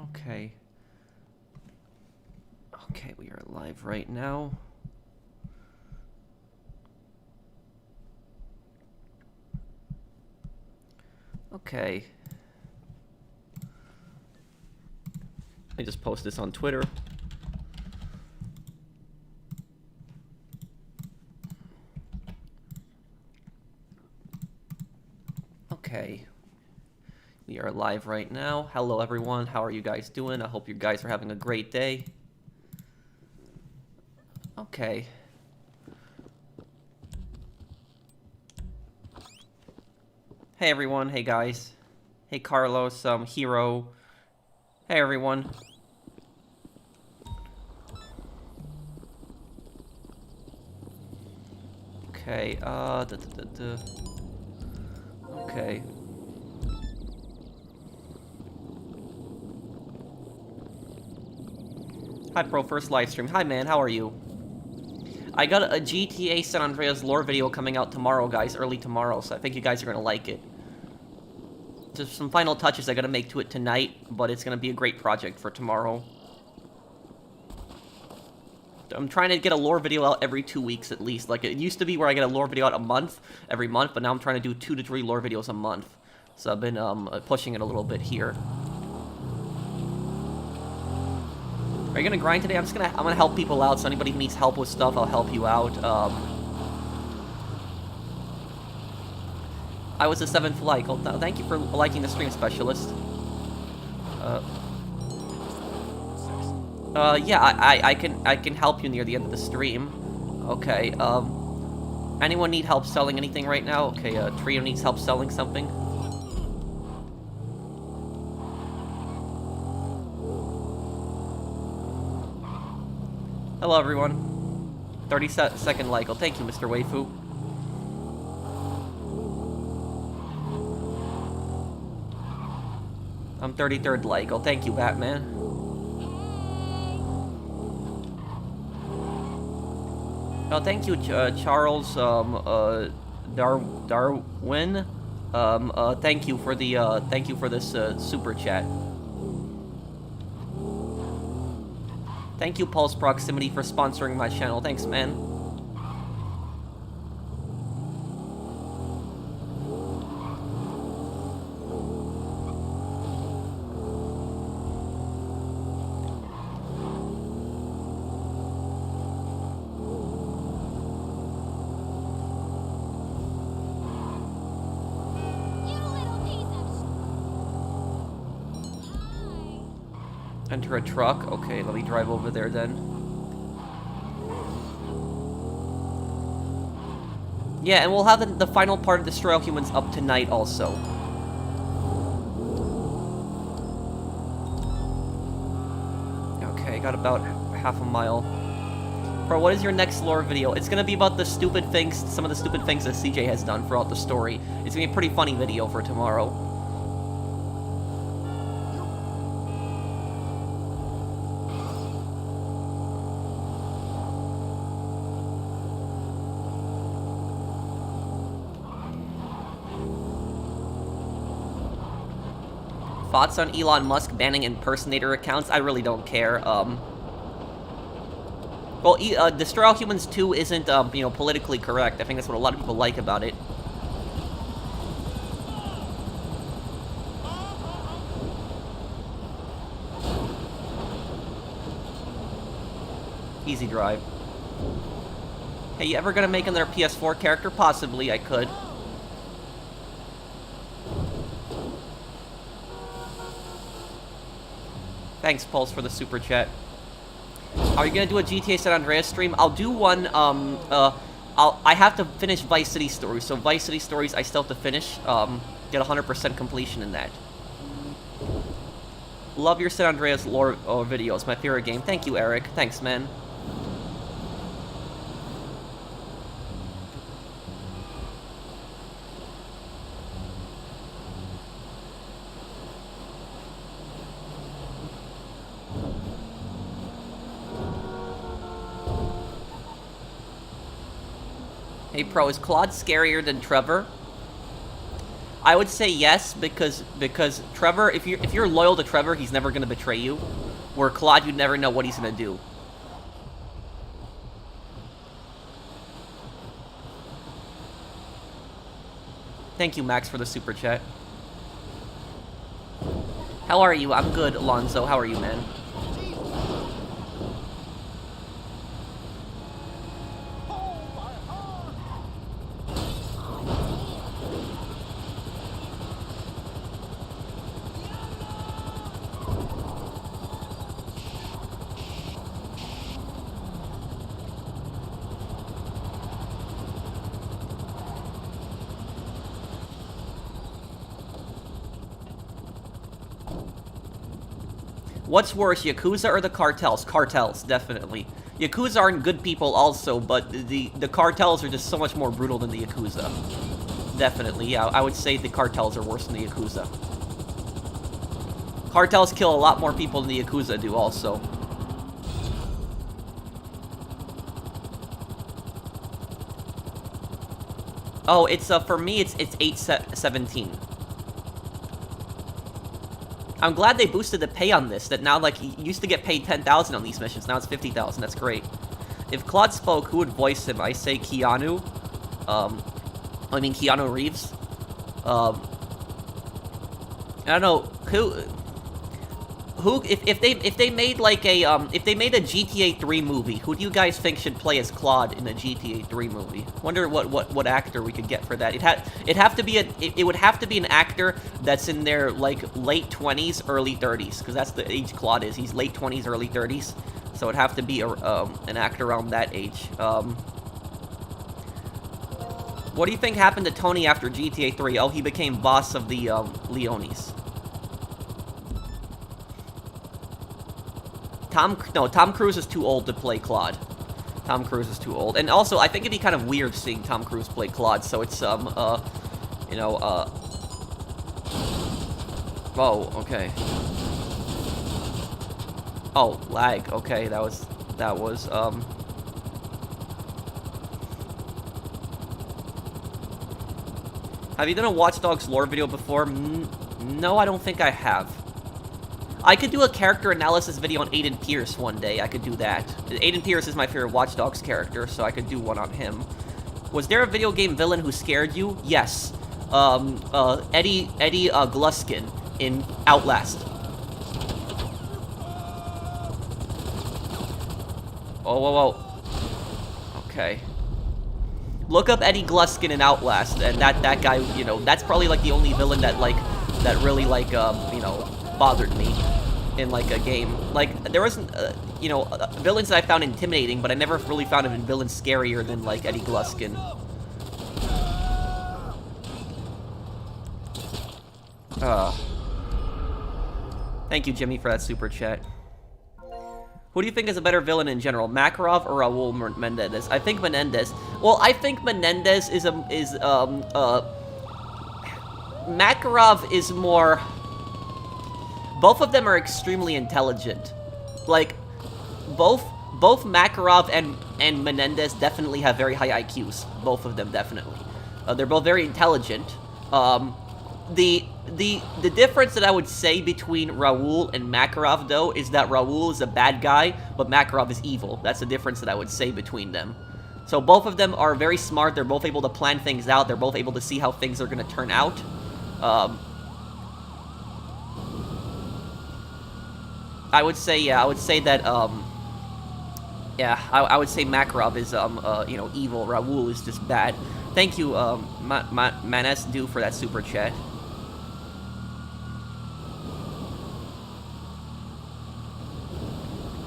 Okay. Okay, we are live right now. Okay. I just post this on Twitter. Okay. We are live right now. Hello everyone, how are you guys doing? I hope you guys are having a great day. Okay. Hey everyone, hey guys. Hey Carlos, Hero. Hey everyone. Okay, Okay. Hi Pro, first live stream. Hi man, how are you? I got a GTA San Andreas lore video coming out tomorrow, guys, early tomorrow, so I think you guys are gonna like it. Just some final touches I gotta make to it tonight, but it's gonna be a great project for tomorrow. I'm trying to get a lore video out every 2 weeks at least. Like, it used to be where I get a lore video out every month, but now I'm trying to do 2 to 3 lore videos a month. So I've been pushing it a little bit here. Are you gonna grind today? I'm gonna help people out, so anybody who needs help with stuff, I'll help you out. I was a 7th like. Oh, thank you for liking the stream, Specialist. Yeah, I can help you near the end of the stream. Okay, anyone need help selling anything right now? Okay, Trio needs help selling something. Hello, everyone. 30-second like. Oh, thank you, Mr. Waifu. I'm 33rd like. Oh, thank you, Batman. Oh, thank you, Charles, Darwin. Thank you for the, thank you for this, super chat. Thank you, Pulse Proximity, for sponsoring my channel. Thanks, man. Enter a truck. Okay, let me drive over there then. Yeah, and we'll have the final part of Destroy All Humans up tonight also. Okay, got about half a mile. Bro, what is your next lore video? It's gonna be about the stupid things, some of the stupid things that CJ has done throughout the story. It's gonna be a pretty funny video for tomorrow. Thoughts on Elon Musk banning impersonator accounts? I really don't care. Well, Destroy All Humans 2 isn't, you know, politically correct. I think that's what a lot of people like about it. Easy drive. Hey, you ever gonna make another PS4 character? Possibly, I could. Thanks, Pulse, for the super chat. Are you gonna do a GTA San Andreas stream? I'll do one, I have to finish Vice City Stories, so Vice City Stories I still have to finish, get 100% completion in that. Love your San Andreas lore videos, my favorite game. Thank you, Eric. Thanks, man. Hey, Pro, is Claude scarier than Trevor? I would say yes, because Trevor, if you're loyal to Trevor, he's never gonna betray you. Where Claude, you never know what he's gonna do. Thank you, Max, for the super chat. How are you? I'm good, Alonzo. How are you, man? What's worse, Yakuza or the cartels? Cartels, definitely. Yakuza aren't good people also, but the cartels are just so much more brutal than the Yakuza. Definitely, yeah. I would say the cartels are worse than the Yakuza. Cartels kill a lot more people than the Yakuza do also. Oh, it's, for me, it's 817. I'm glad they boosted the pay on this, that now, like, you used to get paid 10,000 on these missions, now it's 50,000, that's great. If Claude spoke, who would voice him? I say Keanu. Keanu Reeves. I don't know, if they made, like, if they made a GTA 3 movie, who do you guys think should play as Claude in a GTA 3 movie? Wonder what actor we could get for that. It would have to be an actor that's in their, like, late 20s, early 30s, because that's the age Claude is. He's late 20s, early 30s, so it'd have to be an actor around that age. What do you think happened to Tony after GTA 3? Oh, he became boss of the Leones. Tom Cruise is too old to play Claude. Tom Cruise is too old. And also, I think it'd be kind of weird seeing Tom Cruise play Claude, so it's, oh, okay. Oh, lag. Okay, that was, Have you done a Watch Dogs lore video before? No, I don't think I have. I could do a character analysis video on Aiden Pierce one day. I could do that. Aiden Pierce is my favorite Watch Dogs character, so I could do one on him. Was there a video game villain who scared you? Yes. Eddie Gluskin in Outlast. Oh, whoa. Okay. Look up Eddie Gluskin in Outlast, and that guy, you know, that's probably, like, the only villain that, like, that really, like, you know, bothered me in, like, a game. Like, there wasn't, you know, villains that I found intimidating, but I never really found a villain scarier than, like, Eddie Gluskin. Thank you, Jimmy, for that super chat. Who do you think is a better villain in general, Makarov or Raul Menendez? I think Menendez. Well, I think Menendez is Makarov is more... Both of them are extremely intelligent. Like, both Makarov and Menendez definitely have very high IQs. Both of them, definitely. They're both very intelligent. The difference that I would say between Raul and Makarov, though, is that Raul is a bad guy, but Makarov is evil. That's the difference that I would say between them. So both of them are very smart. They're both able to plan things out. They're both able to see how things are going to turn out. I would say, yeah, I would say that, yeah, I would say Makarov is, you know, evil. Raul is just bad. Thank you, Manes Du, for that super chat.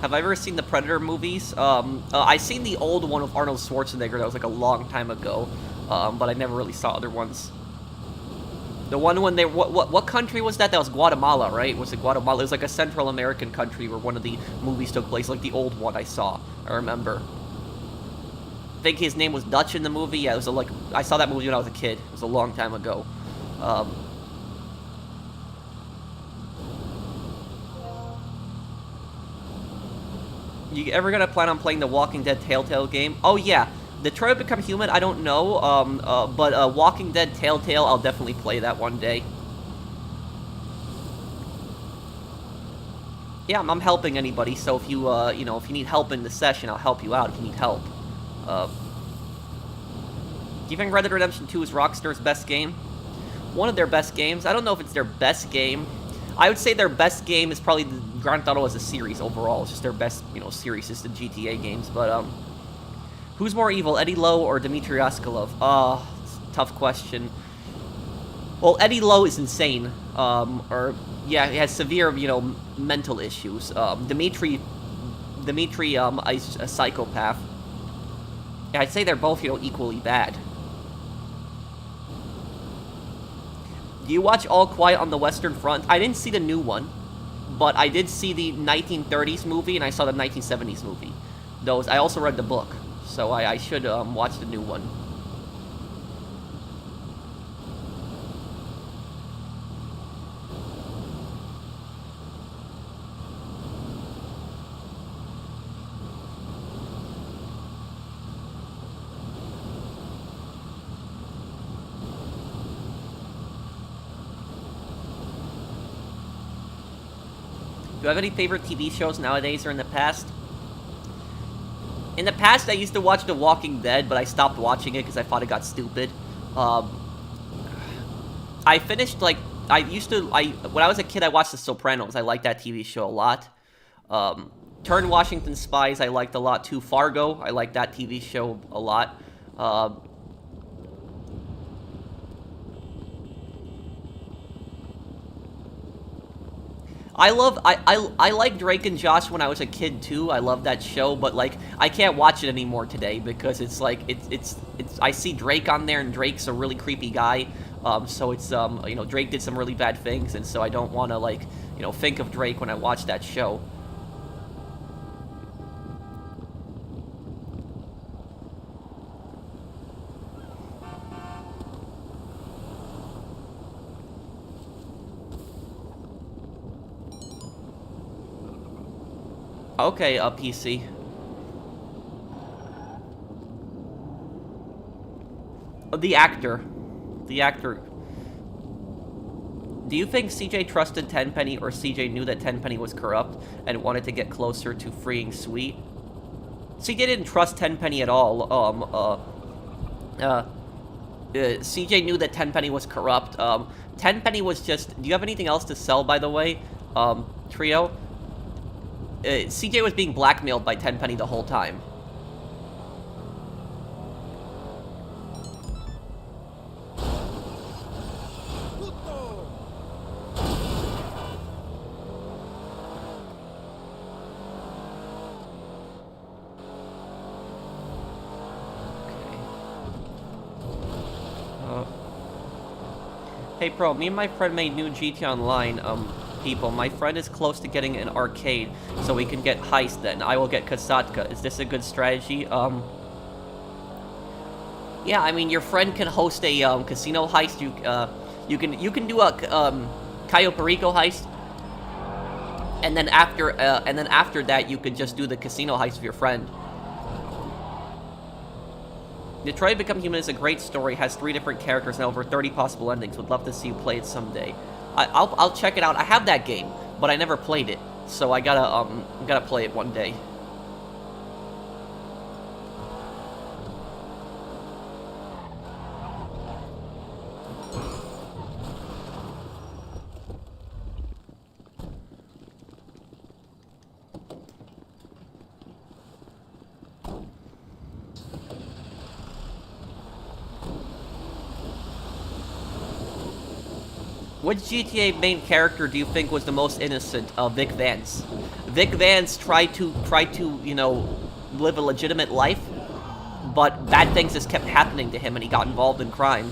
Have I ever seen the Predator movies? I've seen the old one with Arnold Schwarzenegger that was like a long time ago, but I never really saw other ones. The one when they, what country was that? That was Guatemala, right? Was it Guatemala? It was like a Central American country where one of the movies took place, like the old one I saw, I remember. I think his name was Dutch in the movie. Yeah, it was like, I saw that movie when I was a kid. It was a long time ago. You ever gonna plan on playing the Walking Dead Telltale game? Oh yeah, Detroit Become Human, I don't know, but Walking Dead Telltale, I'll definitely play that one day. Yeah, I'm helping anybody, so if you, you know, if you need help in the session, I'll help you out if you need help. Do you think Red Dead Redemption 2 is Rockstar's best game? One of their best games. I don't know if it's their best game. I would say their best game is probably the Grand Theft Auto as a series overall. It's just their best, you know, series is the GTA games. But, who's more evil, Eddie Lowe or Dmitry Askalov? It's a tough question. Well, Eddie Lowe is insane. Yeah, he has severe, you know, mental issues. Dmitry is a psychopath. Yeah, I'd say they're both, you know, equally bad. Do you watch All Quiet on the Western Front? I didn't see the new one, but I did see the 1930s movie, and I saw the 1970s movie. Those, I also read the book, so I should watch the new one. Do you have any favorite TV shows nowadays or in the past? In the past, I used to watch The Walking Dead, but I stopped watching it because I thought it got stupid. I finished, like, when I was a kid, I watched The Sopranos. I liked that TV show a lot. Turn Washington Spies, I liked a lot too. Fargo, I liked that TV show a lot. I liked Drake and Josh when I was a kid too. I love that show, but like I can't watch it anymore today because it's like it's I see Drake on there and Drake's a really creepy guy. So it's you know, Drake did some really bad things, and so I don't want to, like, you know, think of Drake when I watch that show. Okay, PC. The actor. The actor. Do you think CJ trusted Tenpenny, or CJ knew that Tenpenny was corrupt and wanted to get closer to freeing Sweet? CJ didn't trust Tenpenny at all. CJ knew that Tenpenny was corrupt. Tenpenny was just... Do you have anything else to sell, by the way, Trio? CJ was being blackmailed by Tenpenny the whole time. Hey, bro, me and my friend made new GT Online, people. My friend is close to getting an arcade, so we can get Heist then. I will get Kasatka. Is this a good strategy? Yeah, I mean, your friend can host a, casino heist. You can do a, Cayo Perico heist. And then after that, you could just do the casino heist with your friend. Detroit Become Human is a great story, has 3 different characters and over 30 possible endings. Would love to see you play it someday. I'll check it out. I have that game, but I never played it, so I gotta play it one day. Which GTA main character do you think was the most innocent? Vic Vance. Vic Vance tried to, you know, live a legitimate life, but bad things just kept happening to him, and he got involved in crime.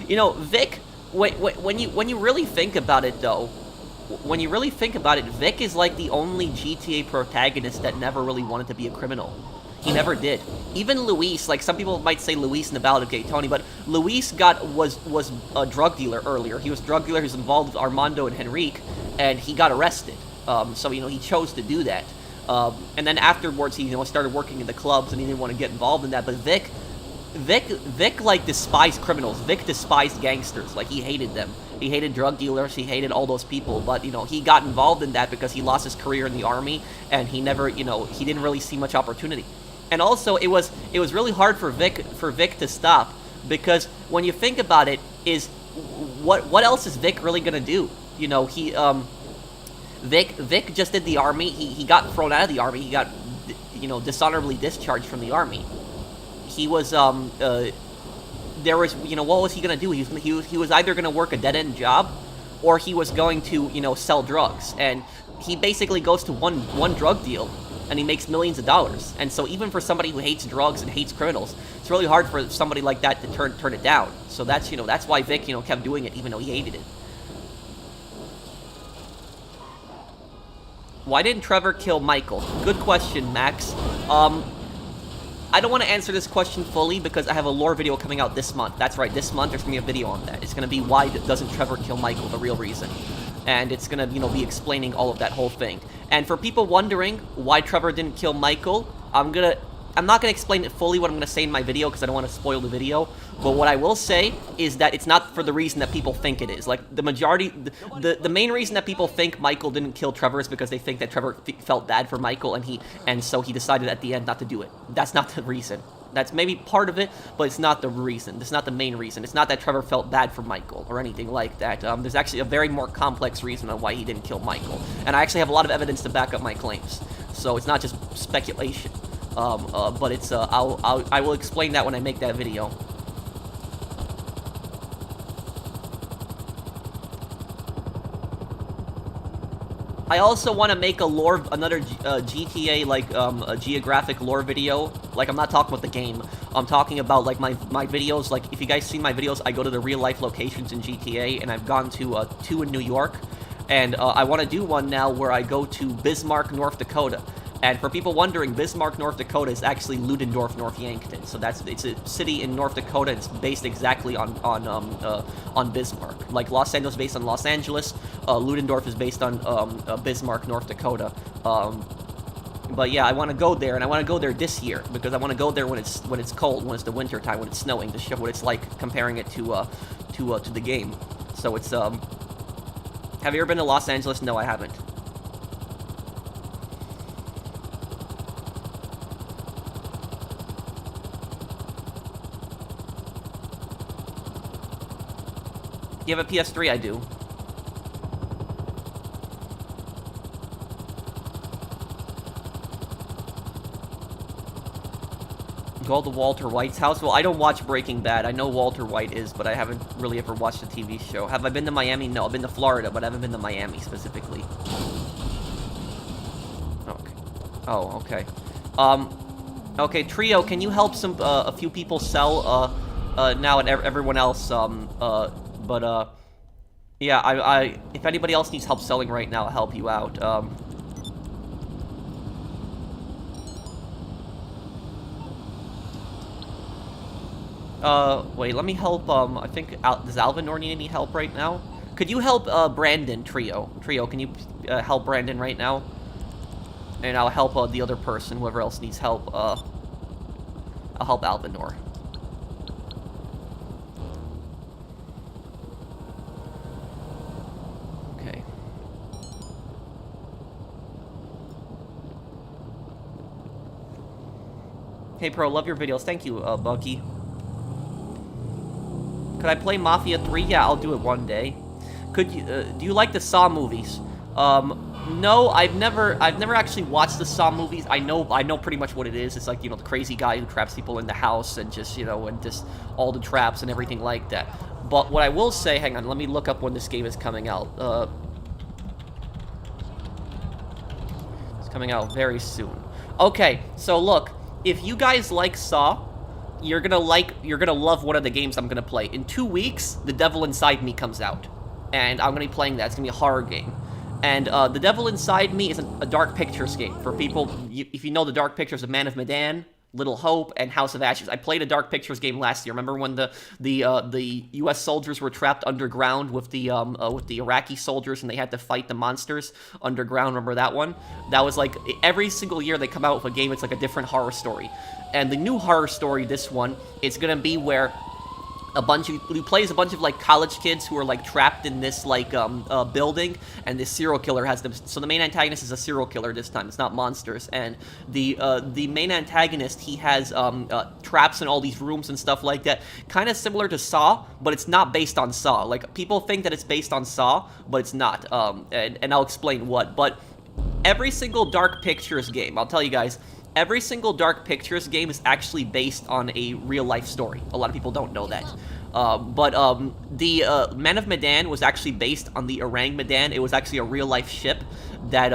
You know, Vic, when you really think about it, though, Vic is like the only GTA protagonist that never really wanted to be a criminal. He never did. Even Luis, like some people might say Luis in the Ballad of Gay Tony, but Luis was a drug dealer earlier. He was a drug dealer who's involved with Armando and Henrique, and he got arrested. So, you know, he chose to do that. And then afterwards, he started working in the clubs, and he didn't want to get involved in that. But Vic like despised criminals. Vic despised gangsters. Like, he hated them. He hated drug dealers. He hated all those people. But he got involved in that because he lost his career in the army, and he never, he didn't really see much opportunity. And also, it was really hard for Vic to stop, because when you think about it, is what else is Vic really gonna do? Vic just did the army. He got thrown out of the army. He got dishonorably discharged from the army. He was there was what was he gonna do? He was either gonna work a dead-end job, or he was going to sell drugs. And he basically goes to one drug deal, and he makes millions of dollars. And so even for somebody who hates drugs and hates criminals, it's really hard for somebody like that to turn it down. So that's that's why Vic kept doing it, even though he hated it. Why didn't Trevor kill Michael? Good question, Max. I don't want to answer this question fully because I have a lore video coming out this month. That's right, this month there's going to be a video on that. It's going to be why doesn't Trevor kill Michael, the real reason. And it's going to, be explaining all of that whole thing. And for people wondering why Trevor didn't kill Michael, I'm not going to explain it fully what I'm going to say in my video because I don't want to spoil the video. But what I will say is that it's not for the reason that people think it is. Like, the majority, the main reason that people think Michael didn't kill Trevor is because they think that Trevor felt bad for Michael, and so he decided at the end not to do it. That's not the reason. That's maybe part of it, but it's not the reason. It's not the main reason. It's not that Trevor felt bad for Michael or anything like that. There's actually a very more complex reason on why he didn't kill Michael. And I actually have a lot of evidence to back up my claims. So it's not just speculation. But it's, I will explain that when I make that video. I also want to make another GTA, like, a geographic lore video. Like, I'm not talking about the game. I'm talking about, like, my videos. Like, if you guys see my videos, I go to the real-life locations in GTA, and I've gone to 2 in New York. And I want to do one now where I go to Bismarck, North Dakota. And for people wondering, Bismarck, North Dakota is actually Ludendorff, North Yankton. So it's a city in North Dakota. It's based exactly on Bismarck. Like Los Angeles is based on Los Angeles, Ludendorff is based on Bismarck, North Dakota. But yeah, I want to go there, and I want to go there this year because I want to go there when it's cold, when it's the winter time, when it's snowing, to show what it's like, comparing it to the game. So it's Have you ever been to Los Angeles? No, I haven't. You have a PS3? I do. Go to Walter White's house? Well, I don't watch Breaking Bad. I know Walter White is, but I haven't really ever watched the TV show. Have I been to Miami? No, I've been to Florida, but I haven't been to Miami specifically. Okay. Oh, okay. Okay, Trio, can you help a few people sell, now and everyone else, yeah, if anybody else needs help selling right now, I'll help you out. Wait, let me help, I think, does Alvinor need any help right now? Could you help, Brandon, Trio? Trio, can you, help Brandon right now? And I'll help, the other person, whoever else needs help, I'll help Alvinor. Hey, Pro, love your videos. Thank you, Bucky. Could I play Mafia 3? Yeah, I'll do it one day. Could you, do you like the Saw movies? No, I've never actually watched the Saw movies. I know pretty much what it is. It's like, the crazy guy who traps people in the house and just, and just all the traps and everything like that. But what I will say, hang on, let me look up when this game is coming out. It's coming out very soon. Okay, so look. If you guys like Saw, you're gonna love one of the games I'm gonna play. In 2 weeks, The Devil Inside Me comes out. And I'm gonna be playing that. It's gonna be a horror game. And The Devil Inside Me is a Dark Pictures game. For people, if you know the Dark Pictures of Man of Medan, Little Hope, and House of Ashes. I played a Dark Pictures game last year. Remember when the U.S. soldiers were trapped underground with the Iraqi soldiers, and they had to fight the monsters underground? Remember that one? That was like every single year they come out with a game. It's like a different horror story, and the new horror story, this one, is gonna be where who plays a bunch of like college kids who are like trapped in this like building, and this serial killer has them. So the main antagonist is a serial killer this time. It's not monsters, and the main antagonist, he has traps in all these rooms and stuff like that, kind of similar to Saw, but it's not based on Saw. Like people think that it's based on Saw, but it's not. And I'll explain what. But every single Dark Pictures game, I'll tell you guys, every single Dark Pictures game is actually based on a real-life story. A lot of people don't know that. The Man of Medan was actually based on the Orang Medan. It was actually a real-life ship that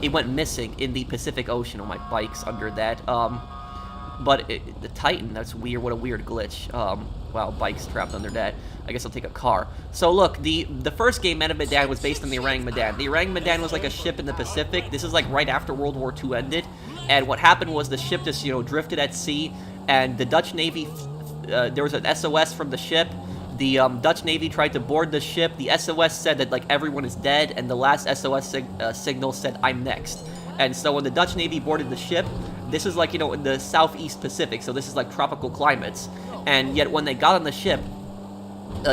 it went missing in the Pacific Ocean. Oh, my bike's under that. The Titan, that's weird. What a weird glitch. Wow, bike's trapped under that. I guess I'll take a car. So look, the first game, Man of Medan, was based on the Orang Medan. The Orang Medan was like a ship in the Pacific. This is like right after World War II ended. And what happened was the ship just, drifted at sea, and the Dutch Navy, there was an SOS from the ship. The Dutch Navy tried to board the ship. The SOS said that like everyone is dead, and the last SOS signal said, "I'm next." And so when the Dutch Navy boarded the ship, this is like, in the Southeast Pacific, so this is like tropical climates. And yet when they got on the ship,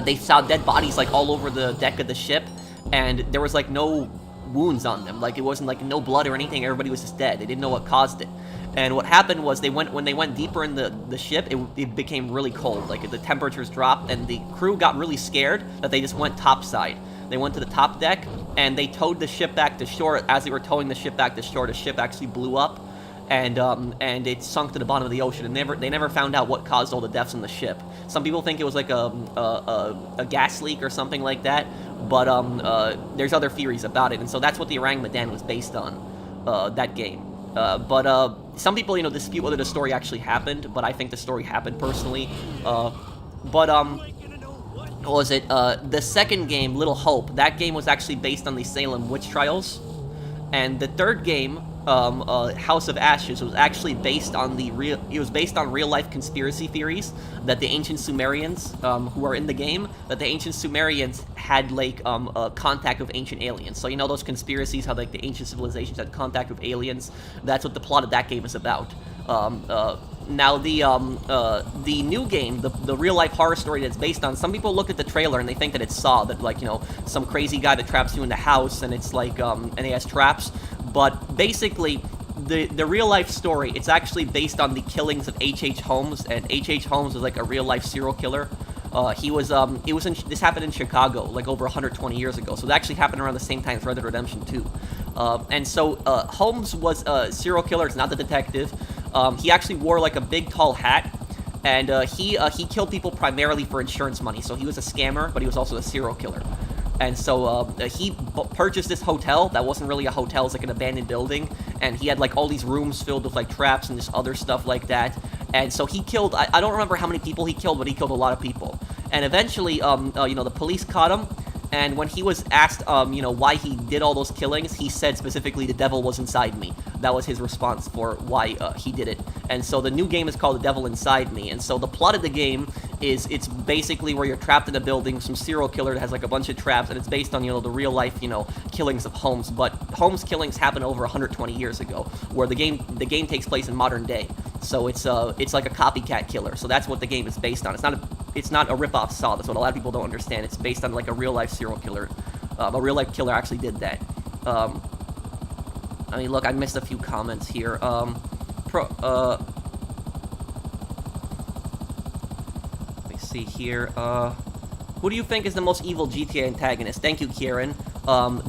they saw dead bodies like all over the deck of the ship, and there was like no wounds on them. Like it wasn't like no blood or anything. Everybody was just dead. They didn't know what caused it. And what happened was when they went deeper in the ship, it became really cold. Like the temperatures dropped, and the crew got really scared that they just went topside. They went to the top deck, and they towed the ship back to shore. As they were towing the ship back to shore, the ship actually blew up, and it sunk to the bottom of the ocean. And they never found out what caused all the deaths on the ship. Some people think it was like a gas leak or something like that, but there's other theories about it. And so that's what the Orang Medan was based on, that game. But some people, dispute whether the story actually happened, but I think the story happened personally. What was it? The second game, Little Hope, that game was actually based on the Salem witch trials. And the third game, House of Ashes, was actually based on real life conspiracy theories that the ancient Sumerians, who are in the game, that the ancient Sumerians had like contact with ancient aliens. So those conspiracies, how like the ancient civilizations had contact with aliens. That's what the plot of that game is about. Now the new game, the real life horror story that's based on, some people look at the trailer and they think that it's Saw, that like some crazy guy that traps you in the house, and it's like and he has traps. But basically, the real life story, it's actually based on the killings of H.H. Holmes, and H.H. Holmes was like a real life serial killer. This happened in Chicago like over 120 years ago, so it actually happened around the same time as Red Dead Redemption 2. And so Holmes was a serial killer. It's not the detective. He actually wore like a big tall hat, and he killed people primarily for insurance money. So he was a scammer, but he was also a serial killer. And so he purchased this hotel that wasn't really a hotel, it was like an abandoned building, and he had like all these rooms filled with like traps and just other stuff like that. And so he killed, I don't remember how many people he killed, but he killed a lot of people. And eventually, the police caught him, and when he was asked, why he did all those killings, he said specifically, "The devil was inside me." That was his response for why he did it. And so the new game is called The Devil Inside Me. And so the plot of the game is, it's basically where you're trapped in a building, some serial killer that has like a bunch of traps, and it's based on, the real life, killings of Holmes. But Holmes killings happened over 120 years ago, where the game takes place in modern day. So it's like a copycat killer. So that's what the game is based on. It's not a rip-off Saw. That's what a lot of people don't understand. It's based on like a real life serial killer. A real life killer actually did that. Look, I missed a few comments here. Let me see here. Who do you think is the most evil GTA antagonist? Thank you, Kieran.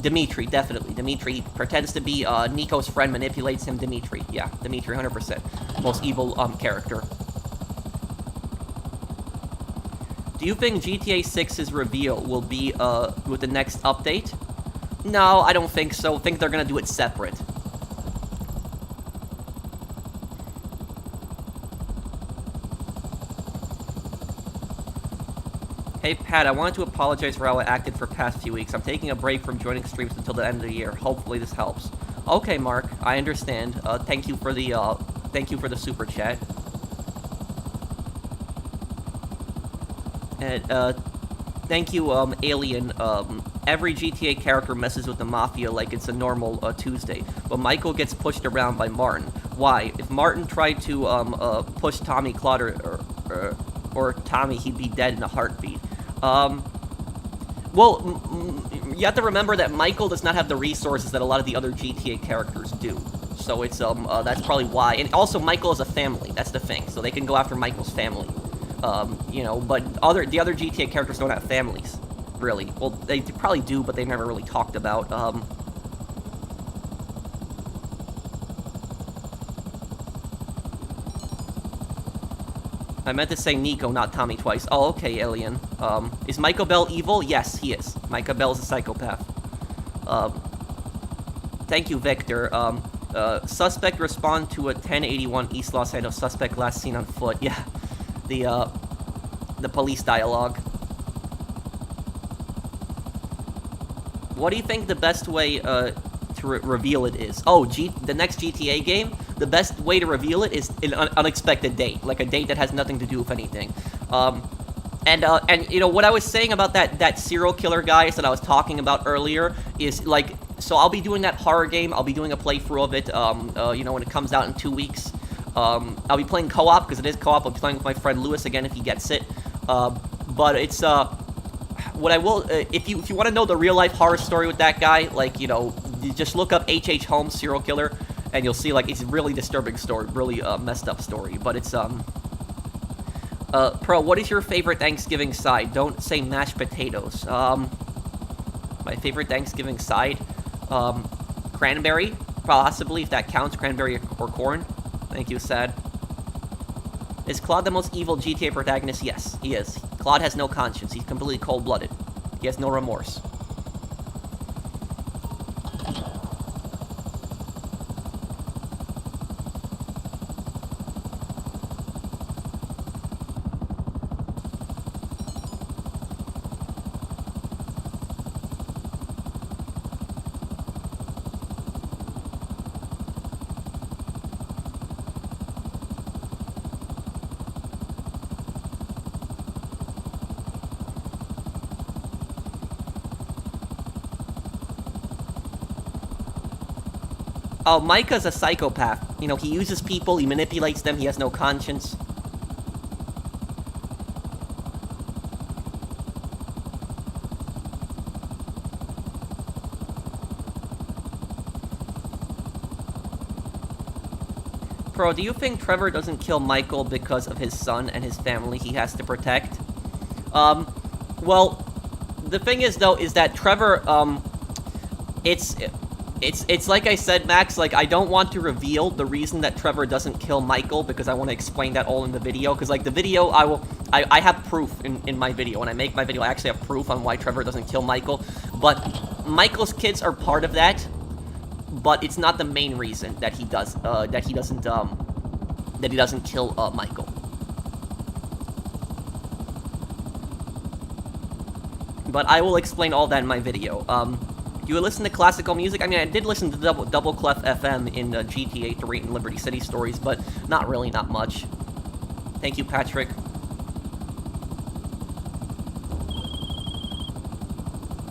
Dimitri, definitely. Dimitri pretends to be Nico's friend, manipulates him. Dimitri, yeah, Dimitri, 100%. Most evil character. Do you think GTA 6's reveal will be with the next update? No, I don't think so. I think they're gonna do it separate. Hey Pat, I wanted to apologize for how I acted for past few weeks. I'm taking a break from joining streams until the end of the year. Hopefully this helps. Okay, Mark, I understand. Thank you for the Thank you for the super chat. And, thank you, Alien. Every GTA character messes with the Mafia like it's a normal, Tuesday. But Michael gets pushed around by Martin. Why? If Martin tried to, push Tommy, Claude, or Tommy, he'd be dead in a heartbeat. Well, you have to remember that Michael does not have the resources that a lot of the other GTA characters do. So it's, that's probably why. And also, Michael is a family. That's the thing. So they can go after Michael's family. You know, but the other GTA characters don't have families, really. Well, they probably do, but they've never really talked about, I meant to say Nico, not Tommy twice. Oh, okay, Alien. Is Michael Bell evil? Yes, he is. Michael Bell is a psychopath. Thank you, Victor. Suspect respond to a 1081 East Los Angeles suspect last seen on foot. Yeah, the police dialogue. What do you think the best way to reveal it is? Oh, the next GTA game? The best way to reveal it is an unexpected date, like a date that has nothing to do with anything. And you know what I was saying about that serial killer guys that I was talking about earlier is like, so I'll be doing that horror game. I'll be doing a playthrough of it. You know, when it comes out in 2 weeks. I'll be playing co-op because it is co-op. I'll be playing with my friend Lewis again if he gets it. But it's what I will if you want to know the real life horror story with that guy, like, you know, you just look up H.H. Holmes serial killer. And you'll see, like, it's a really disturbing story, really messed up story. But it's, Pro, what is your favorite Thanksgiving side? Don't say mashed potatoes. My favorite Thanksgiving side? Cranberry, possibly, if that counts, cranberry or corn. Thank you, Sad. Is Claude the most evil GTA protagonist? Yes, he is. Claude has no conscience. He's completely cold-blooded. He has no remorse. Oh, Micah's a psychopath. You know, he uses people, he manipulates them, he has no conscience. Pro, do you think Trevor doesn't kill Michael because of his son and his family he has to protect? Well, the thing is, though, is that Trevor, it's like I said, Max, like, I don't want to reveal the reason that Trevor doesn't kill Michael, because I want to explain that all in the video, because, like, the video, I have proof in my video. When I make my video, I actually have proof on why Trevor doesn't kill Michael, but Michael's kids are part of that, but it's not the main reason that he doesn't kill, Michael. But I will explain all that in my video. Do you listen to classical music? I mean, I did listen to Double Clef FM in GTA 3 and Liberty City Stories, but not really, not much. Thank you, Patrick.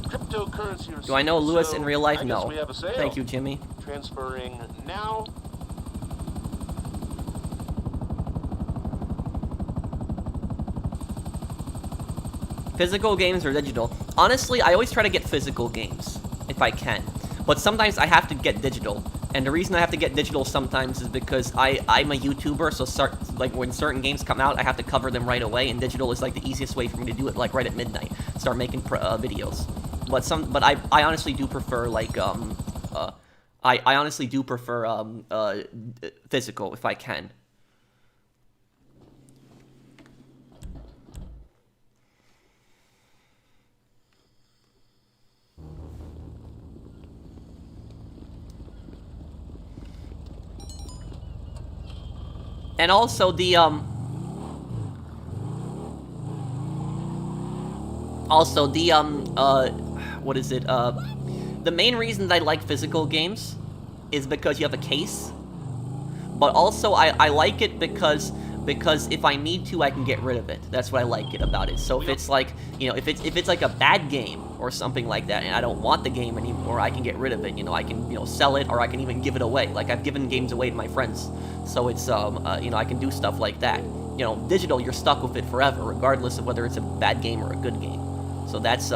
Cryptocurrency. Do I know Lewis in real life? No. We have a sale. Thank you, Jimmy. Transferring now. Physical games or digital? Honestly, I always try to get physical games, if I can. But sometimes I have to get digital. And the reason I have to get digital sometimes is because I'm a YouTuber, so like when certain games come out, I have to cover them right away, and digital is like the easiest way for me to do it, like right at midnight. Start making videos. But I honestly do prefer, like, I honestly do prefer physical if I can. And also the what is it? The main reason that I like physical games is because you have a case. but also I like it because if I need to, I can get rid of it. That's what I like it about it. So if it's like, you know, if it's like a bad game or something like that, and I don't want the game anymore, I can get rid of it. You know, I can, you know, sell it, or I can even give it away. Like, I've given games away to my friends, so it's you know, I can do stuff like that. You know, digital, you're stuck with it forever, regardless of whether it's a bad game or a good game. So that's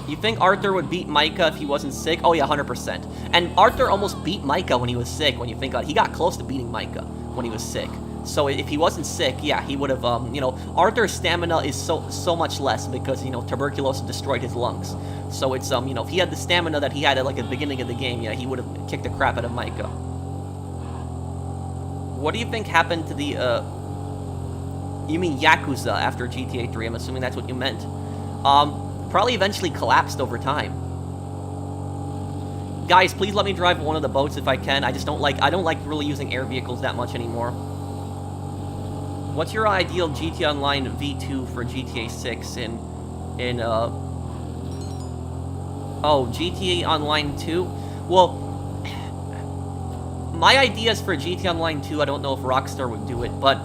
You think Arthur would beat Micah if he wasn't sick? Oh yeah, 100%. And Arthur almost beat Micah when he was sick, when you think about it. He got close to beating Micah when he was sick. So if he wasn't sick, yeah, he would have, you know, Arthur's stamina is so much less because, you know, tuberculosis destroyed his lungs. So it's, you know, if he had the stamina that he had at, like, the beginning of the game, yeah, he would have kicked the crap out of Micah. What do you think happened to the, you mean Yakuza after GTA 3? I'm assuming that's what you meant. Probably eventually collapsed over time. Guys, please let me drive one of the boats if I can. I don't like really using air vehicles that much anymore. What's your ideal GTA Online V2 for GTA 6 oh, GTA Online 2? Well, my ideas for GTA Online 2, I don't know if Rockstar would do it, but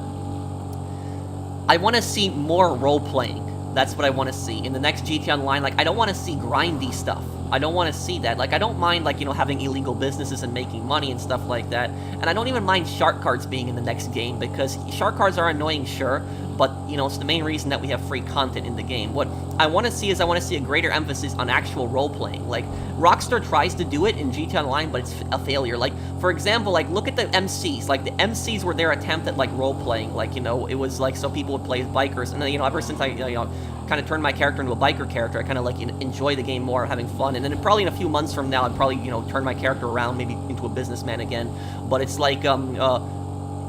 I want to see more role-playing. That's what I want to see. In the next GTA Online, like, I don't want to see grindy stuff. I don't want to see that. Like, I don't mind, like, you know, having illegal businesses and making money and stuff like that. And I don't even mind shark cards being in the next game, because shark cards are annoying, sure, but, you know, it's the main reason that we have free content in the game. What I want to see is a greater emphasis on actual role-playing. Like, Rockstar tries to do it in GTA Online, but it's a failure. Like, for example, like, look at the MCs. Like, the MCs were their attempt at, like, role-playing. Like, you know, it was, like, so people would play as bikers. And then, you know, ever since I, you know, kind of turned my character into a biker character, I kind of, like, enjoy the game more, having fun. And then probably in a few months from now, I'd probably, you know, turn my character around, maybe into a businessman again. But it's like,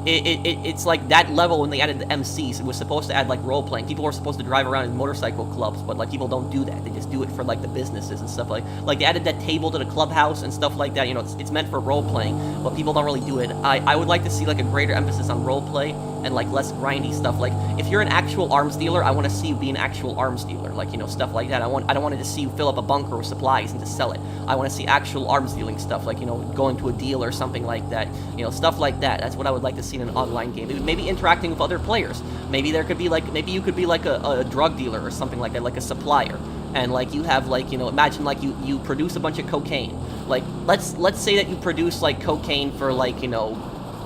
it's like that level when they added the MCs. It was supposed to add, like, role-playing. People were supposed to drive around in motorcycle clubs, but, like, people don't do that. They just do it for, like, the businesses and stuff. Like they added that table to the clubhouse and stuff like that. You know, it's meant for role-playing, but people don't really do it. I would like to see, like, a greater emphasis on role-play and, like, less grindy stuff. Like, if you're an actual arms dealer, I want to see you be an actual arms dealer. Like, you know, stuff like that. I don't want to just see you fill up a bunker with supplies and just sell it. I want to see actual arms dealing stuff, like, you know, going to a deal or something like that. You know, stuff like that. That's what I would like to see in an online game. Maybe interacting with other players. Maybe there could be, like, maybe you could be, like, a drug dealer or something like that, like a supplier. And, like, you have, like, you know, imagine, like, you produce a bunch of cocaine. Like, let's say that you produce, like, cocaine for, like, you know,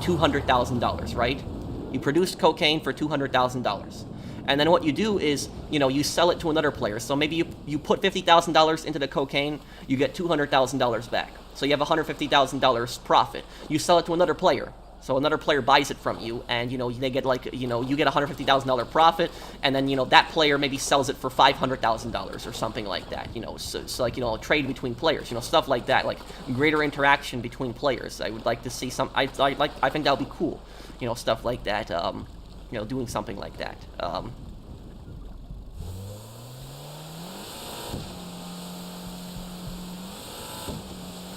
$200,000, right? You produce cocaine for $200,000. And then what you do is, you know, you sell it to another player. So maybe you put $50,000 into the cocaine, you get $200,000 back. So you have $150,000 profit. You sell it to another player. So another player buys it from you, and, you know, they get, like, you know, you get $150,000 profit, and then, you know, that player maybe sells it for $500,000 or something like that, you know, so like, you know, a trade between players, you know, stuff like that, like, greater interaction between players. I would like to see I think that would be cool, you know, stuff like that, you know, doing something like that.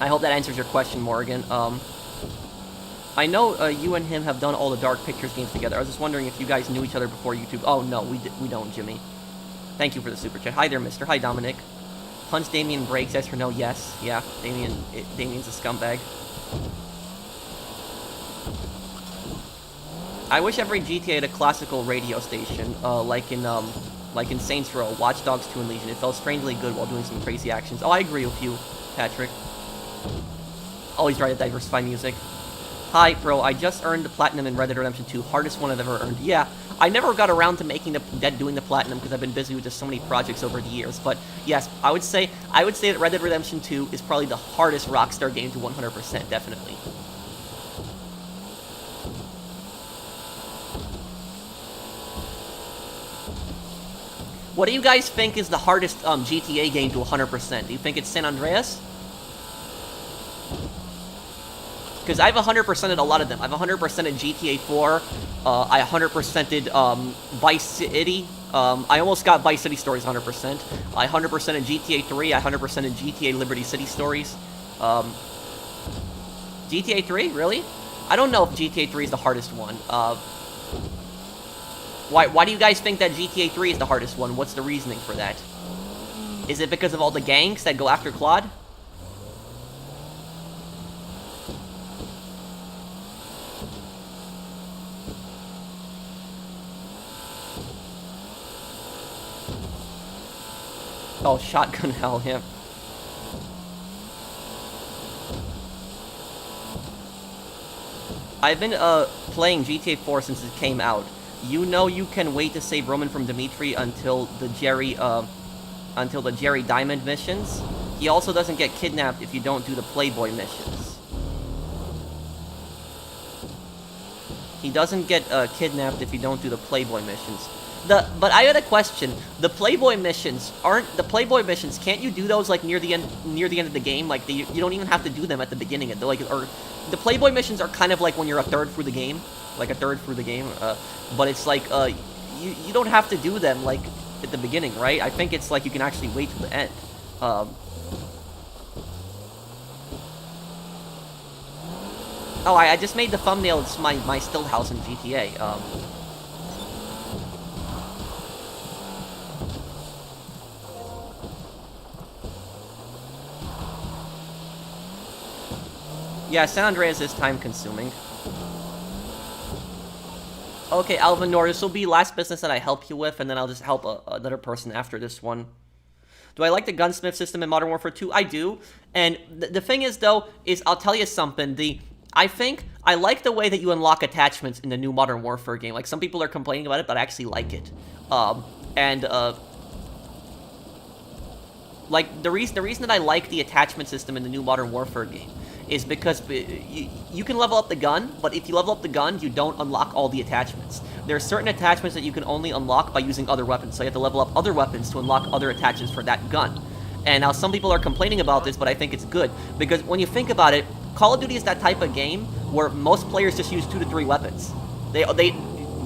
I hope that answers your question, Morgan. I know you and him have done all the Dark Pictures games together. I was just wondering if you guys knew each other before YouTube. Oh, no, we don't, Jimmy. Thank you for the super chat. Hi there, mister. Hi, Dominic. Punch Damien breaks, yes or no? Yes. Yeah, Damien's a scumbag. I wish every GTA had a classical radio station, like in Saints Row, Watch Dogs 2, and Legion. It felt strangely good while doing some crazy actions. Oh, I agree with you, Patrick. Always try to diversify music. Hi, bro, I just earned the Platinum in Red Dead Redemption 2. Hardest one I've ever earned. Yeah, I never got around to doing the Platinum because I've been busy with just so many projects over the years. But yes, I would say that Red Dead Redemption 2 is probably the hardest Rockstar game to 100%, definitely. What do you guys think is the hardest GTA game to 100%? Do you think it's San Andreas? Because I've 100%ed a lot of them. I've 100%ed GTA 4. I 100%ed Vice City. I almost got Vice City Stories 100%. I 100%ed GTA 3. I 100%ed GTA Liberty City Stories. GTA 3? Really? I don't know if GTA 3 is the hardest one. Why do you guys think that GTA 3 is the hardest one? What's the reasoning for that? Is it because of all the gangs that go after Claude? Oh, shotgun hell, yeah. I've been playing GTA 4 since it came out. You know you can wait to save Roman from Dimitri until the Jerry Diamond missions. He also doesn't get kidnapped if you don't do the Playboy missions. He doesn't get kidnapped if you don't do the Playboy missions. But I had a question. The Playboy missions can't you do those like near the end of the game? Like you don't even have to do them at the beginning of the Playboy missions are kind of like when you're a third through the game, but it's like you don't have to do them like at the beginning, right? I think it's like you can actually wait till the end. Oh, I just made the thumbnail. It's my still house in GTA. Yeah, San Andreas is time-consuming. Okay, Alvinor, this will be last business that I help you with, and then I'll just help another person after this one. Do I like the gunsmith system in Modern Warfare 2? I do. And the thing is, though, is I'll tell you something. I think I like the way that you unlock attachments in the new Modern Warfare game. Like, some people are complaining about it, but I actually like it. Like, the reason that I like the attachment system in the new Modern Warfare game is because you can level up the gun, but if you level up the gun, you don't unlock all the attachments. There are certain attachments that you can only unlock by using other weapons, so you have to level up other weapons to unlock other attachments for that gun. And now some people are complaining about this, but I think it's good, because when you think about it, Call of Duty is that type of game where most players just use 2 to 3 weapons.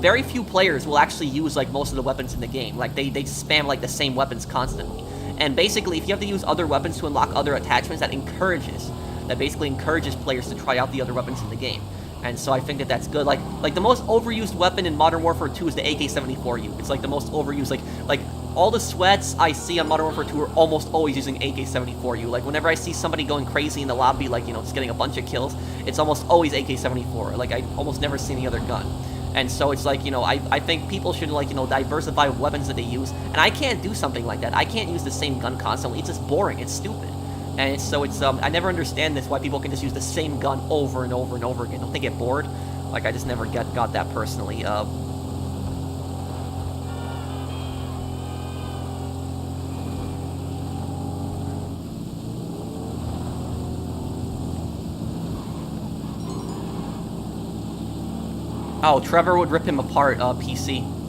Very few players will actually use like most of the weapons in the game. Like they spam like the same weapons constantly. And basically, if you have to use other weapons to unlock other attachments, that basically encourages players to try out the other weapons in the game. And so I think that that's good. Like the most overused weapon in Modern Warfare 2 is the AK-74U. It's like the most overused. Like all the sweats I see on Modern Warfare 2 are almost always using AK-74U. Like whenever I see somebody going crazy in the lobby, like just getting a bunch of kills, it's almost always AK-74. Like I almost never see any other gun. And so it's like, I think people should diversify weapons that they use. And I can't do something like that. I can't use the same gun constantly. It's just boring. It's stupid. And I never understand this, why people can just use the same gun over and over and over again. Don't they get bored? Like, I just never got that personally. Oh, Trevor would rip him apart, PC.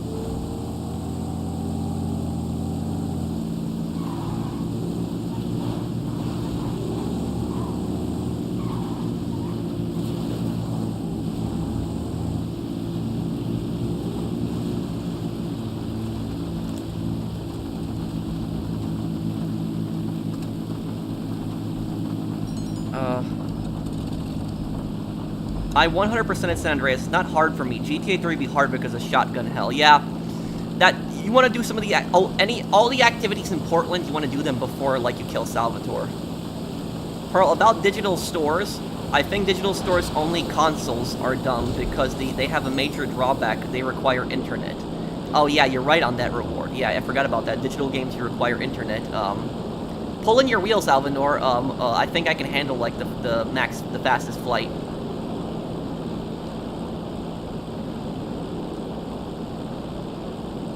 I 100% at San Andreas. It's not hard for me. GTA 3 would be hard because of shotgun hell. Yeah, that you want to do some of the all the activities in Portland. You want to do them before you kill Salvatore. Pearl, about digital stores. I think digital stores only consoles are dumb because they have a major drawback. They require internet. Oh yeah, you're right on that reward. Yeah, I forgot about that. Digital games you require internet. Pull in your wheels, Alvinor. I think I can handle the fastest flight.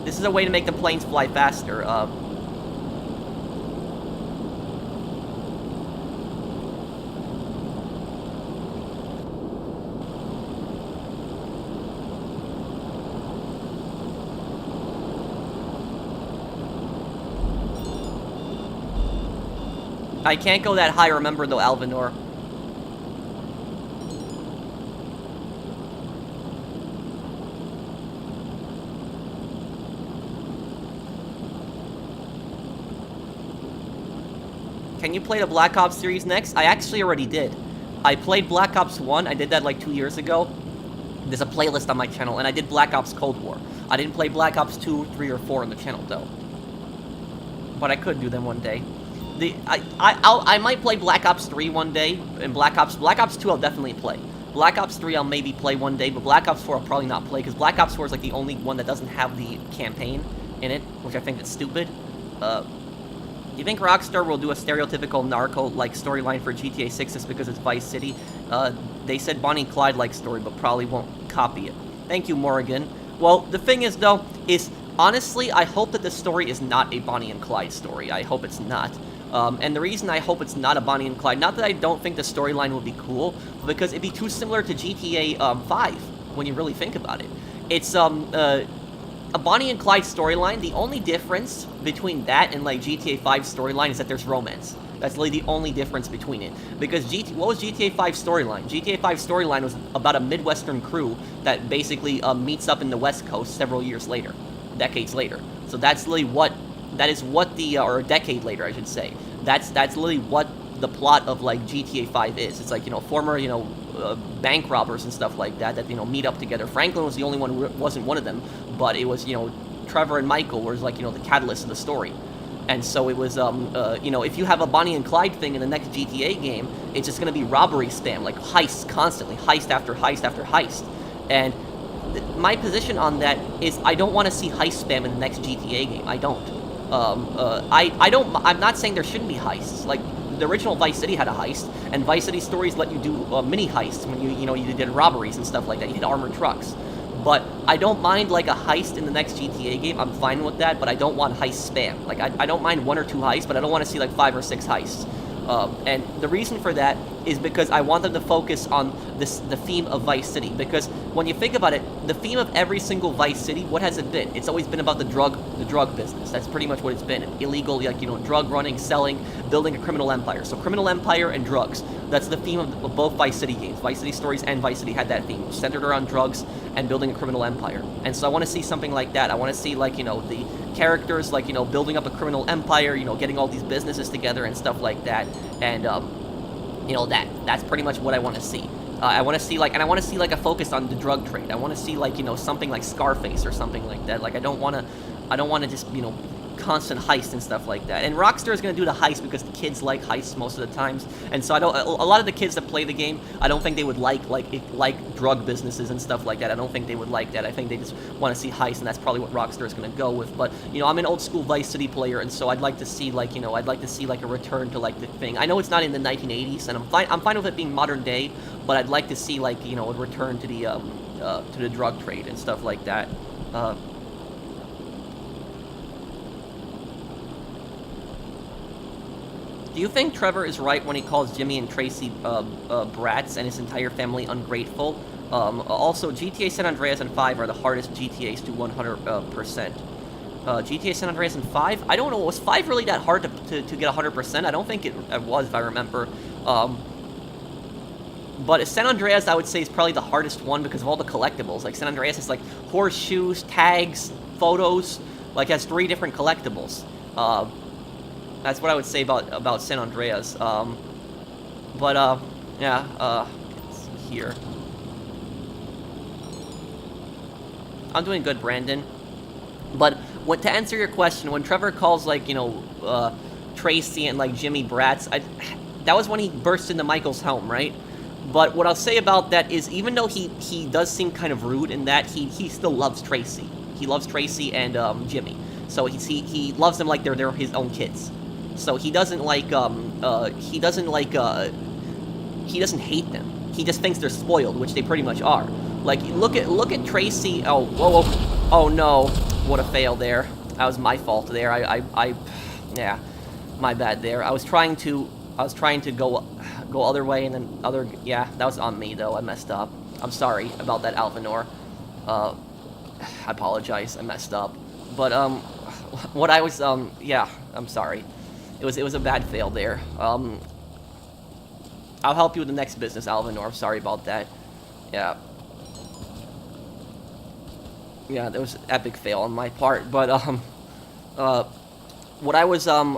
This is a way to make the planes fly faster. I can't go that high, remember, though, Alvinor. Can you play the Black Ops series next? I actually already did. I played Black Ops 1. I did that like 2 years ago. There's a playlist on my channel, and I did Black Ops Cold War. I didn't play Black Ops 2, 3, or 4 on the channel, though. But I could do them one day. I might play Black Ops 3 one day, and Black Ops 2 I'll definitely play. Black Ops 3 I'll maybe play one day, but Black Ops 4 I'll probably not play, because Black Ops 4 is like the only one that doesn't have the campaign in it, which I think is stupid. You think Rockstar will do a stereotypical narco-like storyline for GTA 6 just because it's Vice City? They said Bonnie and Clyde-like story, but probably won't copy it. Thank you, Morrigan. Well, the thing is, though, is honestly, I hope that the story is not a Bonnie and Clyde story. I hope it's not. And the reason I hope it's not a Bonnie and Clyde, not that I don't think the storyline would be cool, but because it'd be too similar to GTA 5 when you really think about it. It's a Bonnie and Clyde storyline. The only difference between that and like GTA 5 storyline is that there's romance. That's literally the only difference between it. Because what was GTA 5 storyline? GTA 5 storyline was about a Midwestern crew that basically meets up in the West Coast several years later, decades later. So that's literally what, or a decade later, I should say. That's literally what the plot of like GTA 5 is. It's like, you know, former, you know, bank robbers and stuff like that, you know, meet up together. Franklin was the only one who wasn't one of them, but it was, you know, Trevor and Michael was like, you know, the catalyst of the story. And so it was, you know, if you have a Bonnie and Clyde thing in the next GTA game, it's just going to be robbery spam, like heists constantly, heist after heist after heist. And my position on that is I don't want to see heist spam in the next GTA game. I don't. I'm not saying there shouldn't be heists. Like, the original Vice City had a heist, and Vice City stories let you do mini heists when you did robberies and stuff like that. You hit armored trucks. But I don't mind, like, a heist in the next GTA game. I'm fine with that, but I don't want heist spam. Like, I don't mind 1 or 2 heists, but I don't want to see, like, 5 or 6 heists. And the reason for that is because I want them to focus on the theme of Vice City. Because when you think about it, the theme of every single Vice City, what has it been? It's always been about the drug business. That's pretty much what it's been. Illegal, like, you know, drug running, selling, building a criminal empire. So criminal empire and drugs. That's the theme of both Vice City games. Vice City Stories and Vice City had that theme, centered around drugs and building a criminal empire. And so I want to see something like that. I want to see, like, you know, the characters, like, you know, building up a criminal empire, you know, getting all these businesses together and stuff like that. And, you know, that's pretty much what I want to see. I want to see, like, a focus on the drug trade. I want to see, like, you know, something like Scarface or something like that. Like, I don't want to just, you know, constant heist and stuff like that. And Rockstar is going to do the heist because the kids like heists most of the times. And so a lot of the kids that play the game, I don't think they would like drug businesses and stuff like that. I don't think they would like that. I think they just want to see heists, and that's probably what Rockstar is going to go with. But, you know, I'm an old school Vice City player, and so I'd like to see, like, you know, a return to, like, the thing. I know it's not in the 1980s, and I'm fine with it being modern day, but I'd like to see, like, you know, a return to the drug trade and stuff like that. Do you think Trevor is right when he calls Jimmy and Tracy brats and his entire family ungrateful? Also, GTA San Andreas and 5 are the hardest GTAs to 100%. GTA San Andreas and 5? I don't know, was 5 really that hard to get 100%? I don't think it was, if I remember. But San Andreas, I would say, is probably the hardest one because of all the collectibles. Like, San Andreas is like horseshoes, tags, photos, like, has 3 different collectibles. That's what I would say about San Andreas. Yeah, let's see here. I'm doing good, Brandon. But to answer your question, when Trevor calls, like, you know, Tracy and, like, Jimmy brats, that was when he burst into Michael's home, right? But what I'll say about that is, even though he does seem kind of rude in that, he still loves Tracy. He loves Tracy and Jimmy. So he loves them like they're his own kids. So he doesn't hate them. He just thinks they're spoiled, which they pretty much are. Like, look at Tracy. Oh, whoa. Oh no, what a fail there. That was my fault there. Yeah, my bad there. I was trying to go other way and then yeah, that was on me though. I messed up. I'm sorry about that, Alvinor. I apologize. I messed up. But what I was yeah, I'm sorry. It was a bad fail there. I'll help you with the next business, Alvinor. Sorry about that. Yeah. Yeah, that was an epic fail on my part. But what I was trying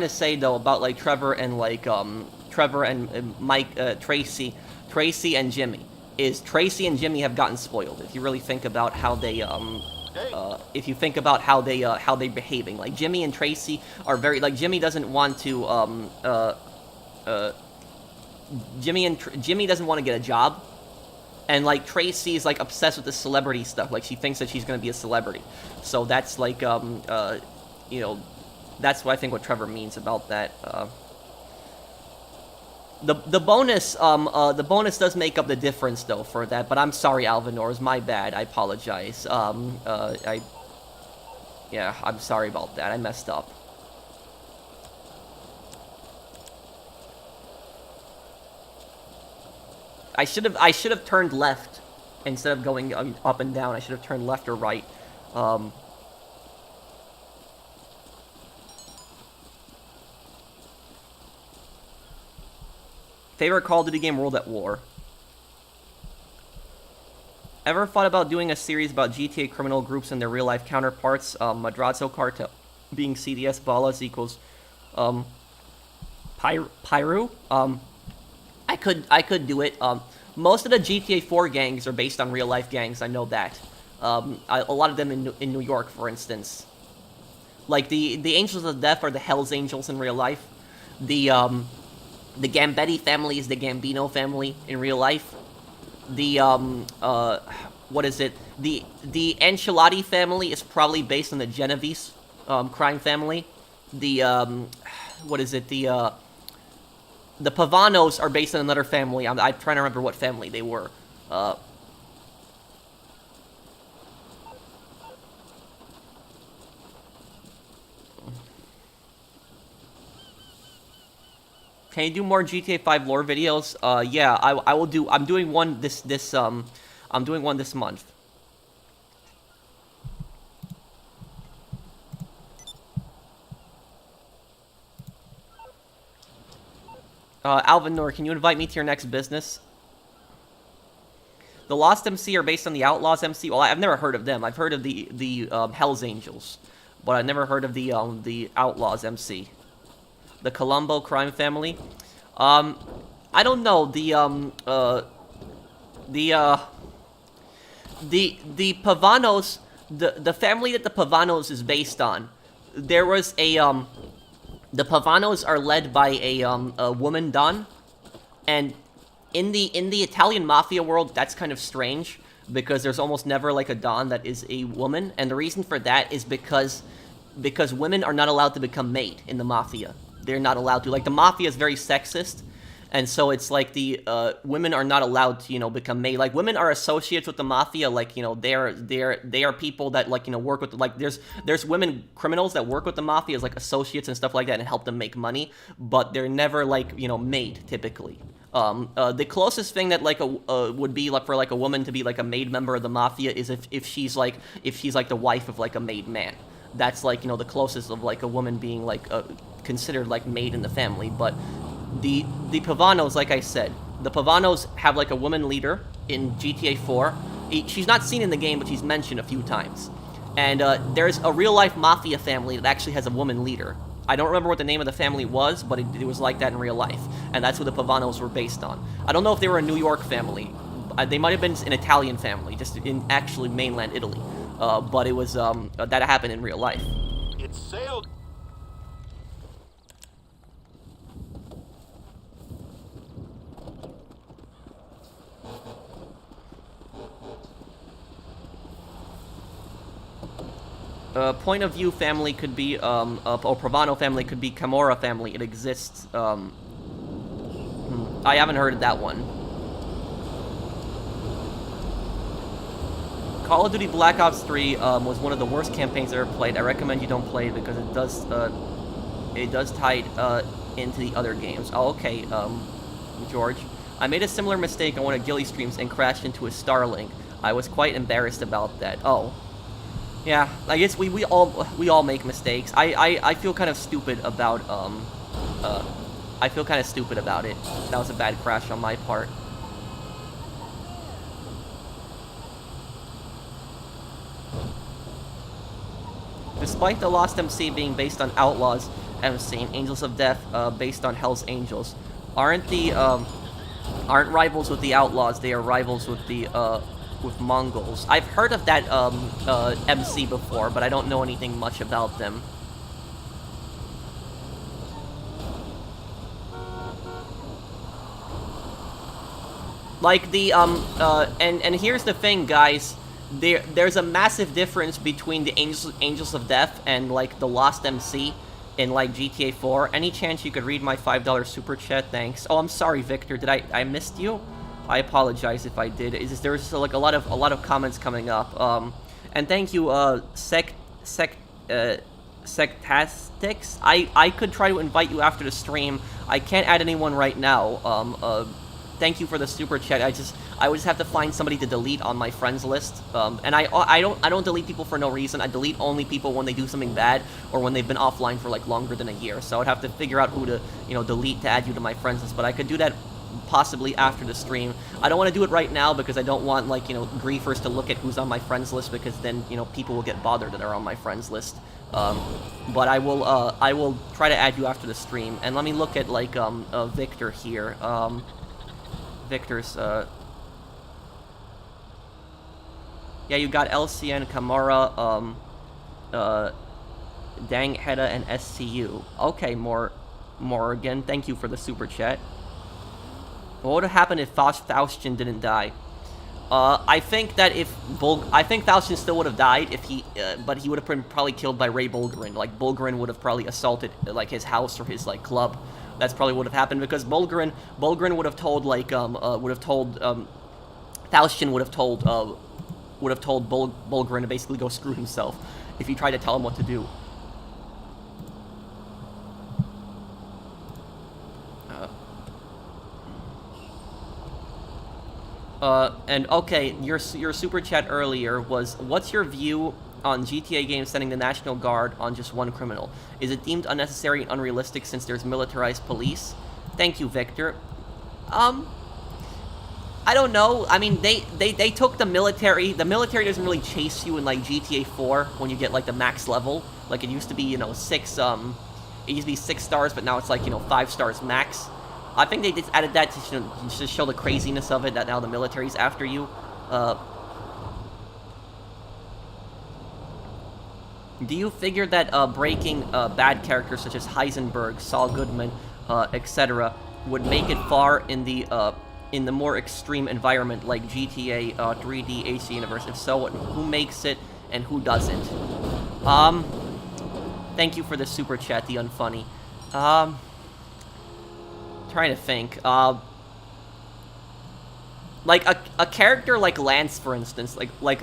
to say though about, like, Trevor and Mike, Tracy and Jimmy, is Tracy and Jimmy have gotten spoiled. If you really think about how they how they're behaving, like, Jimmy and Tracy are very, like, Jimmy doesn't want to Jimmy doesn't want to get a job, and, like, Tracy is, like, obsessed with the celebrity stuff. Like, she thinks that she's gonna be a celebrity, so that's, like, you know, That's what I think what Trevor means about that. The bonus does make up the difference though for that, but I'm sorry, Alvinor, it's my bad. I apologize. Yeah, I'm sorry about that. I messed up. I should have turned left instead of going up and down. I should have turned left or right. Favorite Call of Duty game, World at War. Ever thought about doing a series about GTA criminal groups and their real-life counterparts? Madrazo Cartel being CDS, Balas equals Pyru. I could do it. Most of the GTA 4 gangs are based on real-life gangs. I know that. A lot of them in New York, for instance. Like the Angels of Death are the Hell's Angels in real life. The Gambetti family is the Gambino family in real life. The what is it? The Ancelotti family is probably based on the Genovese crime family. The what is it? The Pavanos are based on another family. I'm trying to remember what family they were. Can you do more GTA 5 lore videos? Yeah, I will do. I'm doing one I'm doing one this month. Alvin Noor, can you invite me to your next business? The Lost MC are based on the Outlaws MC. Well, I've never heard of them. I've heard of the Hell's Angels, but I've never heard of the Outlaws MC. The Colombo crime family. I don't know. The Pavanos, the family that the Pavanos is based on. There was a the Pavanos are led by a woman Don, and in the Italian mafia world, that's kind of strange because there's almost never like a Don that is a woman, and the reason for that is because women are not allowed to become maid in the mafia. They're not allowed to. Like, the mafia is very sexist, and so it's like the women are not allowed to, you know, become maid. Like, women are associates with the mafia. Like, you know, they are people that, like, you know, work with, like, there's women criminals that work with the mafia as like associates and stuff like that and help them make money, but they're never like, you know, maid typically. The closest thing that like would be like for like a woman to be like a maid member of the mafia is if she's like the wife of like a made man. That's like, you know, the closest of like a woman being like considered like maid in the family. But the Pavanos, like I said, the Pavanos have like a woman leader in GTA 4. She's not seen in the game, but she's mentioned a few times. And there's a real life mafia family that actually has a woman leader. I don't remember what the name of the family was, but it was like that in real life. And that's what the Pavanos were based on. I don't know if they were a New York family. They might have been an Italian family, just in actually mainland Italy. But it was, that happened in real life. It sailed. Point of view family could be, or Pravano family could be Camorra family. It exists. I haven't heard of that one. Call of Duty Black Ops 3 was one of the worst campaigns I ever played. I recommend you don't play it because it does tie into the other games. Oh, okay, George. I made a similar mistake on one of Gilly streams and crashed into a Starlink. I was quite embarrassed about that. Oh. Yeah, I guess we all make mistakes. I feel kind of stupid about I feel kind of stupid about it. That was a bad crash on my part. Despite the Lost MC being based on Outlaws MC and Angels of Death based on Hell's Angels, aren't rivals with the Outlaws? They are rivals with the with Mongols. I've heard of that MC before, but I don't know anything much about them. Like the and here's the thing, guys. There's a massive difference between the Angels of Death and like the Lost MC. in like GTA 4. Any chance you could read my $5 super chat? Thanks. Oh, I'm sorry, Victor. Did I missed you? I apologize if I did. There's like a lot of comments coming up. And thank you, Sectastics. I could try to invite you after the stream. I can't add anyone right now. Thank you for the super chat. I would just have to find somebody to delete on my friends list. And I don't delete people for no reason. I delete only people when they do something bad or when they've been offline for like longer than a year. So I'd have to figure out who to, delete to add you to my friends list. But I could do that possibly after the stream. I don't want to do it right now because I don't want, like, griefers to look at who's on my friends list, because then, people will get bothered that are on my friends list. But I will try to add you after the stream. And let me look at, like, Victor here. Victor's, yeah, you got LCN, Kamara, Dang Hedda, and SCU. Okay, Morgan, thank you for the super chat. What would have happened if Faustian didn't die? I think that I think Faustian still would have died if he, but he would have been probably killed by Ray Bulgarin. Like, Bulgarin would have probably assaulted, like, his house or his, like, club. That's probably what would have happened, because Bulgarin would have told, like, Faustian would have told Bulgarin to basically go screw himself if he tried to tell him what to do. And okay, your super chat earlier was, what's your view on GTA games sending the National Guard on just one criminal? Is it deemed unnecessary and unrealistic since there's militarized police? Thank you, Victor. I don't know. I mean, they took the military. The military doesn't really chase you in, like, GTA 4 when you get, like, the max level. Like, it used to be, 6, it used to be 6 stars, but now it's, like, 5 stars max. I think they just added that to show the craziness of it, that now the military's after you. Do you figure that breaking bad characters such as Heisenberg, Saul Goodman, etc. would make it far in the more extreme environment like GTA 3D AC Universe? If so, who makes it and who doesn't? Thank you for the super chat, the unfunny. Trying to think. Like a character like Lance, for instance, like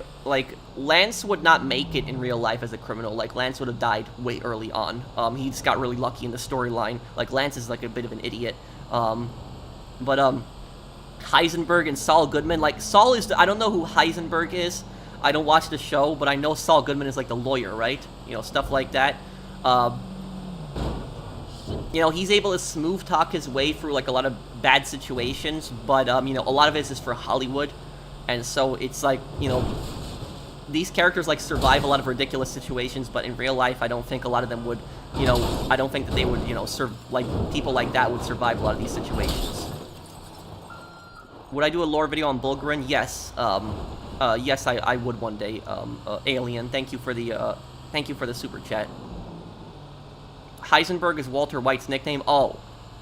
Lance would not make it in real life as a criminal. Like, Lance would have died way early on. He just got really lucky in the storyline. Like, Lance is like a bit of an idiot. But Heisenberg and Saul Goodman, like, Saul is I don't know who Heisenberg is. I don't watch the show, but I know Saul Goodman is like the lawyer, right? Stuff like that. He's able to smooth talk his way through, like, a lot of bad situations, but, a lot of it is for Hollywood, and so it's like, these characters, like, survive a lot of ridiculous situations, but in real life, I don't think a lot of them would, I don't think that they would, people like that would survive a lot of these situations. Would I do a lore video on Bulgarin? Yes, yes, I would one day, Alien, thank you for the super chat. Heisenberg is Walter White's nickname. Oh,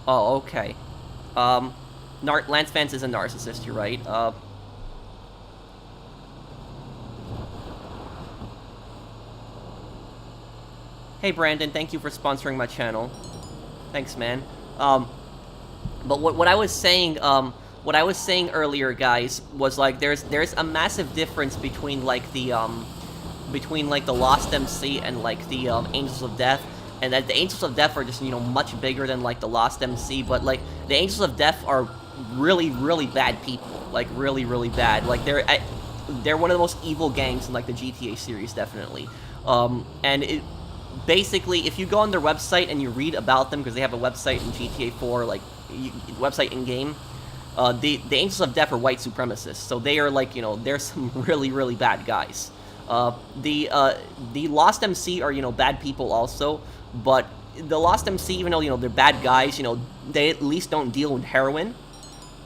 okay. Lance Vance is a narcissist. You're right. Hey Brandon, thank you for sponsoring my channel. Thanks, man. But what I was saying, earlier, guys, was like there's a massive difference between like the Lost MC and like the Angels of Death. And that the Angels of Death are just, much bigger than, like, the Lost MC, but, like, the Angels of Death are really, really bad people. Like, really, really bad. Like, they're one of the most evil gangs in, like, the GTA series, definitely. And basically, if you go on their website and you read about them, because they have a website in GTA 4, like, website in-game, the Angels of Death are white supremacists. So they are, like, they're some really, really bad guys. The Lost MC are, bad people also. But the Lost MC, even though, they're bad guys, they at least don't deal with heroin.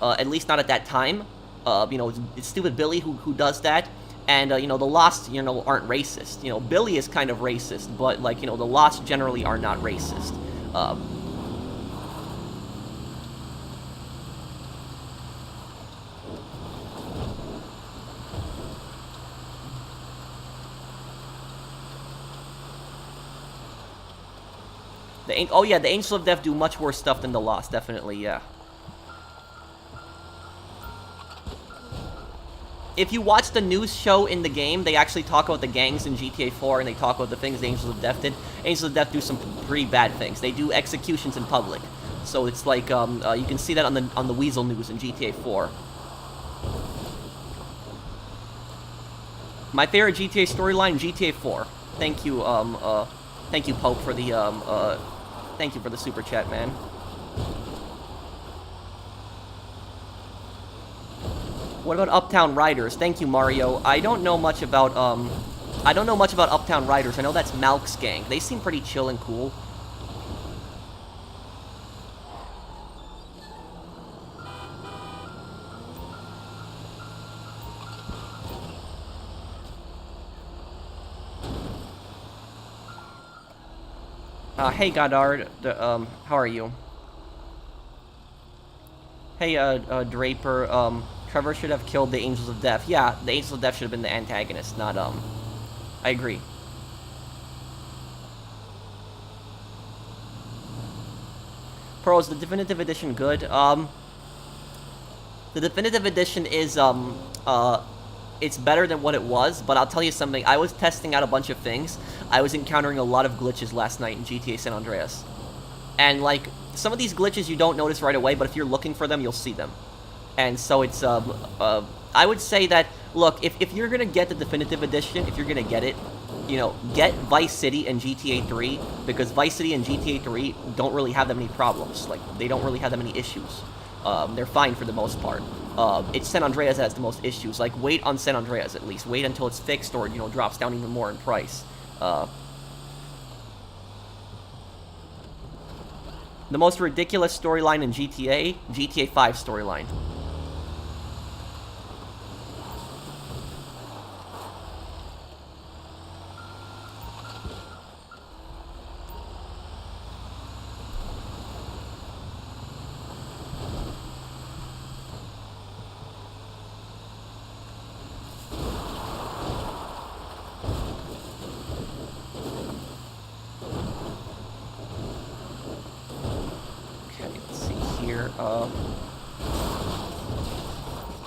At least not at that time. It's stupid Billy who does that. And, the Lost, aren't racist. Billy is kind of racist, but, like, the Lost generally are not racist. Oh yeah, the Angels of Death do much worse stuff than the Lost, definitely, yeah. If you watch the news show in the game, they actually talk about the gangs in GTA 4, and they talk about the things the Angels of Death did. Angels of Death do some pretty bad things. They do executions in public. So it's like, you can see that on the Weasel News in GTA 4. My favorite GTA storyline, GTA 4. Thank you, thank you, Pope, for the, thank you for the super chat, man. What about Uptown Riders? Thank you, Mario. I don't know much about Uptown Riders. I know that's Malk's gang. They seem pretty chill and cool. Hey, Goddard. How are you? Hey, Draper. Trevor should have killed the Angels of Death. Yeah, the Angels of Death should have been the antagonist, not, I agree. Pro, is the Definitive Edition good? The Definitive Edition is, it's better than what it was, but I'll tell you something. I was testing out a bunch of things. I was encountering a lot of glitches last night in GTA San Andreas. And, like, some of these glitches you don't notice right away, but if you're looking for them, you'll see them. And so it's, I would say that, look, if you're gonna get the Definitive Edition, if you're gonna get it, you know, get Vice City and GTA 3, because Vice City and GTA 3 don't really have that many problems. Like, they don't really have that many issues. They're fine for the most part. It's San Andreas that has the most issues. Like, wait on San Andreas at least. Wait until it's fixed or, you know, drops down even more in price. The most ridiculous storyline in GTA 5 storyline.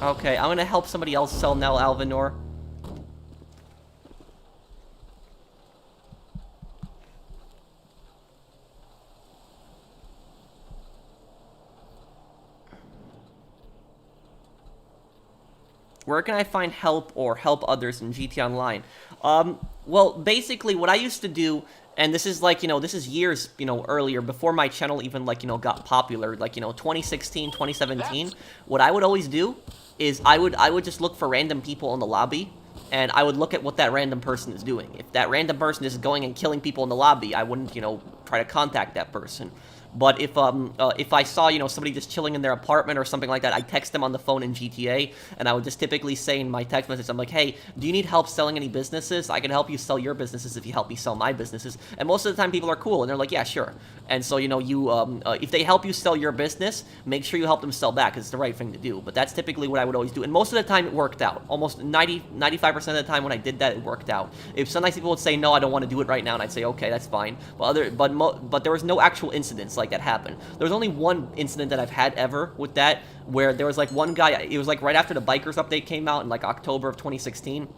Okay, I'm gonna help somebody else sell Nell Alvinor. Where can I find help or help others in GTA Online? Well, basically, what I used to do, and this is like, you know, this is years, you know, earlier, before my channel even, like, you know, got popular, like, you know, 2016, 2017, what I would always do is I would just look for random people in the lobby, and I would look at what that random person is doing. If that random person is going and killing people in the lobby, I wouldn't, you know, try to contact that person. But if I saw, you know, somebody just chilling in their apartment or something like that, I'd text them on the phone in GTA, and I would just typically say in my text message, I'm like, hey, do you need help selling any businesses? I can help you sell your businesses if you help me sell my businesses. And most of the time, people are cool, and they're like, yeah, sure. And so, you know, if they help you sell your business, make sure you help them sell back, because it's the right thing to do. But that's typically what I would always do. And most of the time, it worked out. Almost 95% of the time when I did that, it worked out. If sometimes people would say, no, I don't want to do it right now, and I'd say, okay, that's fine. But there was no actual incidents like that happened. There was only one incident that I've had ever with that, where there was like one guy, it was like right after the Bikers update came out in like October of 2016.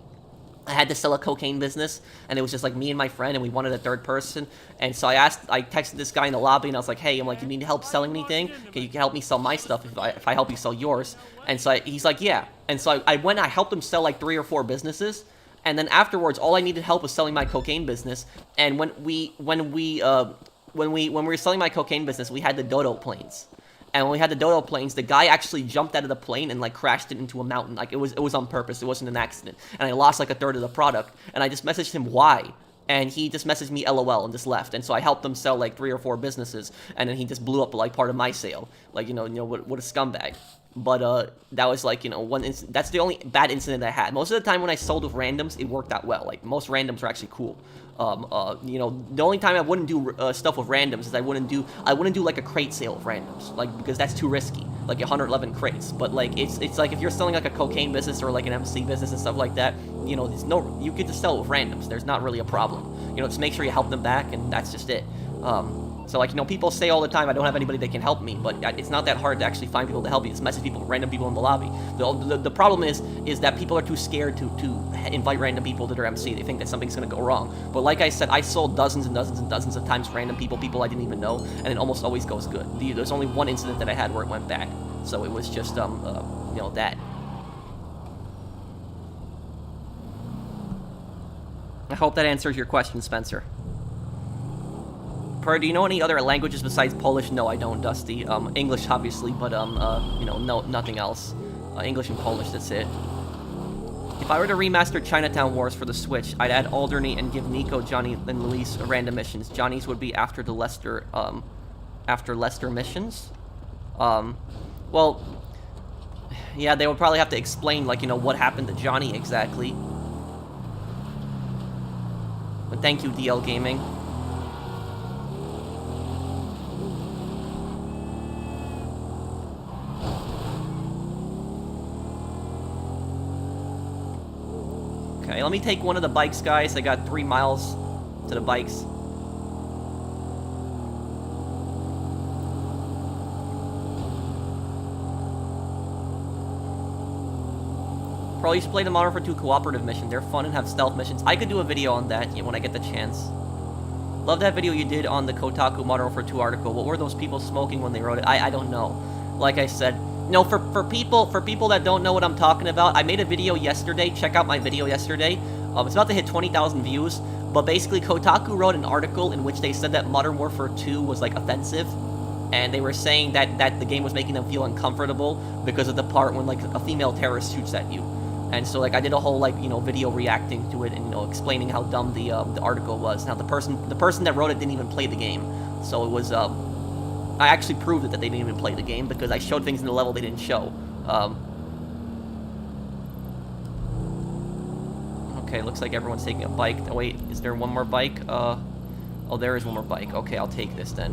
I had to sell a cocaine business, and it was just like me and my friend, and we wanted a third person. And so I texted this guy in the lobby, and I was like, hey, I'm like, you need help selling anything? Can you help me sell my stuff if I help you sell yours? And so he's like, yeah. And so I went, I helped him sell like 3 or 4 businesses. And then afterwards, all I needed help was selling my cocaine business. And when we were selling my cocaine business, we had the Dodo planes. And when we had the Dodo planes, the guy actually jumped out of the plane and like crashed it into a mountain. Like it was on purpose. It wasn't an accident. And I lost like a third of the product. And I just messaged him why. And he just messaged me LOL and just left. And so I helped him sell like 3 or 4 businesses. And then he just blew up like part of my sale. Like, you know what a scumbag. But that was like, you know, that's the only bad incident I had. Most of the time when I sold with randoms, it worked out well. Like most randoms were actually cool. You know, the only time I wouldn't do stuff with randoms is I wouldn't do like a crate sale with randoms, like because that's too risky, like 111 crates. But like it's like if you're selling like a cocaine business or like an MC business and stuff like that, you know, you get to sell with randoms. There's not really a problem. You know, just make sure you help them back, and that's just it. So, like, you know, people say all the time, I don't have anybody that can help me, but it's not that hard to actually find people to help you. Just message people, random people in the lobby. The problem is that people are too scared to invite random people to their MC. They think that something's going to go wrong. But like I said, I sold dozens and dozens and dozens of times random people I didn't even know, and it almost always goes good. There's only one incident that I had where it went bad. So it was just, you know, that. I hope that answers your question, Spencer. Do you know any other languages besides Polish? No, I don't, Dusty. English, obviously, but, you know, no, nothing else. English and Polish, that's it. If I were to remaster Chinatown Wars for the Switch, I'd add Alderney and give Nico, Johnny, and Luis random missions. Johnny's would be after the Lester missions. Well, yeah, they would probably have to explain, like, you know, what happened to Johnny exactly. But thank you, DL Gaming. Okay, let me take one of the bikes, guys. I got 3 miles to the bikes. Probably should play the Modern Warfare 2 cooperative mission. They're fun and have stealth missions. I could do a video on that when I get the chance. Love that video you did on the Kotaku Modern Warfare 2 article. What were those people smoking when they wrote it? I don't know. Like I said, no, for people that don't know what I'm talking about, I made a video yesterday. Check out my video yesterday. It's about to hit 20,000 views. But basically, Kotaku wrote an article in which they said that Modern Warfare 2 was, like, offensive. And they were saying that the game was making them feel uncomfortable because of the part when, like, a female terrorist shoots at you. And so, like, I did a whole, like, you know, video reacting to it and, you know, explaining how dumb the article was. Now, the person that wrote it didn't even play the game. So it was, I actually proved it that they didn't even play the game because I showed things in the level they didn't show. Okay, looks like everyone's taking a bike. Oh, wait, is there one more bike? Oh, there is one more bike. Okay, I'll take this then.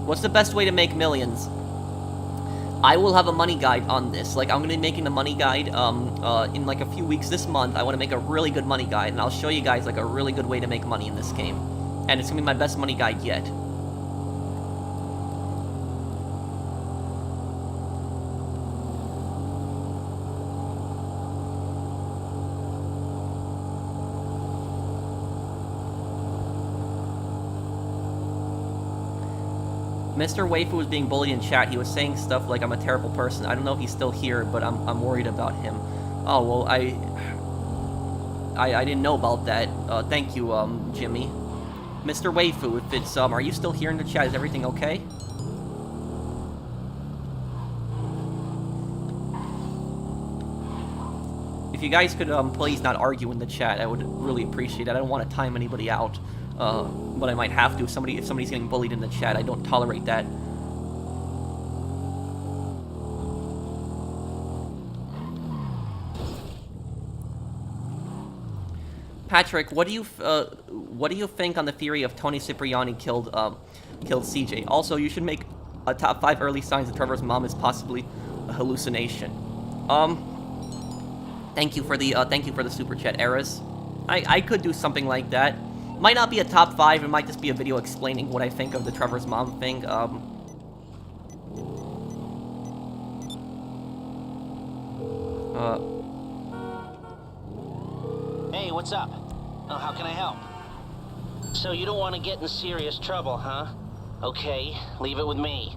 What's the best way to make millions? I will have a money guide on this. Like, I'm going to be making a money guide in, like, a few weeks this month. I want to make a really good money guide, and I'll show you guys, like, a really good way to make money in this game. And it's going to be my best money guide yet. Mr. Waifu was being bullied in chat. He was saying stuff like, I'm a terrible person. I don't know if he's still here, but I'm worried about him. Oh, well, I didn't know about that. Thank you, Jimmy. Mr. Waifu, if it's, are you still here in the chat? Is everything okay? If you guys could, please not argue in the chat, I would really appreciate it. I don't want to time anybody out. But I might have to if somebody's getting bullied in the chat. I don't tolerate that. Patrick, what do you think on the theory of Tony Cipriani killed CJ? Also, you should make a top 5 early signs that Trevor's mom is possibly a hallucination. Thank you for the super chat, Eras. I could do something like that. Might not be a top 5, it might just be a video explaining what I think of the Trevor's mom thing. Hey, what's up? Oh, how can I help? So you don't want to get in serious trouble, huh? Okay, leave it with me.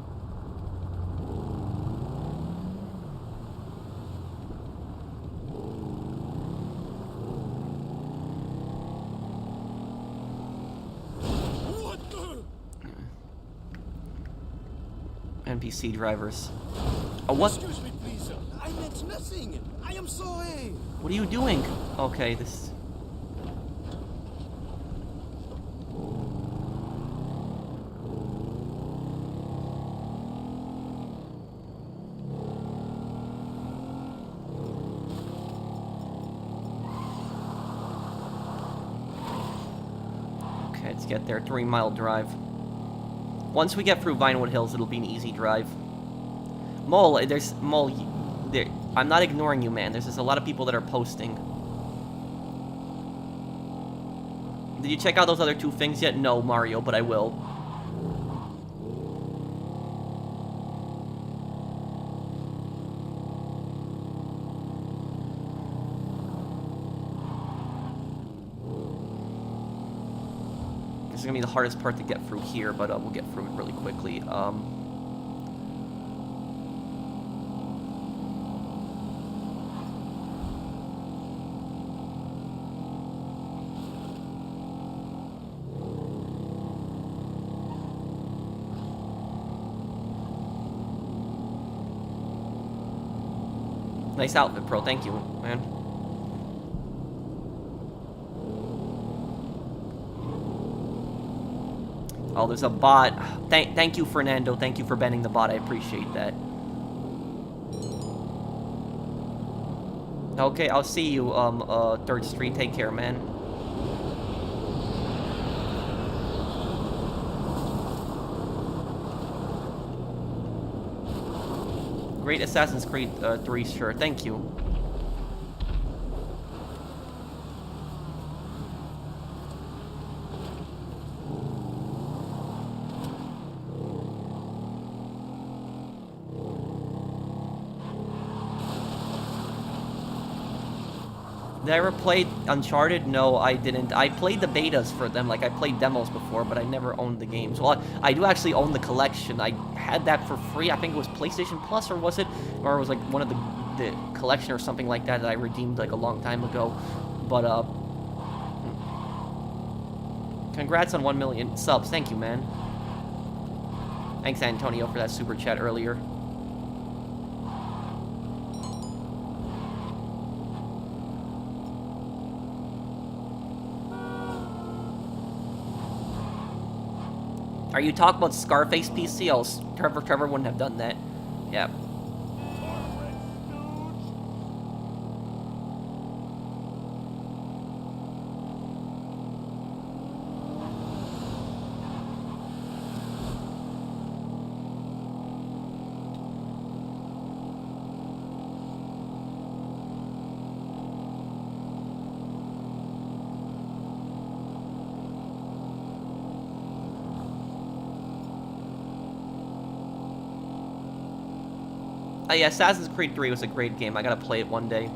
NPC drivers. Oh, what? Excuse me, please, sir. I meant nothing. I am sorry. What are you doing? Okay, this... Okay, let's get there. 3-mile drive. Once we get through Vinewood Hills, it'll be an easy drive. Mole, there's... Mole, there, I'm not ignoring you, man. There's just a lot of people that are posting. Did you check out those other 2 things yet? No, Mario, but I will. This is gonna be the hardest part to get through here, but we'll get through it really quickly. Nice outfit, Pro. Thank you, man. Oh, there's a bot. Thank you, Fernando. Thank you for banning the bot. I appreciate that. Okay, I'll see you, 3rd Street. Take care, man. Great Assassin's Creed 3, sure. Thank you. Did I ever play Uncharted? No, I didn't. I played the betas for them, like I played demos before, but I never owned the games. Well, I do actually own the collection. I had that for free. I think it was PlayStation Plus, or was it? Or it was like one of the collection or something like that that I redeemed like a long time ago. But, congrats on 1 million subs. Thank you, man. Thanks, Antonio, for that super chat earlier. Are you talking about Scarface PC? Oh, Trevor wouldn't have done that. Yeah. Yeah, Assassin's Creed 3 was a great game. I gotta play it one day.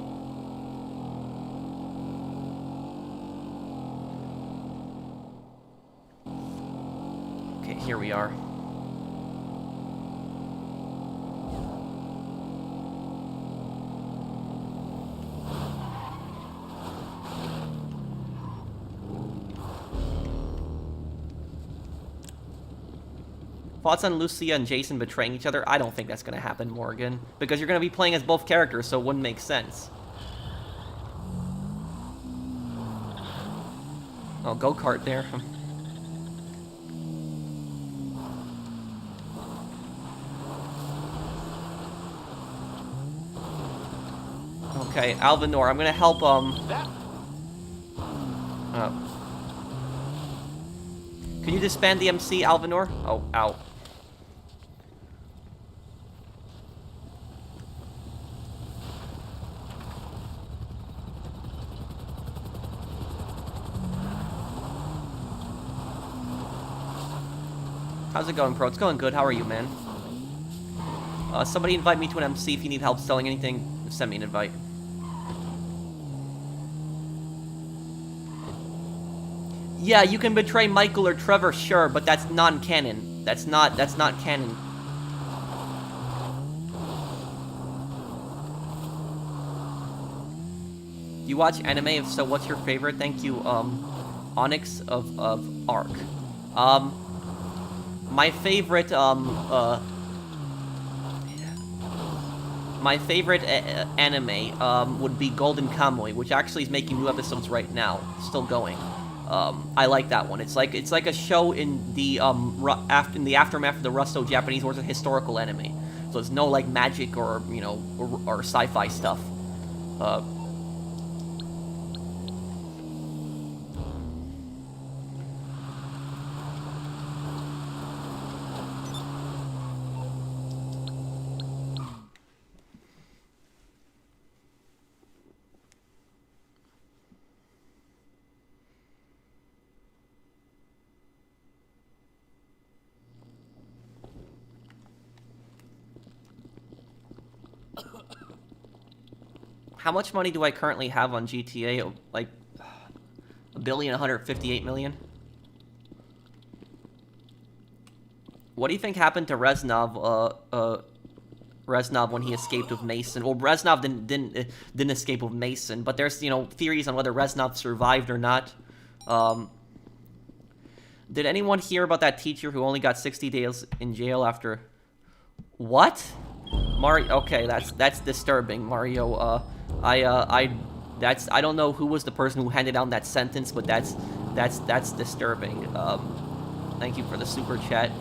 Okay, here we are. Thoughts on Lucia and Jason betraying each other? I don't think that's going to happen, Morgan. Because you're going to be playing as both characters, so it wouldn't make sense. Oh, go-kart there. Okay, Alvinor, I'm going to help, Can you disband the MC, Alvinor? Oh, ow. How's it going, Pro? It's going good. How are you, man? Somebody invite me to an MC if you need help selling anything. Send me an invite. Yeah, you can betray Michael or Trevor, sure, but that's non-canon. That's not canon. You watch anime? If so, what's your favorite? Thank you, Onyx of Arc. My favorite, anime, would be Golden Kamuy, which actually is making new episodes right now. Still going. I like that one. It's like a show in the, aftermath of the Russo-Japanese Wars, a historical anime. So there's no, like, magic or, you know, or sci-fi stuff. How much money do I currently have on GTA? Like, 1,158,000,000? What do you think happened to Reznov, Reznov when he escaped with Mason? Well, Reznov didn't escape with Mason, but there's, you know, theories on whether Reznov survived or not. Did anyone hear about that teacher who only got 60 days in jail after... What? Mario, okay, that's disturbing, Mario. I don't know who was the person who handed down that sentence, but that's disturbing. Thank you for the super chat.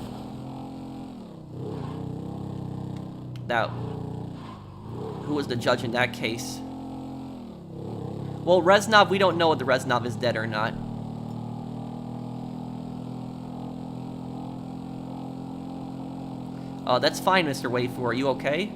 That, who was the judge in that case? Well, Reznov, we don't know whether Reznov is dead or not. That's fine, Mr. Waifu. Are you okay?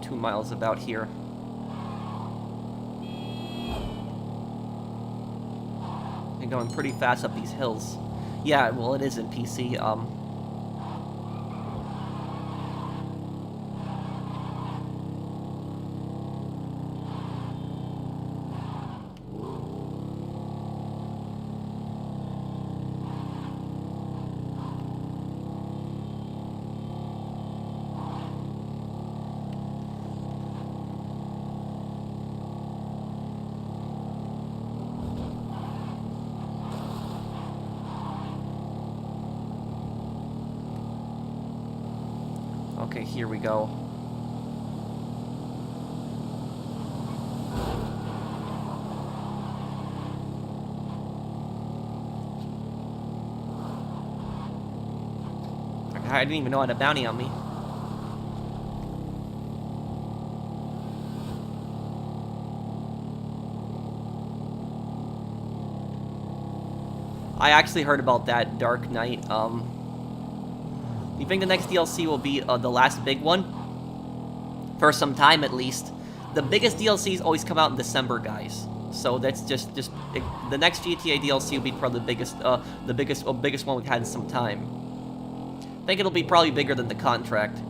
Two miles about here. You're going pretty fast up these hills. Yeah, well, it is in PC. Okay, here we go. I didn't even know I had a bounty on me. I actually heard about that Dark Knight. You think the next DLC will be the last big one? For some time, at least. The biggest DLCs always come out in December, guys. So that's just the next GTA DLC will be probably the biggest one we've had in some time. I think it'll be probably bigger than the contract.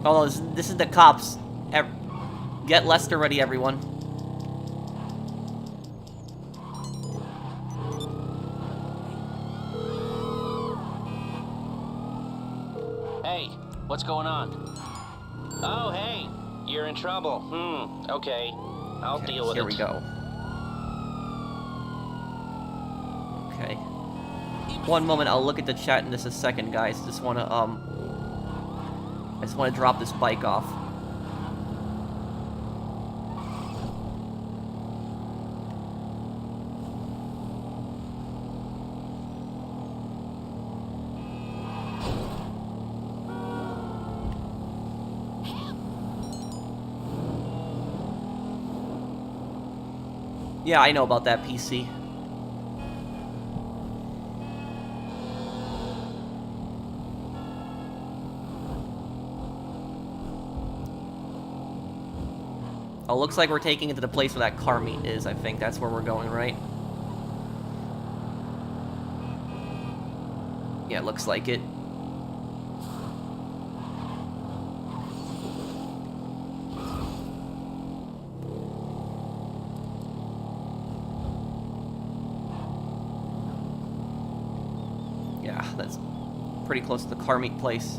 Oh, this is the cops. Get Lester ready, everyone. Hey, what's going on? Oh, hey, you're in trouble. Okay. I'll deal with it. Here we go. Okay. One moment, I'll look at the chat in just a second, guys. I just wanna drop this bike off. Yeah, I know about that, PC. Oh, looks like we're taking it to the place where that car meet is. I think that's where we're going, right? Yeah, it looks like it. Yeah, that's pretty close to the car meet place.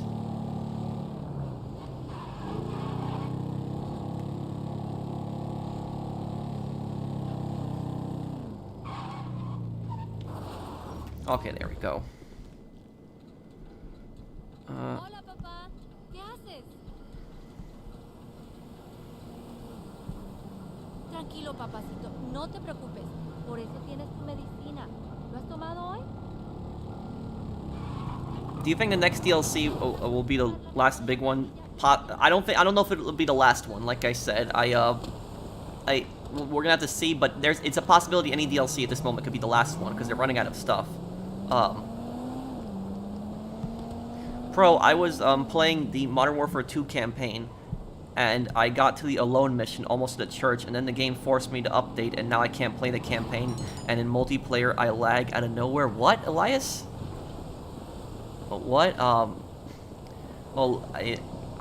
Okay, there we go. Hola, papá. ¿Qué haces? Tranquilo, papacito. No te preocupes. Por eso tienes tu medicina. ¿Lo has tomado hoy? Do you think the next DLC will be the last big one? I don't know if it'll be the last one. Like I said, we're gonna have to see. But it's a possibility any DLC at this moment could be the last one because they're running out of stuff. Pro, I was playing the Modern Warfare 2 campaign, and I got to the alone mission almost to the church, and then the game forced me to update, and now I can't play the campaign. And in multiplayer, I lag out of nowhere. What, Elias? What? Well,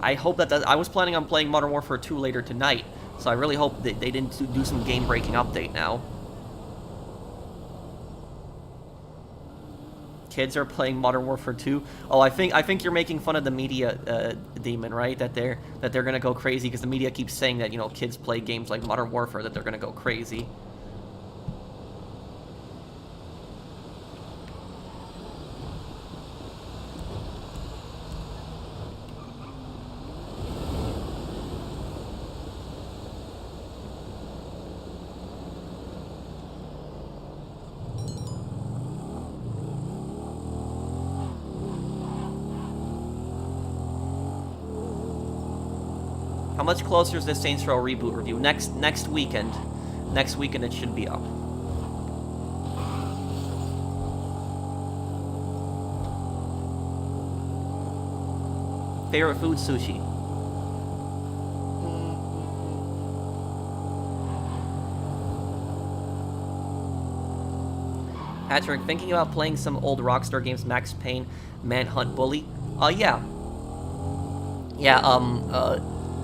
I hope that I was planning on playing Modern Warfare 2 later tonight, so I really hope that they didn't do some game-breaking update now. Kids are playing Modern Warfare 2. Oh, I think you're making fun of the media, Demon, right? That they're gonna go crazy because the media keeps saying that, you know, kids play games like Modern Warfare, that they're gonna go crazy. How much closer is this Saints Row reboot review? Next weekend. Next weekend it should be up. Favorite food? Sushi. Patrick, thinking about playing some old Rockstar games, Max Payne, Manhunt, Bully? Yeah. Yeah,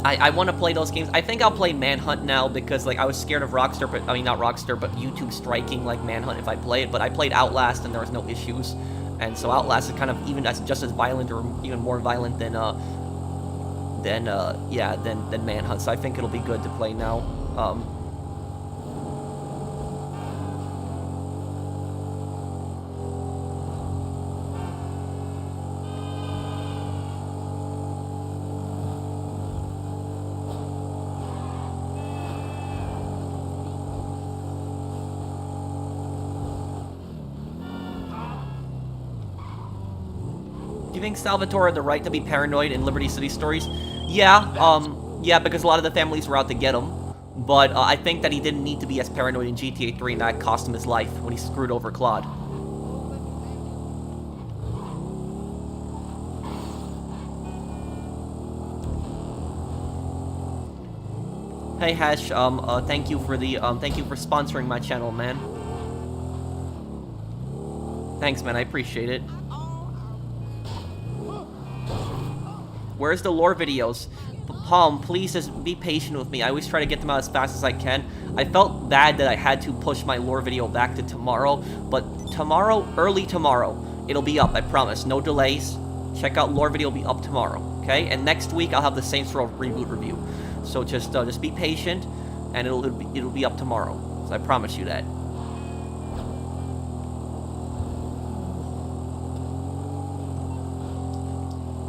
I want to play those games. I think I'll play Manhunt now because, like, I was scared of Rockstar, but, I mean, not Rockstar, but YouTube striking, like, Manhunt if I play it, but I played Outlast and there was no issues, and so Outlast is kind of just as violent or even more violent than Manhunt, so I think it'll be good to play now. Do you think Salvatore had the right to be paranoid in Liberty City Stories? Yeah, yeah, because a lot of the families were out to get him. But I think that he didn't need to be as paranoid in GTA 3, and that cost him his life when he screwed over Claude. Hey Hash, thank you for sponsoring my channel, man. Thanks, man, I appreciate it. Where's the lore videos? Palm, please just be patient with me. I always try to get them out as fast as I can. I felt bad that I had to push my lore video back to tomorrow, but tomorrow, early tomorrow, it'll be up, I promise. No delays. Check out lore video, will be up tomorrow, okay? And next week, I'll have the Saints Row reboot review. So just be patient, and it'll be up tomorrow. So I promise you that.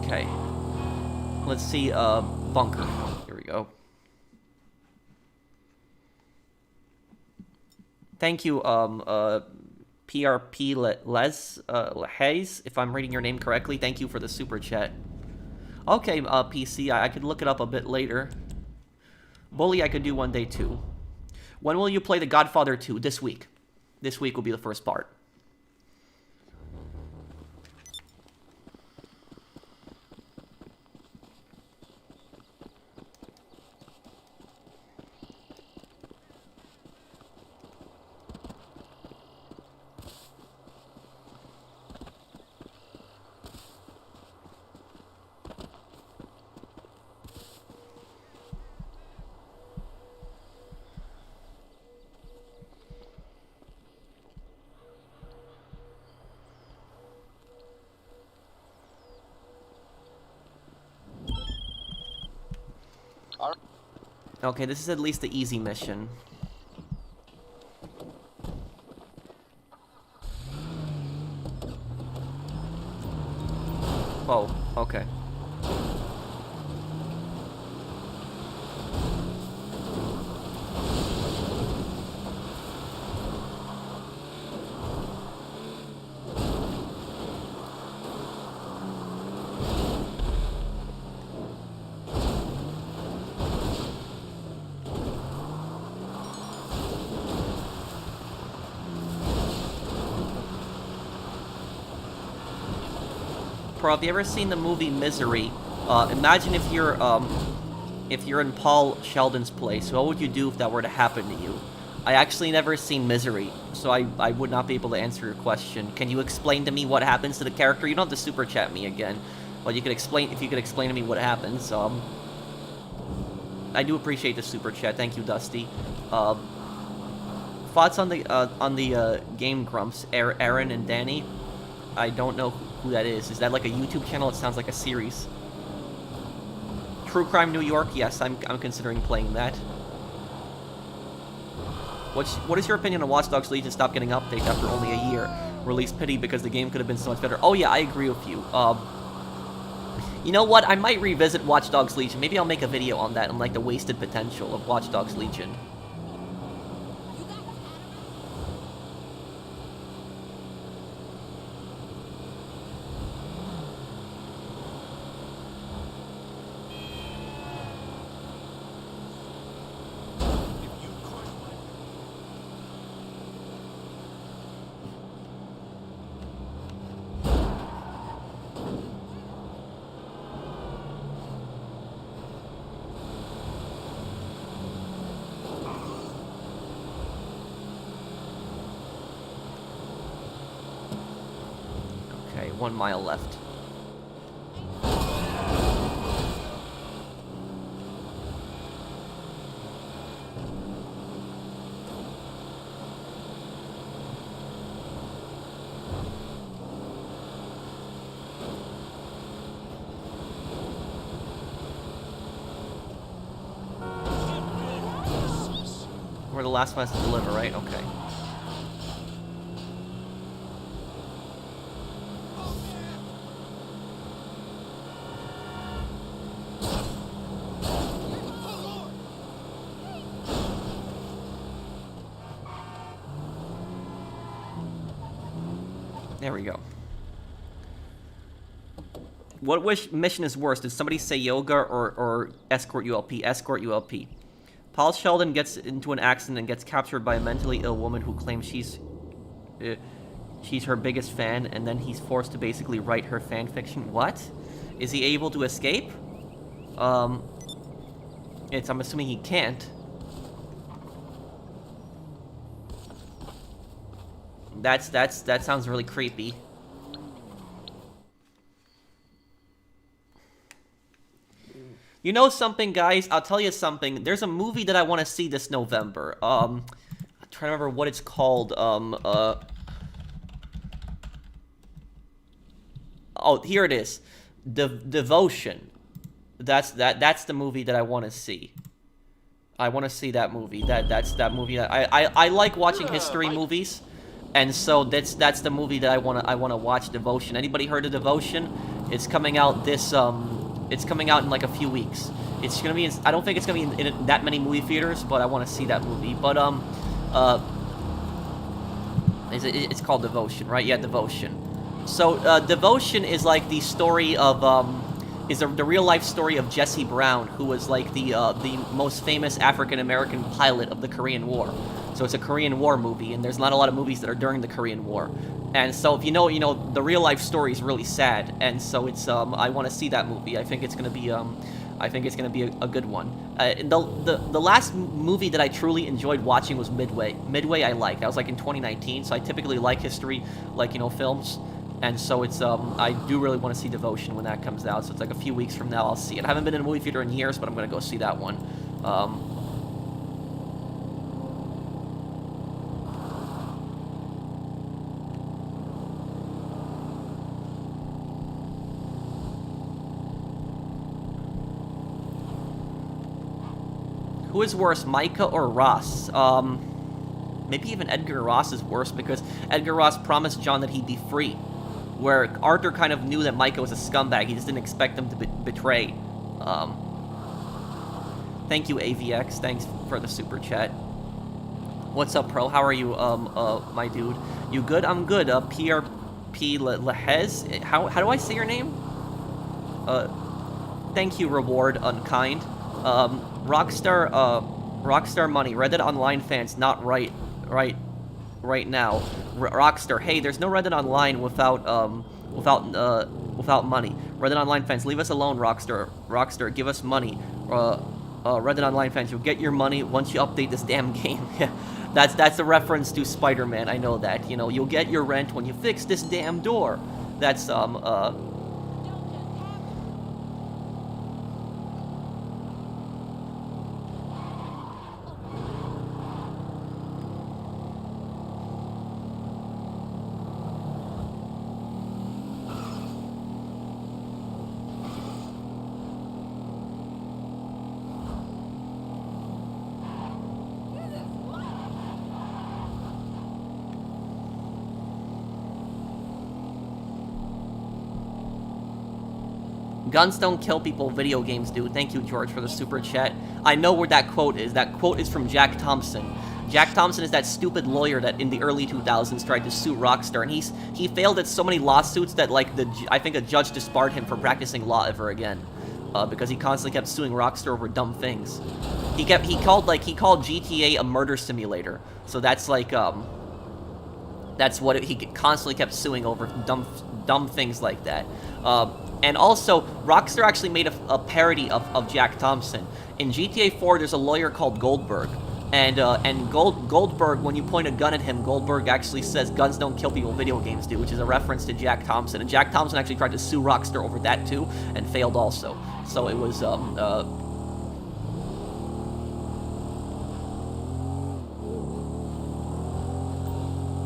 Okay. Let's see, bunker. Here we go. Thank you, PRP Les, if I'm reading your name correctly. Thank you for the super chat. Okay, PC, I could look it up a bit later. Bully, I could do one day too. When will you play The Godfather 2? This week. This week will be the first part. Okay, this is at least the easy mission. Whoa, okay. Pro, have you ever seen the movie Misery? Imagine if you're in Paul Sheldon's place. What would you do if that were to happen to you? I actually never seen Misery, so I would not be able to answer your question. Can you explain to me what happens to the character? You don't have to super chat me again, but you could explain if you could explain to me what happens. I do appreciate the super chat. Thank you, Dusty. Thoughts on the Game Grumps, Aaron and Danny? I don't know who that is. Is that like a YouTube channel? It sounds like a series. True Crime New York? Yes, I'm considering playing that. What is your opinion on Watch Dogs Legion stop getting updates after only a year? Release pity because the game could have been so much better. Oh yeah, I agree with you. You know what? I might revisit Watch Dogs Legion. Maybe I'll make a video on that and like the wasted potential of Watch Dogs Legion. Okay, 1 mile left. We're the last ones to deliver, right? Okay. There we go. What mission is worse? Did somebody say yoga or escort ULP? Escort ULP. Paul Sheldon gets into an accident and gets captured by a mentally ill woman who claims she's her biggest fan, and then he's forced to basically write her fan fiction. What? Is he able to escape? I'm assuming he can't. That sounds really creepy. You know something, guys? I'll tell you something. There's a movie that I want to see this November. I'm trying to remember what it's called. Oh, here it is. Devotion. That's the movie that I want to see. I want to see that movie. That's that movie. I like watching history movies, and so that's the movie that I wanna watch. Devotion. Anybody heard of Devotion? It's coming out this It's coming out in like a few weeks. It's gonna be. I don't think it's gonna be in that many movie theaters, but I want to see that movie. But it's called Devotion, right? Yeah, Devotion. So Devotion is like the story of the real life story of Jesse Brown, who was like the most famous African American pilot of the Korean War. So it's a Korean War movie, and there's not a lot of movies that are during the Korean War. And so if you know, the real life story is really sad, and so it's I want to see that movie. I think it's gonna be a good one. The last movie that I truly enjoyed watching was Midway. Midway I liked. That was like in 2019. So I typically like history, like films, and so it's I do really want to see Devotion when that comes out. So it's like a few weeks from now I'll see it. I haven't been in a movie theater in years, but I'm gonna go see that one. Who is worse, Micah or Ross? Maybe even Edgar Ross is worse because Edgar Ross promised John that he'd be free. where Arthur kind of knew that Micah was a scumbag. He just didn't expect him to betray. Thank you, AVX. Thanks for the super chat. What's up, Pro? How are you, my dude? You good? I'm good. PRP Lehez? How do I say your name? Thank you, Reward Unkind. Rockstar Money. Reddit Online fans, not right now. Rockstar, hey, there's no Reddit Online without money. Reddit Online fans, leave us alone, Rockstar. Rockstar, give us money. Reddit Online fans, you'll get your money once you update this damn game. That's a reference to Spider-Man. I know that. You know, you'll get your rent when you fix this damn door. That's Guns don't kill people, video games do. Thank you, George, for the super chat. I know where that quote is. That quote is from Jack Thompson. Jack Thompson is that stupid lawyer that in the early 2000s tried to sue Rockstar, and he failed at so many lawsuits that, like, I think a judge disbarred him from practicing law ever again, because he constantly kept suing Rockstar over dumb things. He called GTA a murder simulator. So that's like that's what he constantly kept suing over dumb things like that. And also, Rockstar actually made a parody of Jack Thompson. In GTA 4, there's a lawyer called Goldberg. And Goldberg, when you point a gun at him, Goldberg actually says, guns don't kill people, video games do, which is a reference to Jack Thompson. And Jack Thompson actually tried to sue Rockstar over that too, and failed also. So it was,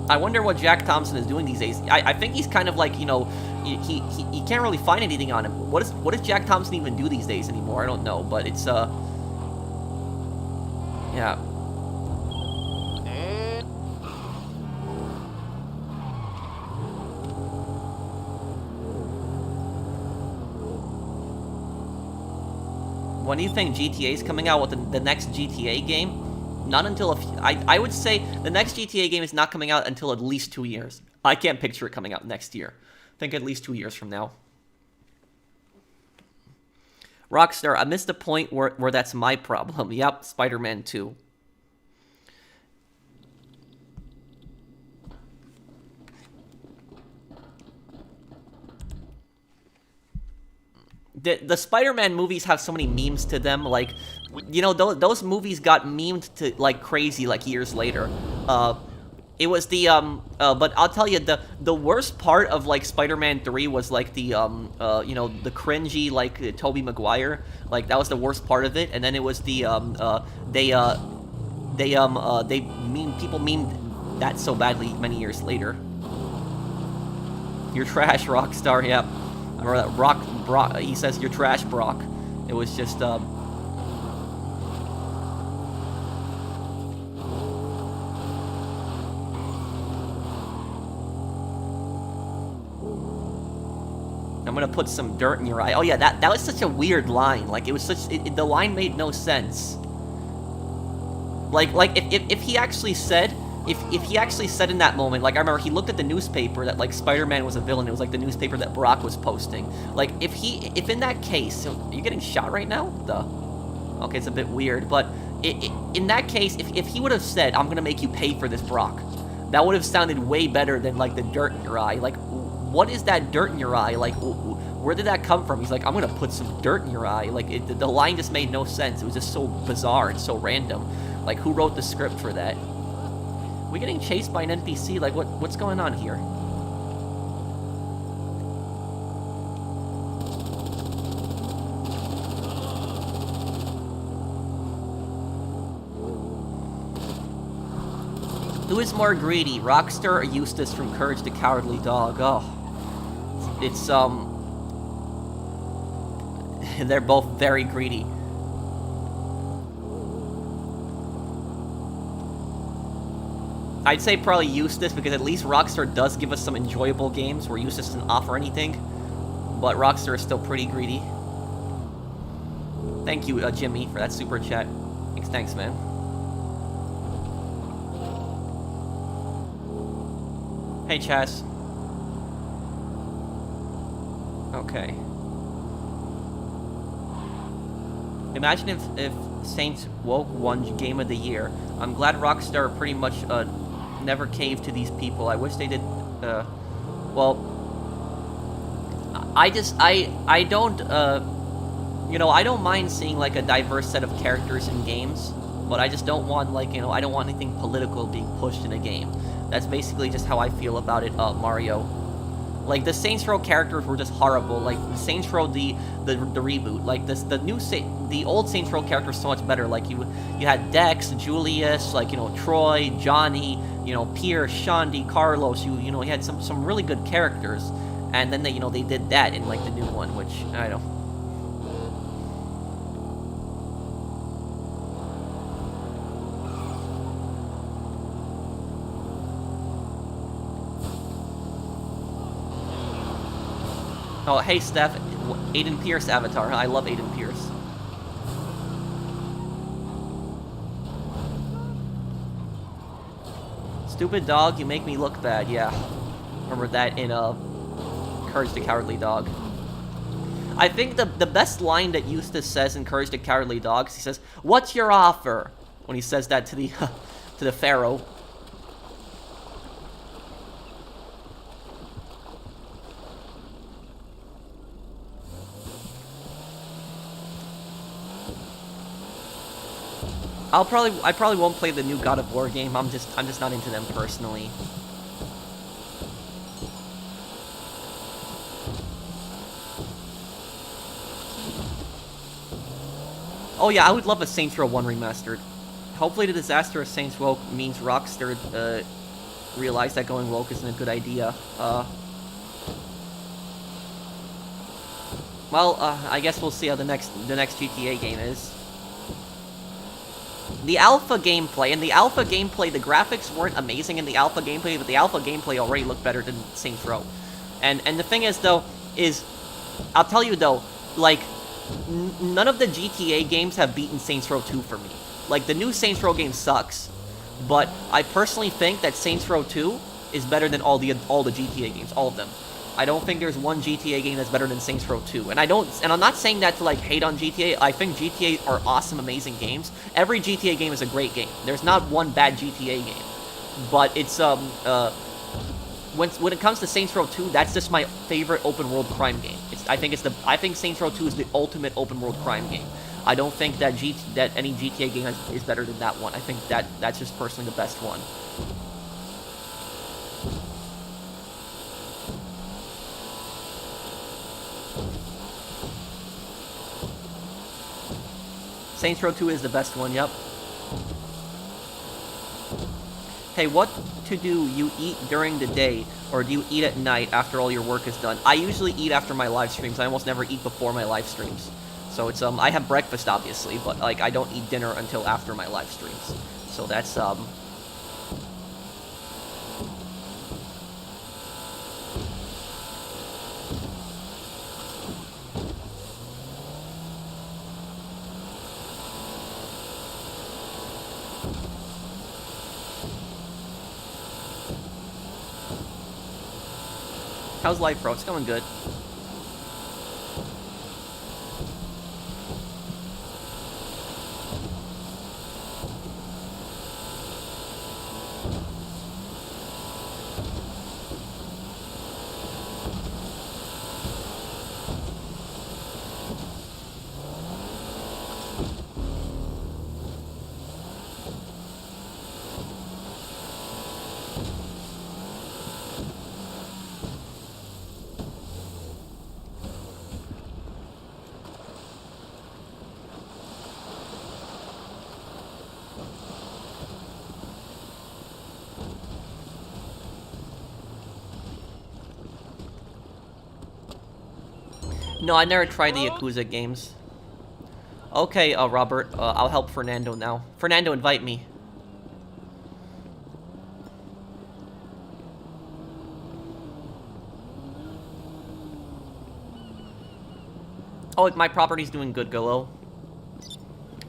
I wonder what Jack Thompson is doing these days. I think he's kind of like, you know, he can't really find anything on him. What does Jack Thompson even do these days anymore? I don't know, but it's yeah. When do you think GTA is coming out with the next GTA game? Not until I would say the next GTA game is not coming out until at least 2 years. I can't picture it coming out next year. I think at least 2 years from now. Rockstar, I missed the point where that's my problem. Yep, Spider-Man 2. The Spider-Man movies have so many memes to them, like, you know, those movies got memed to, like, crazy, like, years later. It was the, but I'll tell you, the worst part of, like, Spider-Man 3 was, like, the, you know, the cringy, like, Tobey Maguire. Like, that was the worst part of it, and then it was the, people memed that so badly many years later. You're trash, Rockstar, yep. I remember that Brock, he says, you're trash, Brock. It was just, I'm gonna put some dirt in your eye. Oh yeah, that was such a weird line. Like, it was such, the line made no sense. Like, if he actually said, if he actually said in that moment, like, I remember he looked at the newspaper that, like, Spider-Man was a villain. It was, like, the newspaper that Brock was posting. Like, if in that case, are you getting shot right now? Okay, it's a bit weird, but in that case, if he would have said, I'm gonna make you pay for this, Brock, that would have sounded way better than, like, the dirt in your eye. Like, what is that dirt in your eye? Like, where did that come from? He's like, I'm gonna put some dirt in your eye. Like, the line just made no sense. It was just so bizarre and so random. Like, who wrote the script for that? We getting chased by an NPC? Like, what's going on here? Who is more greedy, Rockstar or Eustace from Courage the Cowardly Dog? Oh, it's they're both very greedy. I'd say probably Eustace, because at least Rockstar does give us some enjoyable games where Eustace doesn't offer anything. But Rockstar is still pretty greedy. Thank you, Jimmy, for that super chat. Thanks, man. Hey, Chaz. Okay. Imagine if Saints Woke won Game of the Year. I'm glad Rockstar pretty much never caved to these people. I wish they did. Well, I don't. You know, I don't mind seeing like a diverse set of characters in games, but I just don't want like, you know, I don't want anything political being pushed in a game. That's basically just how I feel about it, Mario. Like, the Saints Row characters were just horrible. Like, Saints Row, the reboot. Like, the old Saints Row characters so much better. Like, you had Dex, Julius, like, you know, Troy, Johnny, you know, Pierce, Shandy, Carlos. You know, you had some really good characters. And then they, you know, they did that in, like, the new one, which, I don't know. Oh, hey, Steph. Aiden Pierce avatar. I love Aiden Pierce. Stupid dog, you make me look bad. Yeah. Remember that in Courage the Cowardly Dog. I think the best line that Eustace says in Courage the Cowardly Dog is he says, "What's your offer?" When he says that to the to the Pharaoh. I probably won't play the new God of War game. I'm just not into them personally. Oh yeah, I would love a Saints Row 1 remastered. Hopefully the disaster of Saints Row means Rockstar realized that going woke isn't a good idea. Well, I guess we'll see how the next GTA game is. The alpha gameplay, the graphics weren't amazing in the alpha gameplay, but the alpha gameplay already looked better than Saints Row. And the thing is, though, I'll tell you, though, like, none of the GTA games have beaten Saints Row 2 for me. Like, the new Saints Row game sucks, but I personally think that Saints Row 2 is better than all the GTA games, all of them. I don't think there's one GTA game that's better than Saints Row 2. And I'm not saying that to, like, hate on GTA. I think GTA are awesome, amazing games. Every GTA game is a great game. There's not one bad GTA game. But it's, when it comes to Saints Row 2, that's just my favorite open world crime game. I think Saints Row 2 is the ultimate open world crime game. I don't think that any GTA game is better than that one. I think that's just personally the best one. Saints Row 2 is the best one, yep. Hey, what do you eat during the day, or do you eat at night after all your work is done? I usually eat after my live streams. I almost never eat before my live streams. So it's, I have breakfast, obviously, but, like, I don't eat dinner until after my live streams. So that's, how's life, bro? It's going good. No, I never tried the Yakuza games. Okay, Robert, I'll help Fernando now. Fernando, invite me. Oh, my property's doing good, Golo.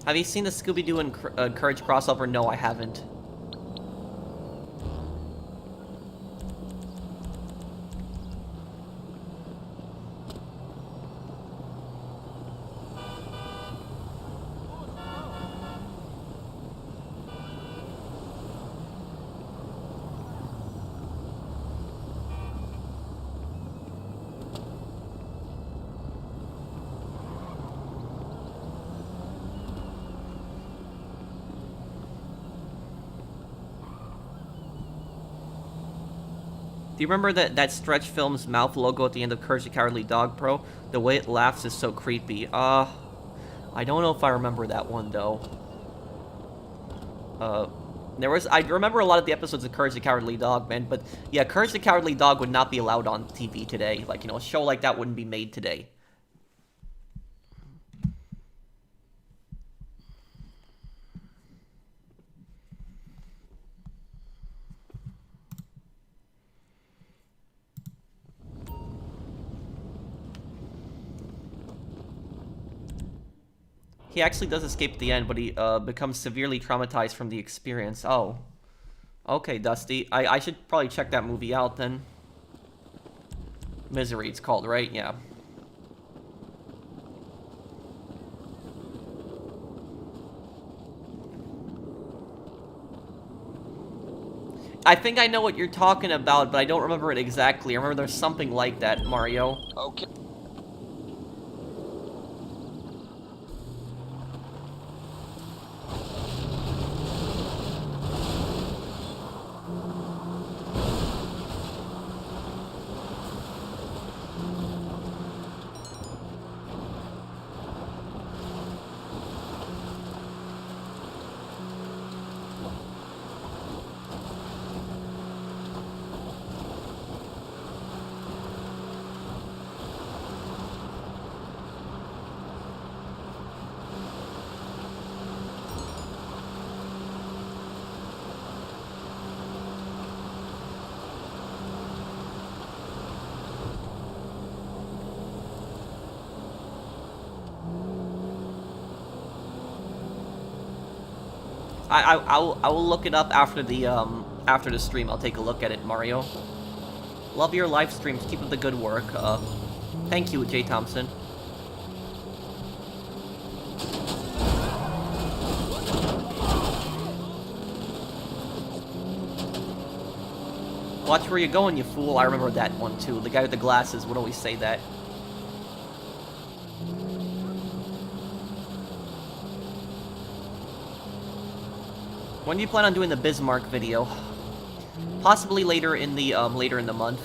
Have you seen the Scooby-Doo and Courage crossover? No, I haven't. Do you remember that Stretch Films mouth logo at the end of Courage the Cowardly Dog, Pro? The way it laughs is so creepy. I don't know if I remember that one, though. I remember a lot of the episodes of Courage the Cowardly Dog, man, but yeah, Courage the Cowardly Dog would not be allowed on TV today. Like, you know, a show like that wouldn't be made today. He actually does escape at the end, but he becomes severely traumatized from the experience. Oh. Okay, Dusty. I should probably check that movie out then. Misery, it's called, right? Yeah. I think I know what you're talking about, but I don't remember it exactly. I remember there's something like that, Mario. Okay. I will look it up after the stream. I'll take a look at it, Mario. Love your live streams. Keep up the good work. Thank you, Jay Thompson. Watch where you're going, you fool. I remember that one too. The guy with the glasses would always say that. When do you plan on doing the Bismarck video? Possibly later in the month.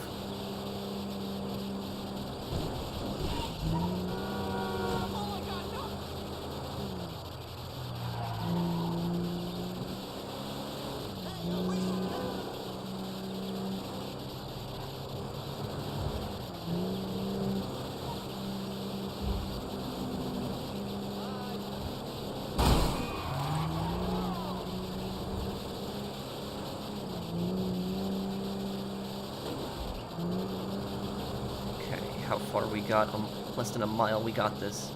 How far we got? Less than a mile. We got this.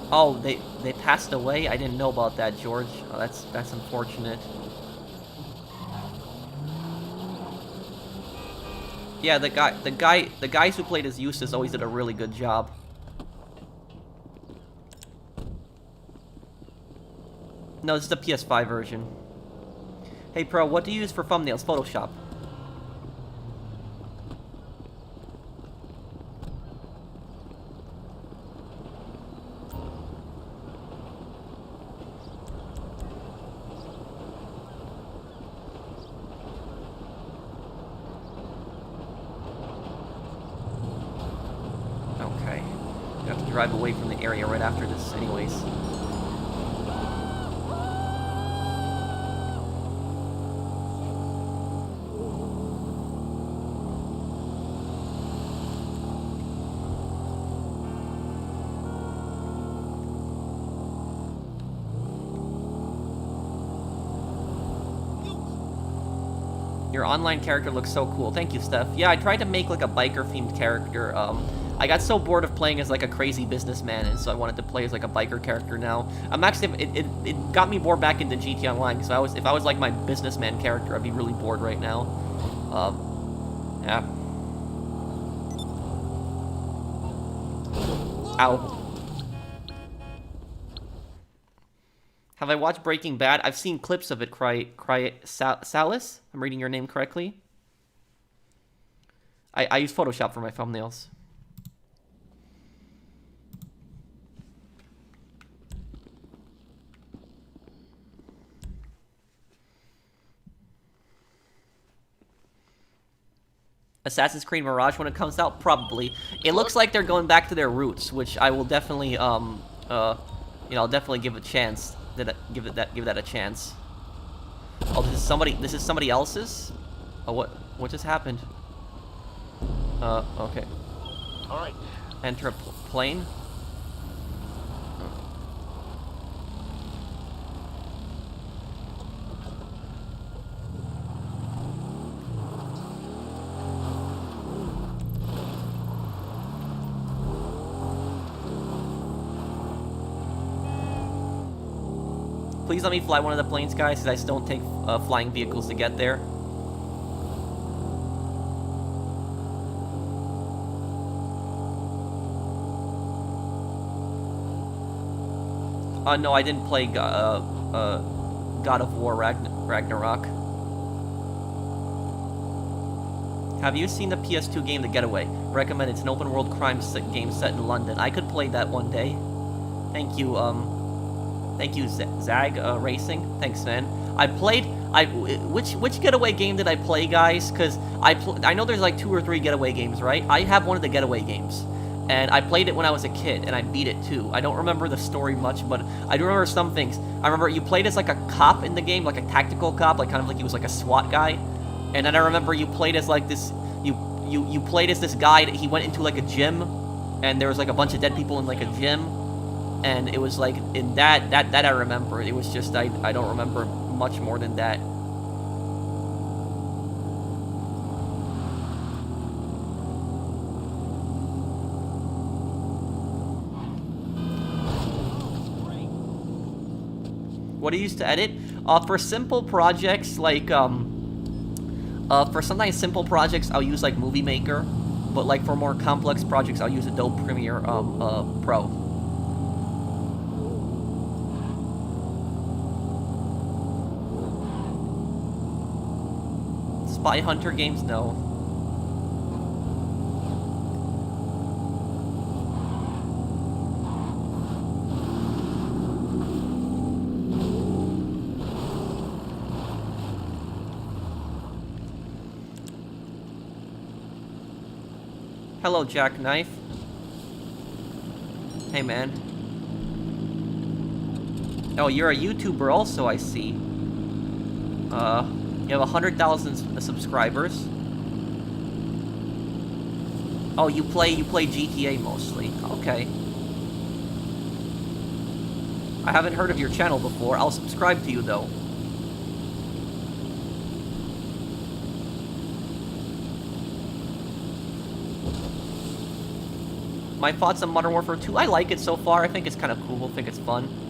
Oh, they passed away? I didn't know about that, George. Oh, that's unfortunate. Yeah, the guys who played as Eustace always did a really good job. No, this is the PS5 version. Hey, Pro, what do you use for thumbnails? Photoshop. Okay. You have to drive away from the area right after this anyways. Your online character looks so cool. Thank you, Steph. Yeah, I tried to make like a biker-themed character. I got so bored of playing as like a crazy businessman, and so I wanted to play as like a biker character now. I'm actually, it got me more back into GT Online, because if I was like my businessman character, I'd be really bored right now. Yeah. Ow. Have I watched Breaking Bad? I've seen clips of it, Salis? I'm reading your name correctly. I use Photoshop for my thumbnails. Assassin's Creed Mirage when it comes out? Probably. It looks like they're going back to their roots, which I will definitely, you know, I'll definitely give a chance. Give that a chance. Oh, this is somebody else's? Oh, what just happened? Okay. All right. Enter a plane. Please let me fly one of the planes, guys, because I just don't take flying vehicles to get there. No, I didn't play God of War Ragnarok. Have you seen the PS2 game The Getaway? Recommend. It's an open world crime game set in London. I could play that one day. Thank you, Thank you, Zag Racing. Thanks, man. Which Getaway game did I play, guys? Because I know there's like 2 or 3 Getaway games, right? I have one of the Getaway games, and I played it when I was a kid, and I beat it too. I don't remember the story much, but I do remember some things. I remember you played as like a cop in the game, like a tactical cop, like kind of like he was like a SWAT guy. And then I remember you played as like this. You played as this guy that he went into like a gym, and there was like a bunch of dead people in like a gym. And it was like, in that I remember. It was just, I don't remember much more than that. What do you use to edit? For simple projects, like, for sometimes simple projects, I'll use, like, Movie Maker. But, like, for more complex projects, I'll use Adobe Premiere Pro. Spy Hunter games? No. Hello, Jackknife. Hey, man. Oh, you're a YouTuber also, I see. You have 100,000 subscribers. Oh, you play GTA mostly. Okay. I haven't heard of your channel before. I'll subscribe to you though. My thoughts on Modern Warfare 2. I like it so far. I think it's kind of cool. I think it's fun.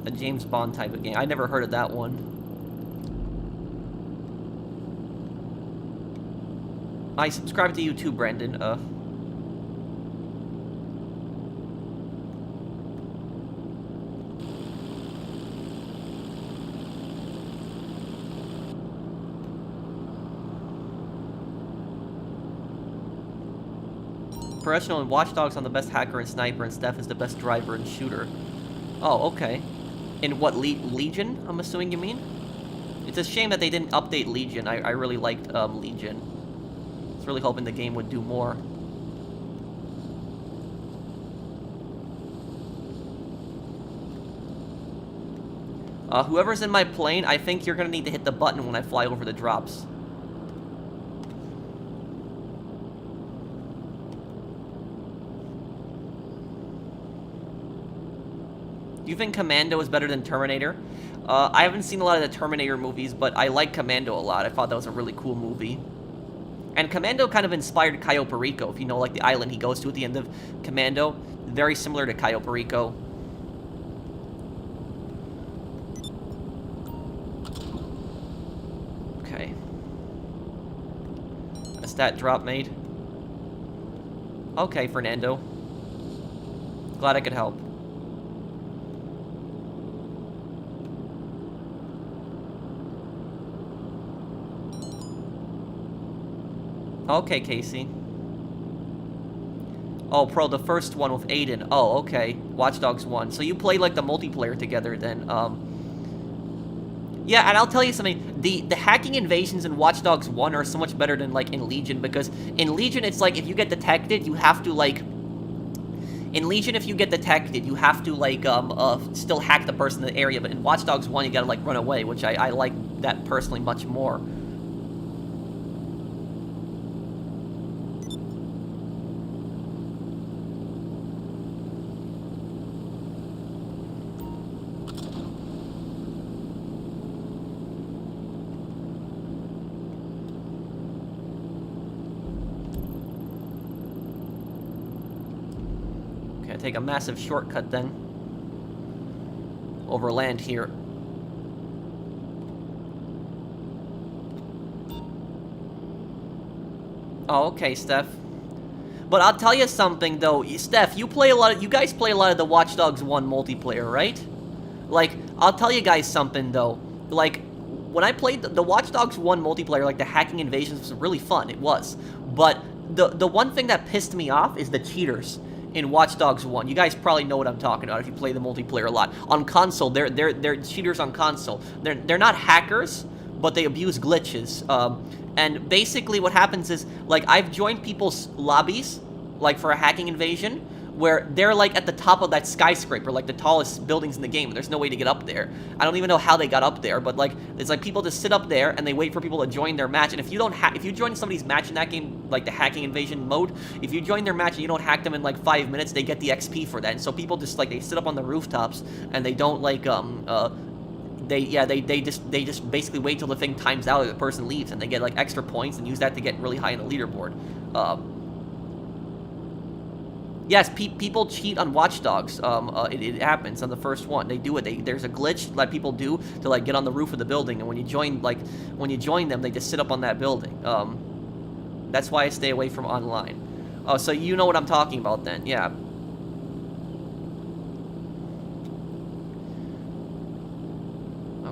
A James Bond type of game. I never heard of that one. I subscribe to you too, Brandon. Professional and Watch Dogs on the best hacker and sniper, and Steph is the best driver and shooter. Oh, okay. In what, Legion, I'm assuming you mean? It's a shame that they didn't update Legion. I really liked Legion. I was really hoping the game would do more. Whoever's in my plane, I think you're gonna need to hit the button when I fly over the drops. Do you think Commando is better than Terminator? I haven't seen a lot of the Terminator movies, but I like Commando a lot. I thought that was a really cool movie. And Commando kind of inspired Cayo Perico, if you know, like, the island he goes to at the end of Commando. Very similar to Cayo Perico. Okay. A stat drop made. Okay, Fernando. Glad I could help. Okay, Casey. Oh, Pro, the first one with Aiden. Oh, okay. Watch Dogs 1. So you play, like, the multiplayer together, then. Yeah, and I'll tell you something. The hacking invasions in Watch Dogs 1 are so much better than, like, in Legion, because in Legion, it's like, if you get detected, you have to, like... In Legion, if you get detected, you have to, like, still hack the person in the area, but in Watch Dogs 1, you gotta, like, run away, which I like that personally much more. Take a massive shortcut then. Over land here. Oh, okay, Steph. But I'll tell you something though, Steph, you guys play a lot of the Watch Dogs 1 multiplayer, right? Like, I'll tell you guys something though. Like, when I played the Watch Dogs 1 multiplayer, like the hacking invasions was really fun, it was. But the one thing that pissed me off is the cheaters in Watch Dogs 1. You guys probably know what I'm talking about if you play the multiplayer a lot. On console, they're cheaters on console. They're not hackers, but they abuse glitches. And basically what happens is, like, I've joined people's lobbies, like, for a hacking invasion, where they're, like, at the top of that skyscraper, like, the tallest buildings in the game. There's no way to get up there. I don't even know how they got up there, but, like, it's like people just sit up there, and they wait for people to join their match, and if you don't if you join somebody's match in that game, like, the hacking invasion mode, if you join their match and you don't hack them in, like, 5 minutes, they get the XP for that, and so people just, like, they sit up on the rooftops, and they don't, like, they just basically wait till the thing times out, or the person leaves, and they get, like, extra points, and use that to get really high in the leaderboard. Yes, people cheat on Watch Dogs. It happens on the first one. They do it. There's a glitch that people do to, like, get on the roof of the building, and when you join them, they just sit up on that building. That's why I stay away from online. Oh, so you know what I'm talking about then? Yeah.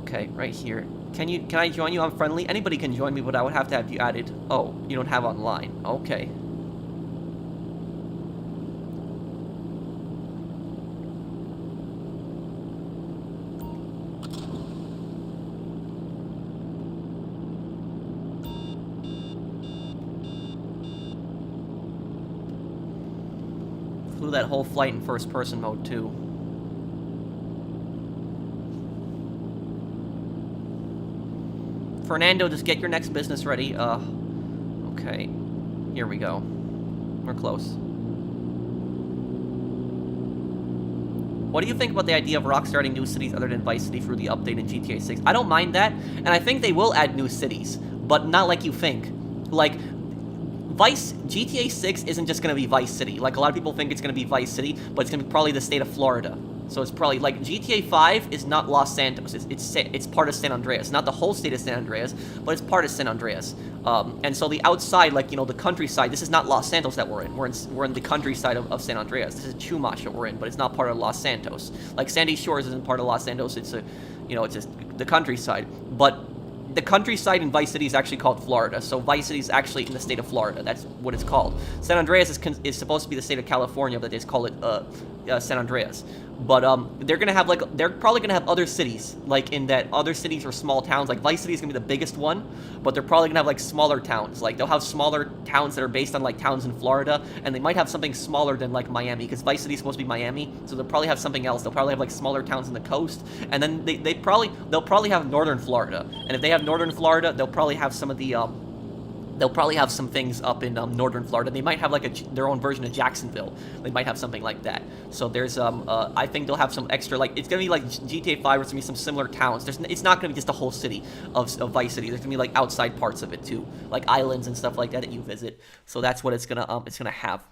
Okay, right here. Can I join you? I'm friendly. Anybody can join me, but I would have to have you added. Oh, you don't have online. Okay. Flew that whole flight in first-person mode, too. Fernando, just get your next business ready. Okay. Here we go. We're close. What do you think about the idea of Rockstar adding new cities other than Vice City through the update in GTA 6? I don't mind that, and I think they will add new cities, but not like you think. Like, GTA 6 isn't just going to be Vice City. Like, a lot of people think it's going to be Vice City, but it's going to be probably the state of Florida. So it's probably, like, GTA 5 is not Los Santos. It's part of San Andreas. Not the whole state of San Andreas, but it's part of San Andreas. And so the outside, like, you know, the countryside, this is not Los Santos that we're in. We're in the countryside of San Andreas. This is Chumash that we're in, but it's not part of Los Santos. Like, Sandy Shores isn't part of Los Santos. It's it's just the countryside. But the countryside in Vice City is actually called Florida, so Vice City is actually in the state of Florida. That's what it's called. San Andreas is supposed to be the state of California, but they just call it San Andreas. But they're probably gonna have other cities, like in that other cities or small towns. Like Vice City is gonna be the biggest one, but they're probably gonna have like smaller towns. Like they'll have smaller towns that are based on like towns in Florida, and they might have something smaller than like Miami, because Vice City is supposed to be Miami, so they'll probably have something else. They'll probably have like smaller towns on the coast, and then they'll probably have northern Florida. And if they have northern Florida, they'll probably have some of the They'll probably have some things up in northern Florida. They might have like their own version of Jacksonville. They might have something like that. So there's I think they'll have some extra, like, it's gonna be like GTA 5. It's gonna be some similar towns. It's not gonna be just the whole city of Vice City. There's gonna be like outside parts of it too, like islands and stuff like that you visit. So that's what it's gonna have.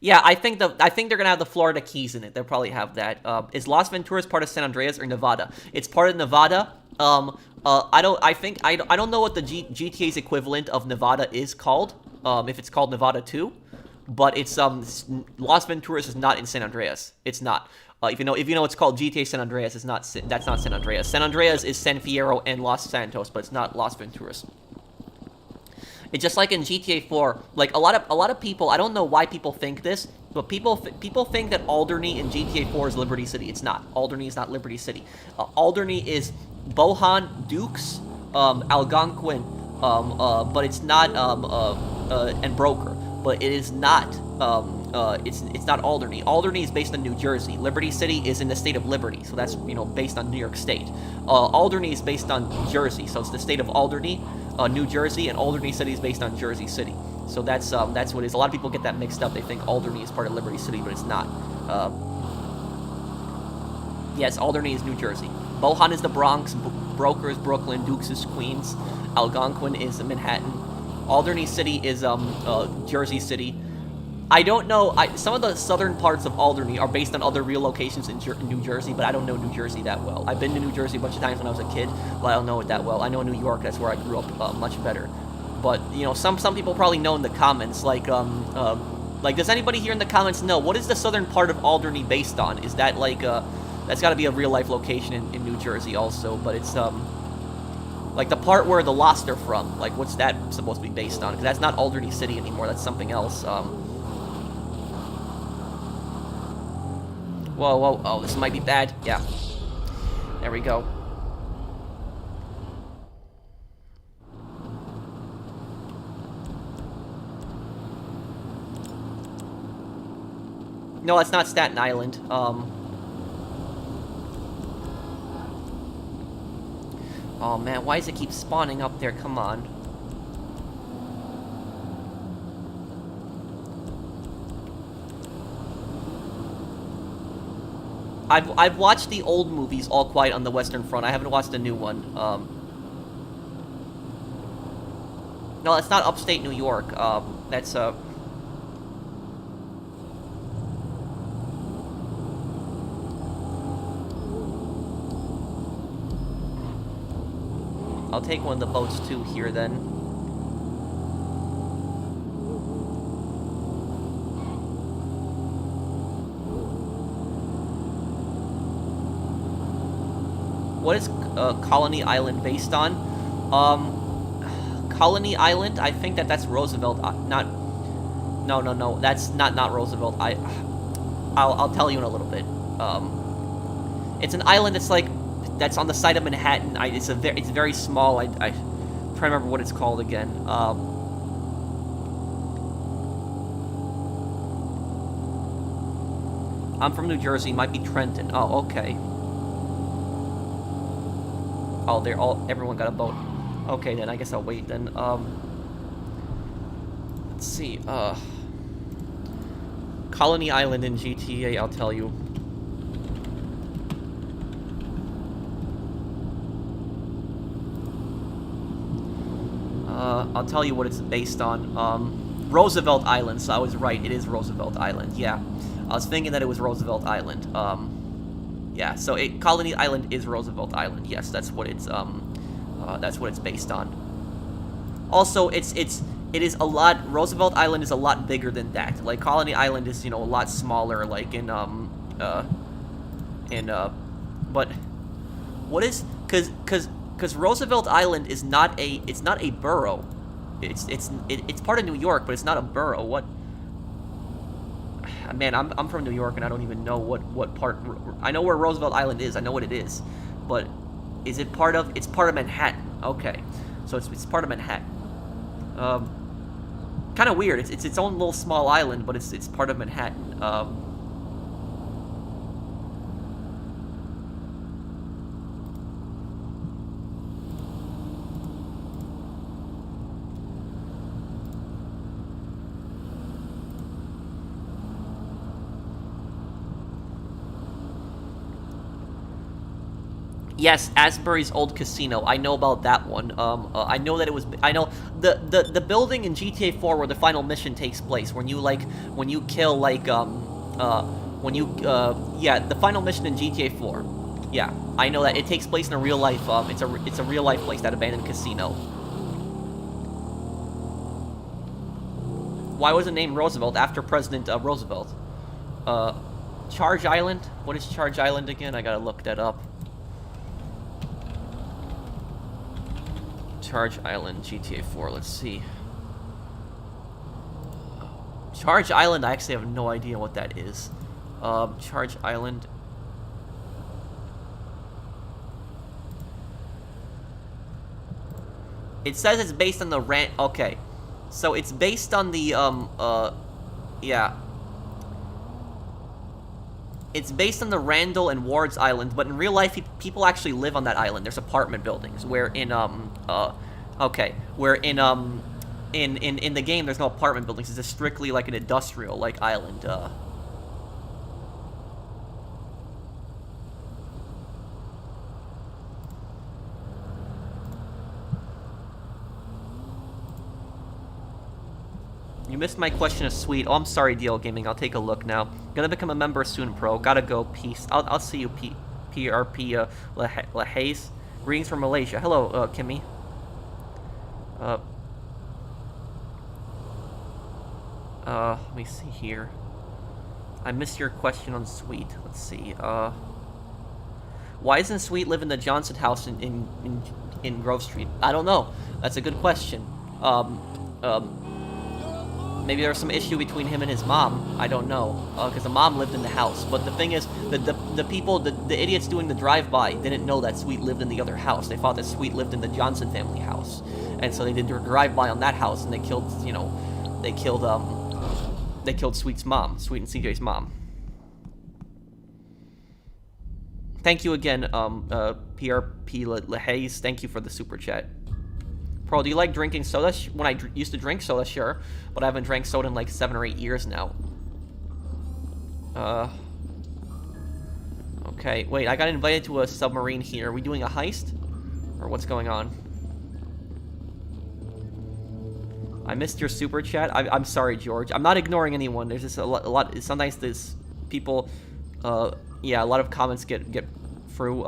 Yeah, I think they're gonna have the Florida Keys in it. They'll probably have that. Is Las Venturas part of San Andreas or Nevada? It's part of Nevada. I don't know what the GTA's equivalent of Nevada is called. If it's called Nevada 2, but it's Las Venturas is not in San Andreas. It's not. If you know it's called GTA San Andreas, that's not San Andreas. San Andreas is San Fierro and Los Santos, but it's not Las Venturas. It's just like in GTA 4, like a lot of people, I don't know why people think this, but people think that Alderney in GTA 4 is Liberty City. It's not. Alderney is not Liberty City. Alderney is Bohan, Dukes, Algonquin, but it's not, and Broker, but it is not, it's not Alderney. Alderney is based on New Jersey. Liberty City is in the state of Liberty, so that's, based on New York State. Alderney is based on Jersey, so it's the state of Alderney, New Jersey, and Alderney City is based on Jersey City. So that's what it is. A lot of people get that mixed up. They think Alderney is part of Liberty City, but it's not. Yes, Alderney is New Jersey. Bohan is the Bronx, Broker is Brooklyn, Dukes is Queens, Algonquin is Manhattan, Alderney City is Jersey City. I don't know, some of the southern parts of Alderney are based on other real locations in New Jersey, but I don't know New Jersey that well. I've been to New Jersey a bunch of times when I was a kid, but I don't know it that well. I know New York, that's where I grew up much better. But, some people probably know in the comments, like, does anybody here in the comments know, what is the southern part of Alderney based on? Is that, like, that's gotta be a real-life location in New Jersey also, but it's, like, the part where the Lost are from, like, what's that supposed to be based on? Because that's not Alderney City anymore, that's something else, Whoa, oh, this might be bad, yeah. There we go. No, it's not Staten Island. Oh man, why does it keep spawning up there? Come on. I've watched the old movies, All Quiet on the Western Front. I haven't watched the new one. No, it's not upstate New York. That's I'll take one of the boats too here then. What is Colony Island based on? Colony Island, I think that's Roosevelt, no, that's not Roosevelt. I'll tell you in a little bit. It's an island that's on the side of Manhattan. It's very small. I try to remember what it's called again. I'm from New Jersey. Might be Trenton. Oh, okay. Oh, everyone got a boat. Okay, then I guess I'll wait then. Let's see. Colony Island in GTA, I'll tell you. I'll tell you what it's based on. Roosevelt Island, so I was right. It is Roosevelt Island, yeah. I was thinking that it was Roosevelt Island. Yeah, so Colony Island is Roosevelt Island. Yes, that's what it's based on. Also, it is a lot. Roosevelt Island is a lot bigger than that. Like Colony Island is, a lot smaller. Like but what is because Roosevelt Island is not a borough. It's part of New York, but it's not a borough. What? Man, I'm from New York and I don't even know what part. I know where Roosevelt Island is. I know what it is, but is it part of? It's part of Manhattan. Okay, so it's part of Manhattan. Kind of weird. It's its own little small island, but it's part of Manhattan. Yes, Asbury's old casino. I know about that one. I know that it was. I know the building in GTA 4 where the final mission takes place. When you kill yeah, the final mission in GTA 4. Yeah, I know that it takes place in a real life. It's a real life place, that abandoned casino. Why was it named Roosevelt after President Roosevelt? Charge Island. What is Charge Island again? I gotta look that up. Charge Island, GTA 4, let's see. Charge Island, I actually have no idea what that is. Charge Island. It says it's based on the okay. So it's based on the, yeah. It's based on the Randall and Ward's Island, but in real life, people actually live on that island. There's apartment buildings, where in, okay, where in the game, there's no apartment buildings. It's just strictly like an industrial, like, island, You missed my question of Sweet. Oh, I'm sorry, DL Gaming. I'll take a look now. Gonna become a member soon, pro. Gotta go. Peace. I'll see you, PRP, Lahaze. Greetings from Malaysia. Hello, Kimmy. Let me see here. I missed your question on Sweet. Let's see. Why doesn't Sweet live in the Johnson house in Grove Street? I don't know. That's a good question. Maybe there was some issue between him and his mom. I don't know, because the mom lived in the house. But the thing is, the idiots doing the drive-by didn't know that Sweet lived in the other house. They thought that Sweet lived in the Johnson family house, and so they did their drive-by on that house, and they killed, they killed Sweet's mom, Sweet and CJ's mom. Thank you again, PRP Lahaze. Thank you for the super chat. Pro, do you like drinking soda? When I used to drink soda, sure. But I haven't drank soda in like 7 or 8 years now. Okay, wait, I got invited to a submarine here. Are we doing a heist? Or what's going on? I missed your super chat. I'm sorry, George. I'm not ignoring anyone. There's just a lot. Sometimes there's people... yeah, a lot of comments get through.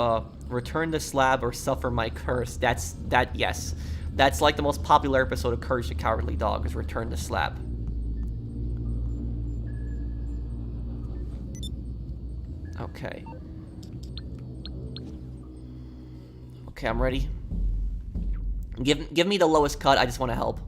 Return the slab or suffer my curse. Yes. That's like the most popular episode of Courage the Cowardly Dog, is Return the Slab. Okay. Okay, I'm ready. Give me the lowest cut, I just want to help.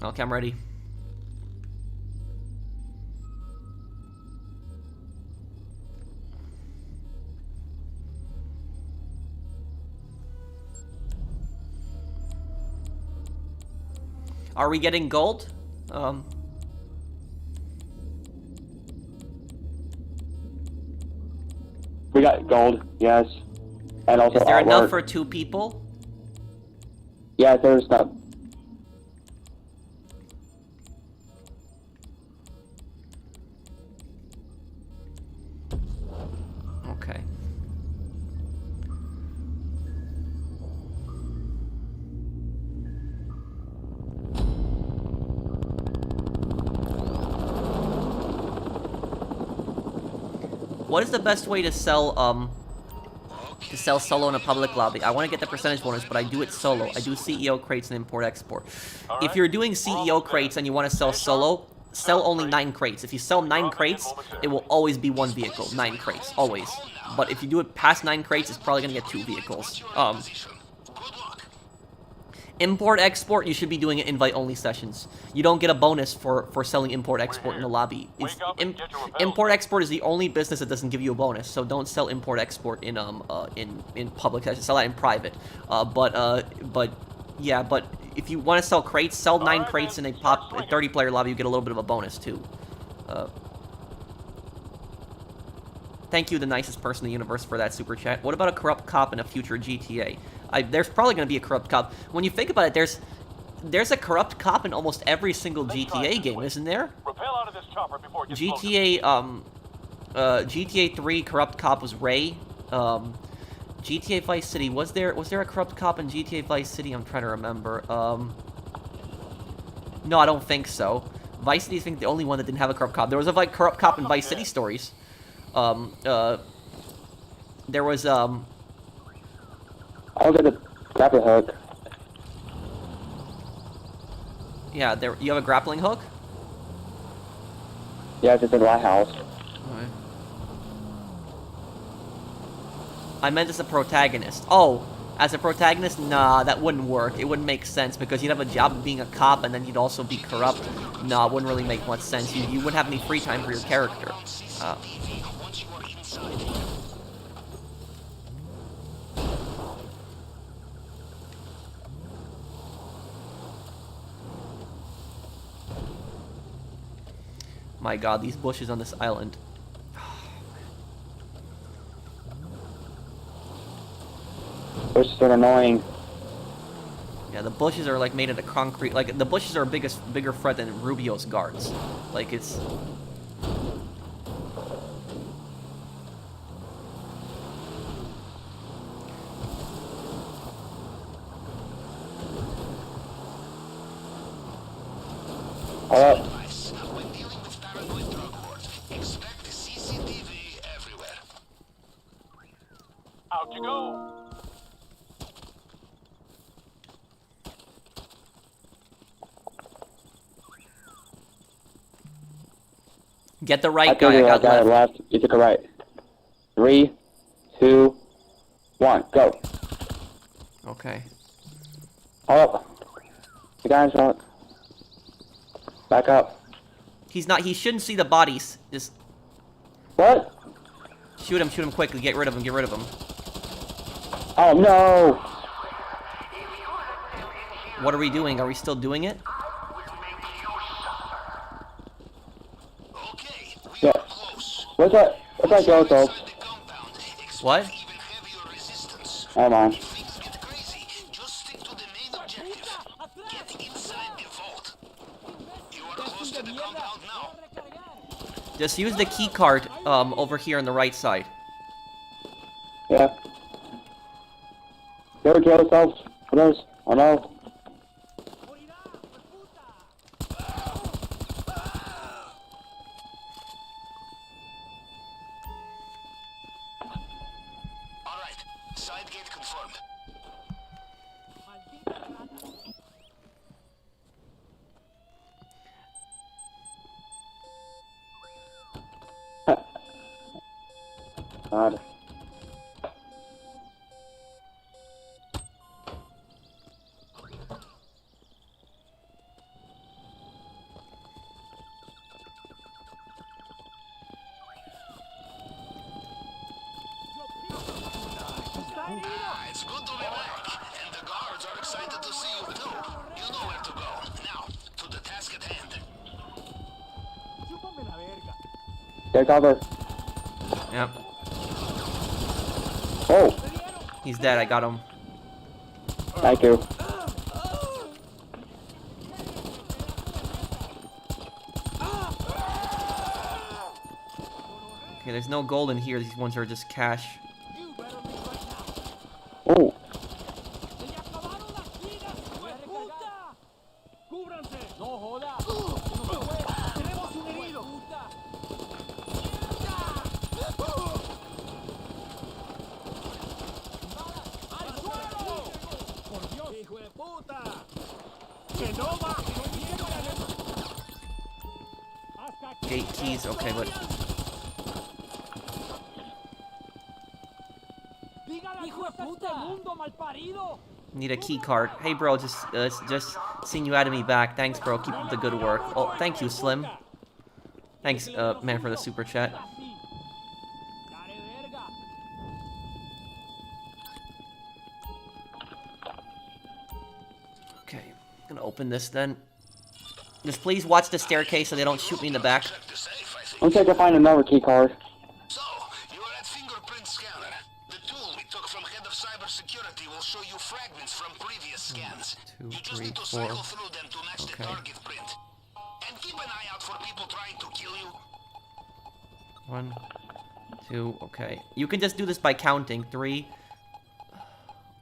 Okay, I'm ready. Are we getting gold? We got gold, yes. And also is there artwork. enough for 2 people? Yeah, there's enough. Okay. What is the best way to sell solo in a public lobby? I want to get the percentage bonus, but I do it solo. I do CEO crates and import-export. If you're doing CEO crates and you want to sell solo, sell only 9 crates. If you sell 9 crates, it will always be 1 vehicle. 9 crates, always. But if you do it past 9 crates, it's probably going to get 2 vehicles. Import-export, you should be doing it invite-only sessions. You don't get a bonus for selling import-export in the lobby. Import-export is the only business that doesn't give you a bonus, so don't sell import-export in public sessions. Sell that in private. But if you want to sell crates, sell 9 crates in a 30-player lobby. You get a little bit of a bonus too. Thank you, the nicest person in the universe, for that super chat. What about a corrupt cop in a future GTA? There's probably going to be a corrupt cop. When you think about it, there's a corrupt cop in almost every single GTA game, isn't there? Rappel out of this chopper before it gets GTA 3 corrupt cop was Ray. GTA Vice City, was there a corrupt cop in GTA Vice City? I'm trying to remember. No, I don't think so. Vice City is, I think, the only one that didn't have a corrupt cop. There was a corrupt cop in Vice City stories. There was I'll get the grappling hook. Yeah, you have a grappling hook? Yeah, it's in the lighthouse. Alright. I meant as a protagonist. Oh, as a protagonist? Nah, that wouldn't work. It wouldn't make sense because you'd have a job of being a cop and then you'd also be corrupt. Nah, it wouldn't really make much sense. You wouldn't have any free time for your character. My god, these bushes on this island. Bushes are annoying. Yeah, the bushes are like made out of concrete. Like, the bushes are bigger threat than Rubio's guards. Like, it's... Alright. When dealing with paranoid drug lords, expect CCTV everywhere. Out you go. Get the right I guy, I told you I got got it left. left. You took it right. 3, 2, 1, go. Okay. Hold up. The guy in front. Back up. He shouldn't see the bodies. Just What? shoot him quickly. Get rid of him. Oh no! What are we doing? Are we still doing it? Okay, we Yeah. are close. What's that go, so? Inside the compound, expect What? even heavier resistance. Hold on. If things get crazy, just stick to the main objective. Get inside the vault. You are close to the compound now. Just use the key card over here on the right side. Yeah. They would kill themselves. Who knows? Oh no. Alright, side gate confirmed. God. It's good to be back, and the guards are excited to see you too. You know where to go. Now, to the task at hand. Take cover. Yep. Oh, He's dead. I got him. thank you. Okay, there's no gold in here. These ones are just cash. Oh, Gate keys. Okay, but need a key card. Hey, bro, just seeing you added me back. Thanks, bro. Keep up the good work. Oh, thank you, Slim. Thanks, man, for the super chat. Okay, I'm gonna open this then. Just please watch the staircase so they don't shoot me in the back. Check the safe, I think. looks like I find another key card. So, you show you fragments from previous scans. 2, You just 3, need to 4. cycle through them to match the Okay. target print. And keep an eye out for people trying to kill you. 1, 2, okay. You can just do this by counting. 3.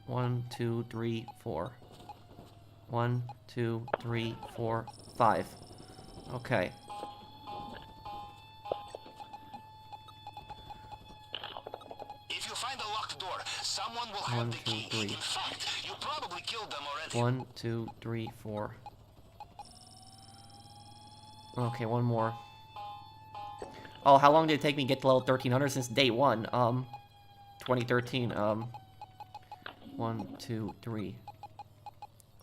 1, 2, 3, 4. 1, 2, 3, 4, 5. Okay. If you find a locked door, someone will have 1, the 2, key. 3. In fact, you probably killed them already. 1, 2, 3, 4. Okay, one more. Oh, how long did it take me to get to level 1300 since day 1? 2013. 1, 2, 3.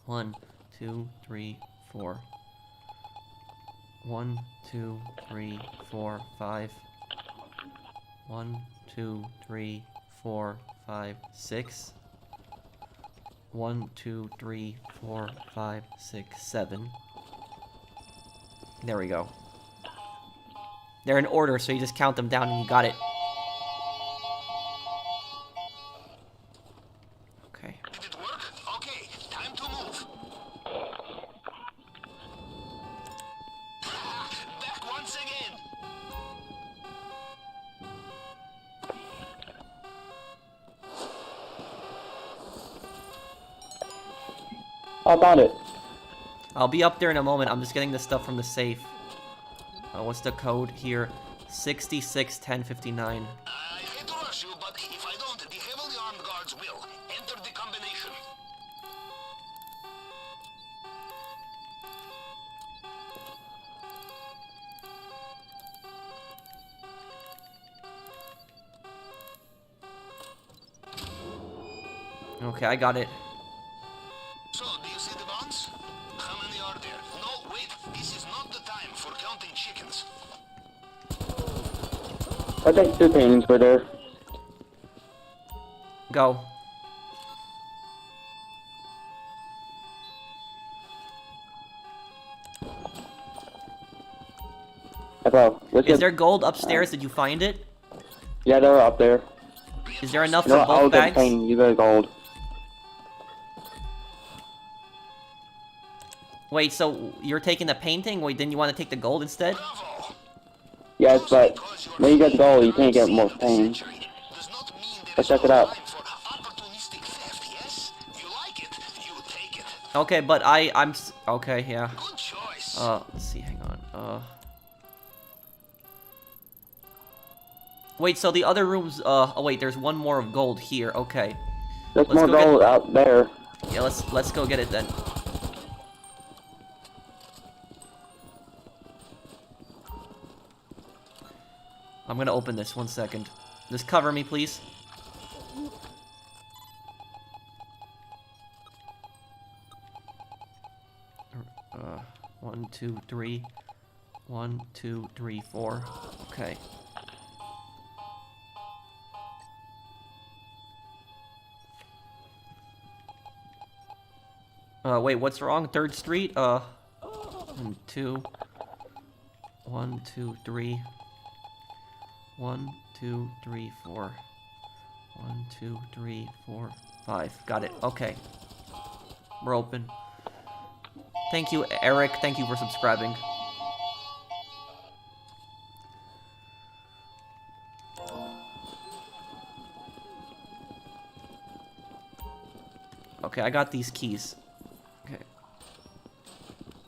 1, 2, 3, 4. 1, 2, 3, 4, 5. 1, 2, 3, 4, 5, 6. 1, 2, 3, 4, 5, 6, 7. There we go. They're in order, so you just count them down and you got it. Okay. Did it work? Okay, time to move. Back once again. I found it. I'll be up there in a moment. I'm just getting the stuff from the safe. What's the code here? 661059. I hate to rush you, but if I don't, the heavily armed guards will. Enter the combination. Okay, I got it. So, do you see the bonds? How many are there? No, wait. This is not the time for counting chickens. I think 2 paintings were there. Go. Hello. Is there gold upstairs? Did you find it? Yeah, they were up there. Is there enough You know for what, I'll both get bags? painting. You got gold. Wait, so you're taking the painting? Wait, didn't you want to take the gold instead? Bravo! Yes, but when you get gold, you can't get more paintings. Does not mean there Let's is check it no out. time for opportunistic theft, yes? You like it, you take it. Okay, but okay, yeah. Good choice. Let's see, hang on. Wait, so the other rooms, oh wait, there's one more of gold here, okay. There's Let's more go get- gold out there. Yeah, let's go get it then. I'm gonna open this, 1 second. Just cover me, please. Uh, 1, 2, 3. 1, 2, 3, 4. Okay. Wait, what's wrong? 3rd Street? 1, 2. 1, 2, 3. 1, 2, 3, 4. 1, 2, 3, 4, 5. Got it. Okay. We're open. Thank you, Eric. Thank you for subscribing. Okay, I got these keys. Okay.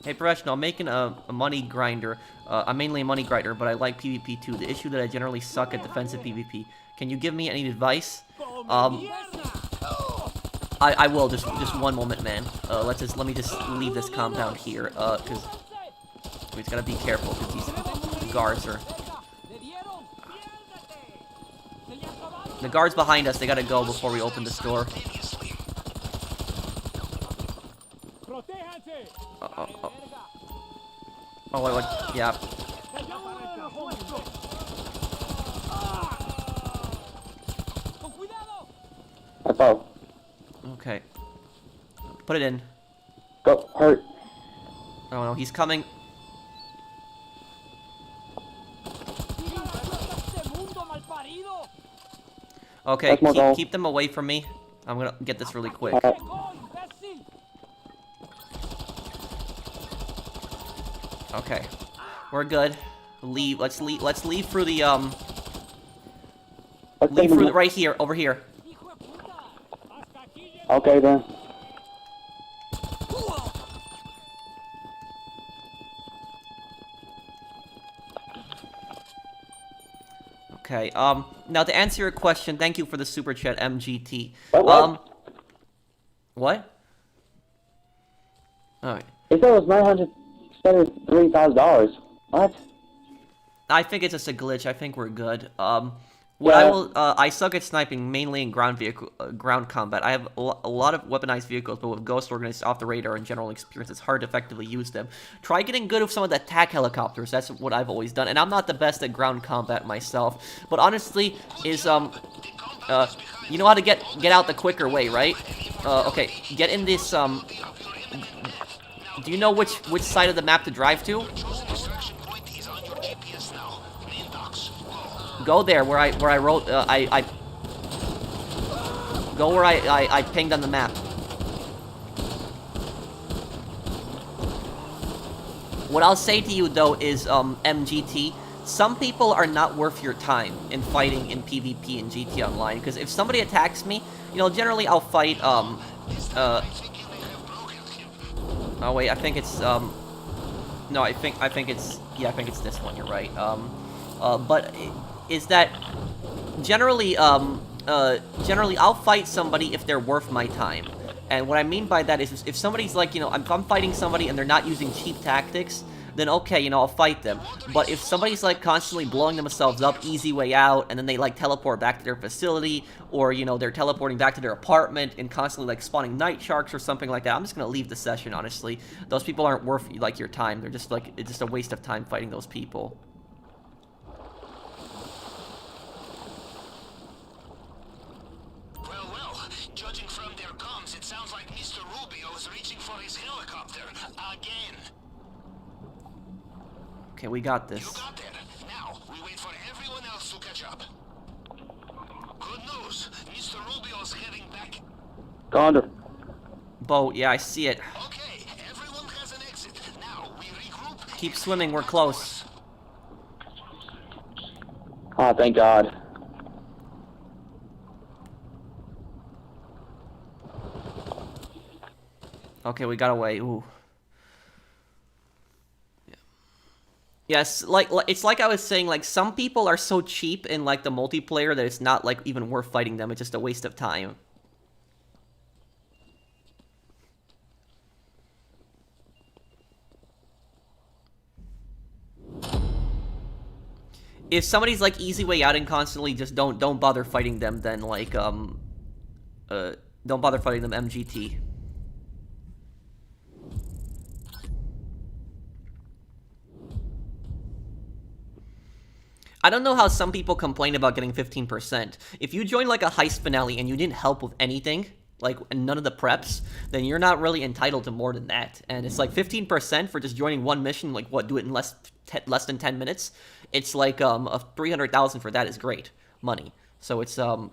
Hey, Professional, I'm making a money grinder. I'm mainly a money grinder, but I like PvP too. The issue that I generally suck at defensive PvP. Can you give me any advice? I will, just one moment, man. Let me just leave this compound here, cause we just gotta be careful, cause these guards are... The guards behind us, they gotta go before we open this door. Oh, wait, what? Yeah. I fell. Okay. Put it in. Go, hurt. Oh no, he's coming. Okay, That's more gold. keep them away from me. I'm gonna get this really quick. Okay, we're good. Leave. Let's leave through the Leave through right here, over here. Okay then. Okay. Now to answer your question, thank you for the super chat, MGT. What? What? All right. He said it was $973,000. What? I think it's just a glitch. I think we're good. What I will, I suck at sniping mainly in ground combat. I have a lot of weaponized vehicles, but with ghost organists off the radar and general experience, it's hard to effectively use them. Try getting good with some of the attack helicopters. That's what I've always done, and I'm not the best at ground combat myself. But honestly, is you know how to get out the quicker way, right? Okay, get in this. Do you know which side of the map to drive to? Go there where I wrote I go where I pinged on the map. What I'll say to you though is MGT, some people are not worth your time in fighting in PvP and GT Online, because if somebody attacks me, you know, generally I'll fight oh wait, I think it's no, I think it's, yeah, I think it's this one, you're right. But is that generally generally I'll fight somebody if they're worth my time. And what I mean by that is if somebody's like, you know, if I'm fighting somebody and they're not using cheap tactics, then okay, you know, I'll fight them. But if somebody's like constantly blowing themselves up, easy way out, and then they like teleport back to their facility, or, you know, they're teleporting back to their apartment and constantly like spawning night sharks or something like that, I'm just gonna leave the session, honestly. Those people aren't worth like your time. They're just like, it's just a waste of time fighting those people. Judging from their comms, it sounds like Mr. Rubio is reaching for his helicopter again. Okay, we got this. You got there. Now we wait for everyone else to catch up. Good news, Mr. Rubio's heading back. Condor. Boat, yeah, I see it. Okay, everyone has an exit. Now we regroup. Keep swimming, we're close. Oh, thank God. Okay, we got away. Ooh. Yeah. Yes, like it's like I was saying, like some people are so cheap in like the multiplayer that it's not like even worth fighting them. It's just a waste of time. If somebody's like easy way out and constantly just don't bother fighting them, then like don't bother fighting them, MGT. I don't know how some people complain about getting 15%. If you join like a heist finale and you didn't help with anything, like none of the preps, then you're not really entitled to more than that. And it's like 15% for just joining one mission, like what, do it in less than 10 minutes? It's like a 300,000 for that is great money. So it's I've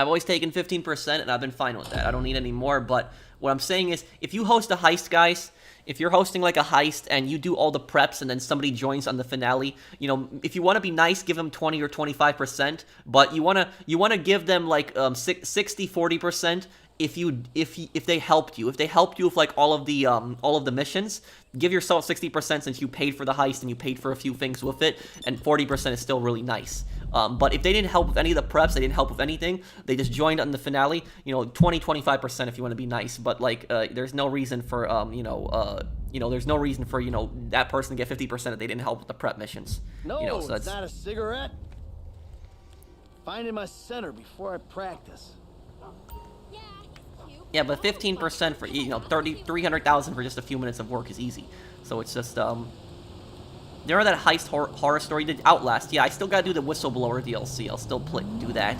always taken 15% and I've been fine with that. I don't need any more, but what I'm saying is, if you host a heist, guys, if you're hosting like a heist and you do all the preps and then somebody joins on the finale, you know, if you want to be nice, give them 20 or 25%, but you want to give them like 60, 40% if they helped you. If they helped you with like all of the missions, give yourself 60% since you paid for the heist and you paid for a few things with it, and 40% is still really nice. But if they didn't help with any of the preps, they didn't help with anything, they just joined on the finale, you know, 20, 25% if you want to be nice. But like, there's no reason for there's no reason for, you know, that person to get 50% if they didn't help with the prep missions. No, you know, so it's not a cigarette. Finding my center before I practice. Yeah, but 15% for, you know, 300,000 for just a few minutes of work is easy. So it's just, you know that heist horror story did Outlast? Yeah, I still gotta do the Whistleblower DLC. I'll still do that.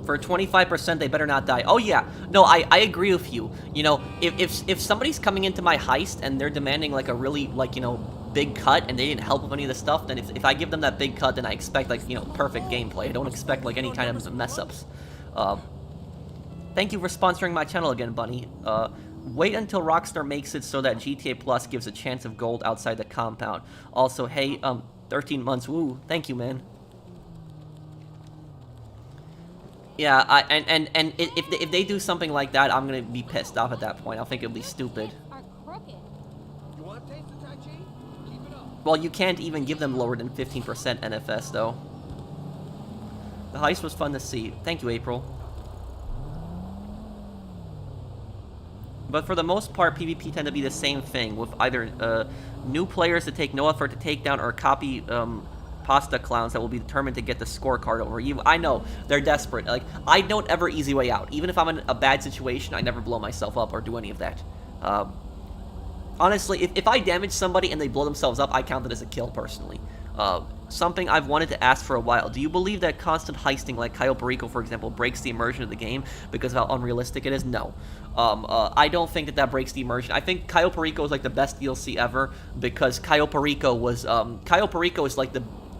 For 25%, they better not die. Oh yeah, no, I agree with you. You know, if somebody's coming into my heist and they're demanding like a really like, you know, big cut and they didn't help with any of the stuff, then if I give them that big cut, then I expect like, you know, perfect gameplay. I don't expect like any kind of mess ups. Thank you for sponsoring my channel again, Bunny. Wait until Rockstar makes it so that GTA Plus gives a chance of gold outside the compound. Also, hey, 13 months, woo, thank you, man. Yeah, and if they do something like that, I'm gonna be pissed off at that point. I'll think it'll be stupid. Are crooked. You want to taste the Tai Chi? Keep it up. Well, you can't even give them lower than 15% NFS, though. The heist was fun to see. Thank you, April. But for the most part, PvP tend to be the same thing, with either new players that take no effort to take down or copy pasta clowns that will be determined to get the scorecard over you. I know, they're desperate. Like, I don't ever easy way out. Even if I'm in a bad situation, I never blow myself up or do any of that. Honestly, if I damage somebody and they blow themselves up, I count it as a kill, personally. Something I've wanted to ask for a while. Do you believe that constant heisting, like Cayo Perico, for example, breaks the immersion of the game because of how unrealistic it is? No. I don't think that breaks the immersion. I think Cayo Perico is like the best DLC ever because Cayo Perico was, Cayo Perico is like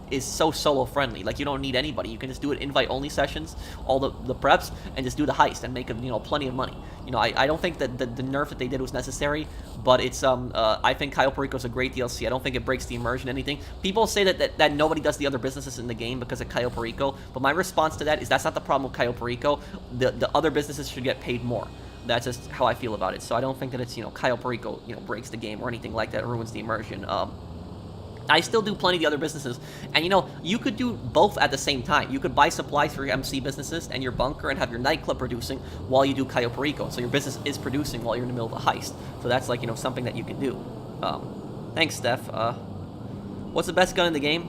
is so solo friendly. Like, you don't need anybody. You can just do it invite only sessions, all the preps, and just do the heist and make, you know, plenty of money. You know, I don't think that the nerf that they did was necessary, but it's I think Cayo Perico is a great DLC. I don't think it breaks the immersion anything. People say that nobody does the other businesses in the game because of Cayo Perico, but my response to that is that's not the problem with Cayo Perico. The other businesses should get paid more. That's just how I feel about it. So I don't think that it's, you know, Cayo Perico, you know, breaks the game or anything like that, ruins the immersion. I still do plenty of the other businesses, and you know, you could do both at the same time. You could buy supplies for your MC businesses and your bunker and have your nightclub producing while you do Cayo Perico, so your business is producing while you're in the middle of a heist. So that's like, you know, something that you can do. Thanks, Steph. What's the best gun in the game?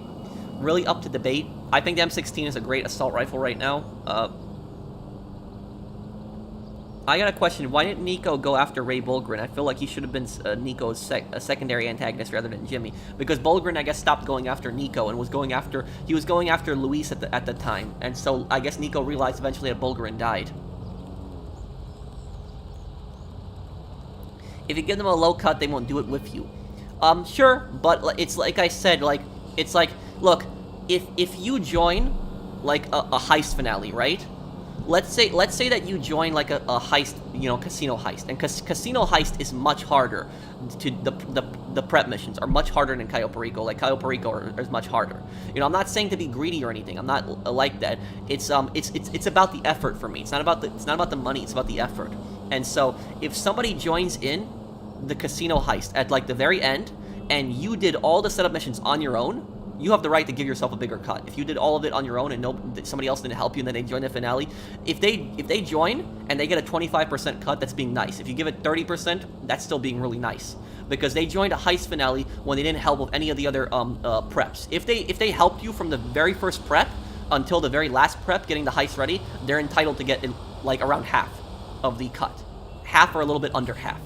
Really up to debate. I think the M16 is a great assault rifle right now. I got a question. Why didn't Nico go after Ray Bulgren? I feel like he should have been Nico's secondary antagonist rather than Jimmy, because Bulgren, I guess, stopped going after Nico and was going after Luis at the time, and so I guess Nico realized eventually that Bulgren died. If you give them a low cut, they won't do it with you. Sure, but it's like I said, like, it's like, look, if you join like a heist finale, right? Let's say that you join like a heist, you know, casino heist, and casino heist is much harder. To the prep missions are much harder than Cayo Perico. Like Cayo Perico is much harder. You know, I'm not saying to be greedy or anything. I'm not like that. It's about the effort for me. It's not about the money. It's about the effort. And so if somebody joins in the casino heist at like the very end, and you did all the setup missions on your own, you have the right to give yourself a bigger cut. If you did all of it on your own and somebody else didn't help you and then they join the finale, if they join and they get a 25% cut, that's being nice. If you give it 30%, that's still being really nice. Because they joined a heist finale when they didn't help with any of the other preps. If they helped you from the very first prep until the very last prep getting the heist ready, they're entitled to get like around half of the cut. Half or a little bit under half.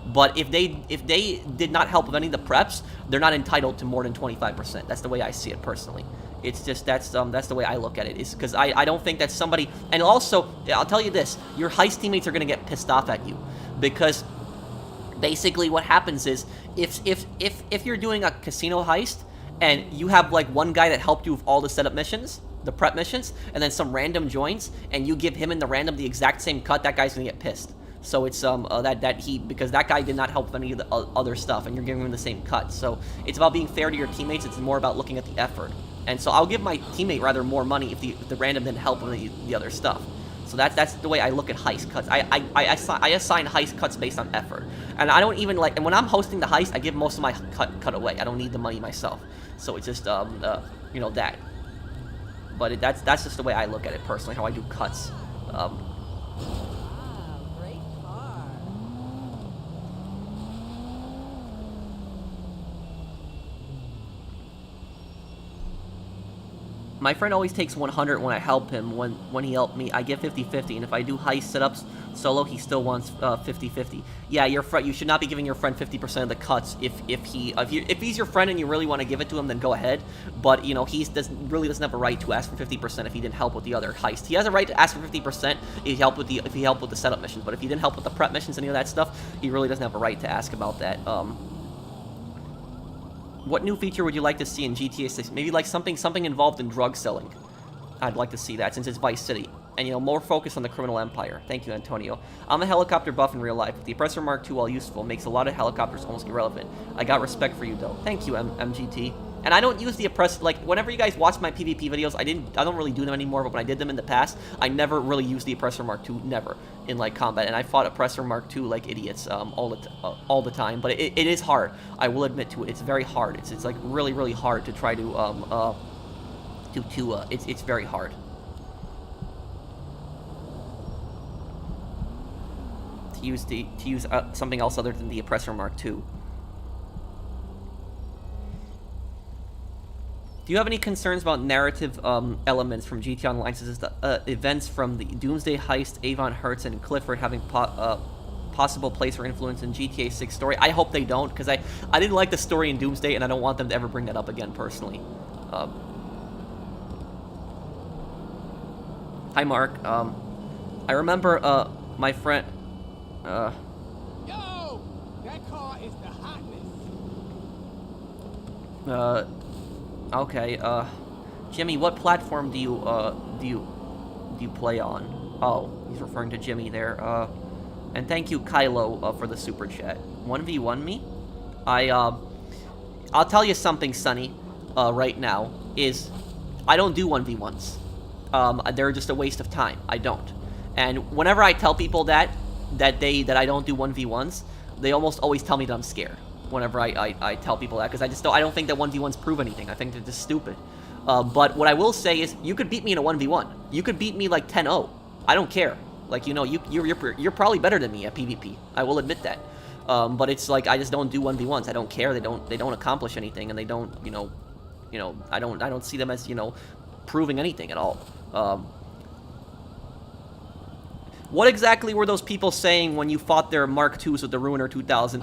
But if they did not help with any of the preps, they're not entitled to more than 25%. That's the way I see it personally. It's just that's the way I look at it. Is because I don't think that somebody, and also I'll tell you this: your heist teammates are gonna get pissed off at you, because basically what happens is if you're doing a casino heist and you have like one guy that helped you with all the setup missions, the prep missions, and then some random joins, and you give him in the random the exact same cut, that guy's gonna get pissed. So it's because that guy did not help with any of the other stuff, and you're giving him the same cut. So it's about being fair to your teammates. It's more about looking at the effort. And so I'll give my teammate rather more money if the random didn't help with the other stuff. So that's the way I look at heist cuts. I assign heist cuts based on effort, and I don't even like. And when I'm hosting the heist, I give most of my cut away. I don't need the money myself. So it's just you know, that. But that's just the way I look at it personally. How I do cuts. My friend always takes 100 when I help him. When he helped me, I get 50-50, and if I do heist setups solo, he still wants 50-50. Yeah, your friend. You should not be giving your friend 50% of the cuts. If he's your friend and you really want to give it to him, then go ahead. But you know, really doesn't have a right to ask for 50% if he didn't help with the other heist. He has a right to ask for 50% if he helped with the setup missions. But if he didn't help with the prep missions, any of that stuff, he really doesn't have a right to ask about that. What new feature would you like to see in GTA 6? Maybe like something involved in drug selling. I'd like to see that since it's Vice City. And, you know, more focus on the criminal empire. Thank you, Antonio. I'm a helicopter buff in real life. The Oppressor Mark II, while useful, makes a lot of helicopters almost irrelevant. I got respect for you, though. Thank you, MGT. And I don't use the Oppressor, like, whenever you guys watch my PvP videos, I don't really do them anymore, but when I did them in the past, I never really used the Oppressor Mark II, never, in, like, combat. And I fought Oppressor Mark II like idiots all the time. But it is hard. I will admit to it. It's very hard. It's like, really, really hard to try to, it's very hard. To use something else other than the Oppressor Mark II. Do you have any concerns about narrative elements from GTA Online, such as the events from the Doomsday Heist, Avon Hertz, and Clifford having possible place or influence in GTA 6 story? I hope they don't, because I didn't like the story in Doomsday, and I don't want them to ever bring that up again, personally. Hi, Mark. I remember my friend... Yo! That car is the hotness. Okay, Jimmy, what platform do you play on? Oh, he's referring to Jimmy there. And thank you, Kylo, for the super chat. 1v1 me? I'll tell you something, Sonny, right now, is I don't do 1v1s. They're just a waste of time. I don't. And whenever I tell people that I don't do 1v1s, they almost always tell me that I'm scared. Whenever I tell people that, because I don't think that 1v1s prove anything. I think they're just stupid. But what I will say is, you could beat me in a 1v1. You could beat me like 10-0. I don't care. Like, you know, you're probably better than me at PvP. I will admit that. But it's like, I just don't do 1v1s. I don't care. They don't accomplish anything, and they don't, you know, I don't see them as, you know, proving anything at all. What exactly were those people saying when you fought their Mark IIs with the Ruiner 2000?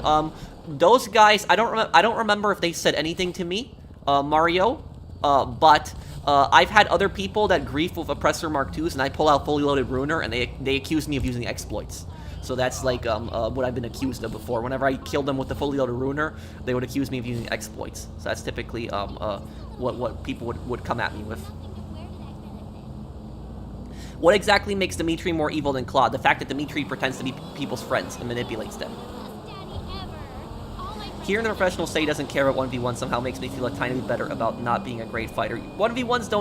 Those guys, I don't remember if they said anything to me, Mario, but I've had other people that grief with Oppressor Mark IIs, and I pull out fully loaded Ruiner, and they accuse me of using exploits. So that's like what I've been accused of before. Whenever I killed them with the fully loaded Ruiner, they would accuse me of using exploits. So that's typically what people would come at me with. What exactly makes Dimitri more evil than Claude? The fact that Dimitri pretends to be people's friends and manipulates them. Hearing the professional say he doesn't care about 1v1 somehow makes me feel a tiny bit better about not being a great fighter. 1v1s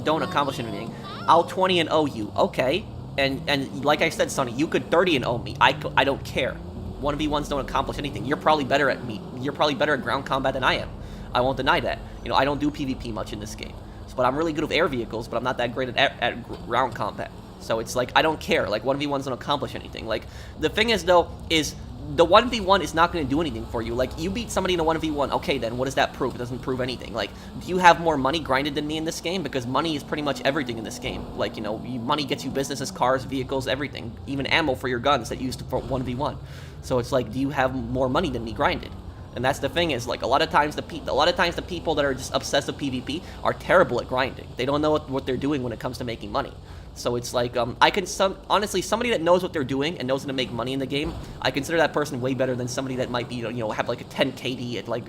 don't accomplish anything. I'll 20-0 you, okay? And like I said, Sonny, you could 30-0 me. I don't care. 1v1s don't accomplish anything. You're probably better at me. You're probably better at ground combat than I am. I won't deny that. You know, I don't do PvP much in this game. But I'm really good with air vehicles, but I'm not that great at ground combat. So it's like, I don't care. Like, 1v1s don't accomplish anything. Like, the thing is, though, is the 1v1 is not going to do anything for you. Like, you beat somebody in a 1v1, okay, then what does that prove? It doesn't prove anything. Like, do you have more money grinded than me in this game? Because money is pretty much everything in this game. Like, you know, money gets you businesses, cars, vehicles, everything. Even ammo for your guns that you used for 1v1. So it's like, do you have more money than me grinded? And that's the thing is, like, a lot of times the people that are just obsessed with PvP are terrible at grinding. They don't know what they're doing when it comes to making money. So it's like, honestly, somebody that knows what they're doing and knows how to make money in the game, I consider that person way better than somebody that might be, you know, have like a 10 KD at, like,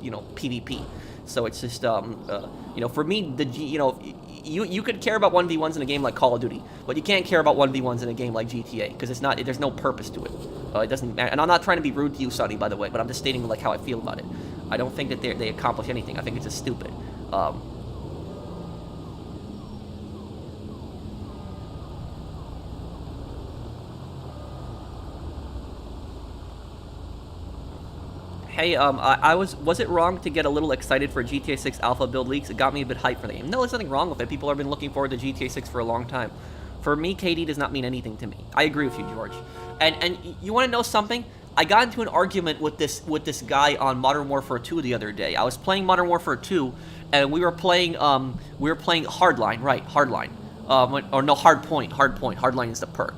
you know, PvP. So it's just, you know, for me, you could care about 1v1s in a game like Call of Duty, but you can't care about 1v1s in a game like GTA, because there's no purpose to it. It doesn't matter. And I'm not trying to be rude to you, Sonny, by the way, but I'm just stating, like, how I feel about it. I don't think that they accomplish anything. I think it's just stupid. Hey, was it wrong to get a little excited for GTA 6 alpha build leaks? It got me a bit hyped for the game. No, there's nothing wrong with it. People have been looking forward to GTA 6 for a long time. For me, KD does not mean anything to me. I agree with you, George. And you want to know something? I got into an argument with this guy on Modern Warfare 2 the other day. I was playing Modern Warfare 2, and we were playing Hardline, right? Hardline, or no, Hardpoint. Hardline is the perk.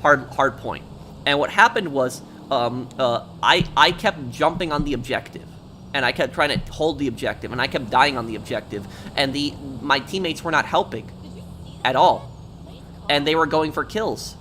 Hardpoint. And what happened was, I kept jumping on the objective, and I kept trying to hold the objective, and I kept dying on the objective, and my teammates were not helping at all, and they were going for kills.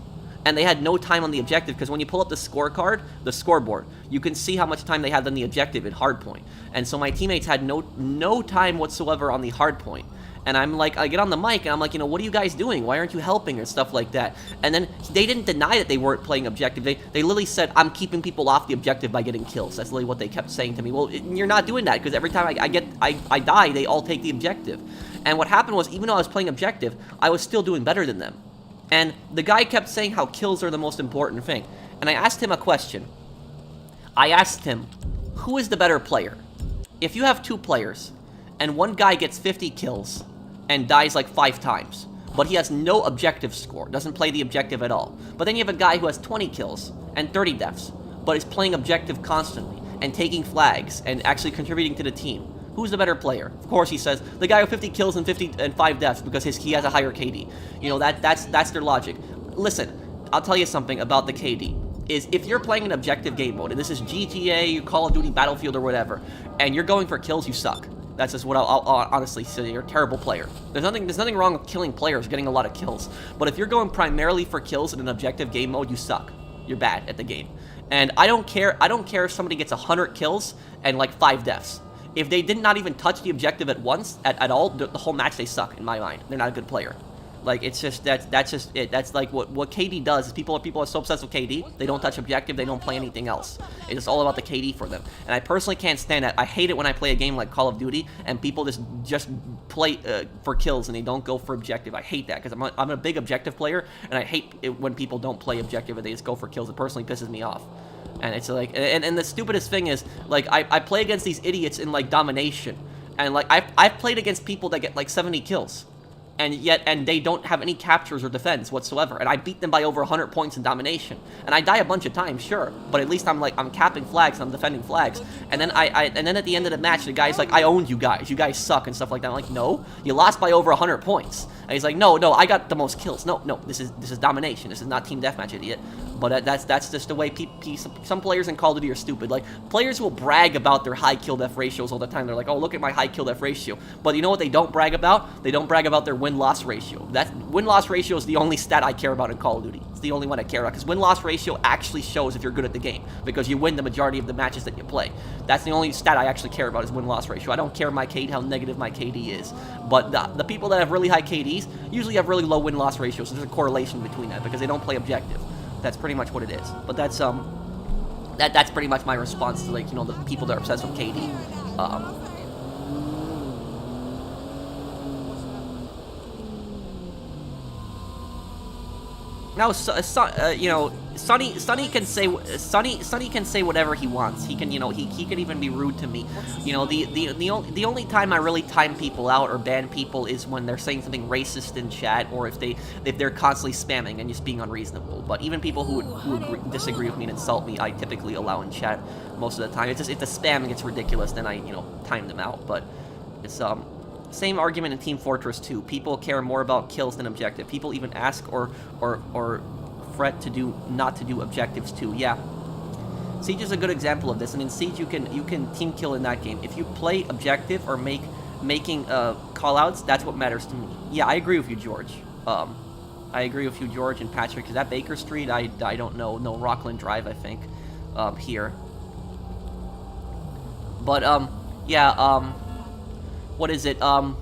And they had no time on the objective, because when you pull up the scorecard, the scoreboard, you can see how much time they had on the objective in hardpoint. And so my teammates had no time whatsoever on the hardpoint. And I'm like, I get on the mic, and I'm like, what are you guys doing? Why aren't you helping? Or stuff like that. And then they didn't deny that they weren't playing objective. They literally said, I'm keeping people off the objective by getting kills. That's literally what they kept saying to me. Well, you're not doing that, because every time I die, they all take the objective. And what happened was, even though I was playing objective, I was still doing better than them. And the guy kept saying how kills are the most important thing. And I asked him a question. I asked him, who is the better player? If you have 2 players, and one guy gets 50 kills, and dies like 5 times, but he has no objective score, doesn't play the objective at all. But then you have a guy who has 20 kills, and 30 deaths, but is playing objective constantly, and taking flags, and actually contributing to the team. Who's the better player? Of course, he says the guy with 50 kills and 5 deaths because he has a higher KD. That's their logic. Listen, I'll tell you something about the KD. Is if you're playing an objective game mode, and this is GTA, Call of Duty, Battlefield, or whatever, and you're going for kills, you suck. That's just what I'll honestly say. You're a terrible player. There's nothing wrong with killing players, getting a lot of kills. But if you're going primarily for kills in an objective game mode, you suck. You're bad at the game. And I don't care if somebody gets 100 kills and like 5 deaths. If they did not even touch the objective at once, at all, the whole match, they suck, in my mind. They're not a good player. Like, it's just, that's just it. That's like what KD does, is people are so obsessed with KD, they don't touch objective, they don't play anything else. It's all about the KD for them. And I personally can't stand that. I hate it when I play a game like Call of Duty, and people just play for kills, and they don't go for objective. I hate that, because I'm a big objective player, and I hate it when people don't play objective, and they just go for kills. It personally pisses me off. And it's like, and the stupidest thing is, like, I play against these idiots in, like, domination. And, like, I've played against people that get, like, 70 kills. And they don't have any captures or defense whatsoever. And I beat them by over 100 points in domination. And I die a bunch of times, sure. But at least I'm capping flags, and I'm defending flags. And then and then at the end of the match, the guy's like, I owned you guys. You guys suck and stuff like that. I'm like, no, you lost by over 100 points. And he's like, no, I got the most kills. No, this is domination. This is not team deathmatch, idiot. But that's just the way some players in Call of Duty are stupid. Like, players will brag about their high kill death ratios all the time. They're like, oh, look at my high kill death ratio. But you know what they don't brag about? They don't brag about their win-loss ratio. That win-loss ratio is the only stat I care about in Call of Duty. It's the only one I care about, because win-loss ratio actually shows if you're good at the game, because you win the majority of the matches that you play. That's the only stat I actually care about, is win-loss ratio. I don't care how negative my KD is. But the people that have really high KDs usually have really low win-loss ratios. So there's a correlation between that, because they don't play objective. That's pretty much what it is. But that's that's pretty much my response to, like, the people that are obsessed with KD. Now, Sonny can say whatever he wants. He can he can even be rude to me. The only time I really time people out or ban people is when they're saying something racist in chat, or if they're constantly spamming and just being unreasonable. But even people who disagree with me and insult me, I typically allow in chat most of the time. It's just if the spamming gets ridiculous, then I time them out. But it's same argument in Team Fortress 2. People care more about kills than objective. People even ask or fret not to do objectives too. Yeah. Siege is a good example of this. And in Siege, you can team kill in that game. If you play objective or making call-outs, that's what matters to me. Yeah, I agree with you, George. I agree with you, George and Patrick. Is that Baker Street? I don't know. No, Rockland Drive, I think. Here. But yeah. What is it? Do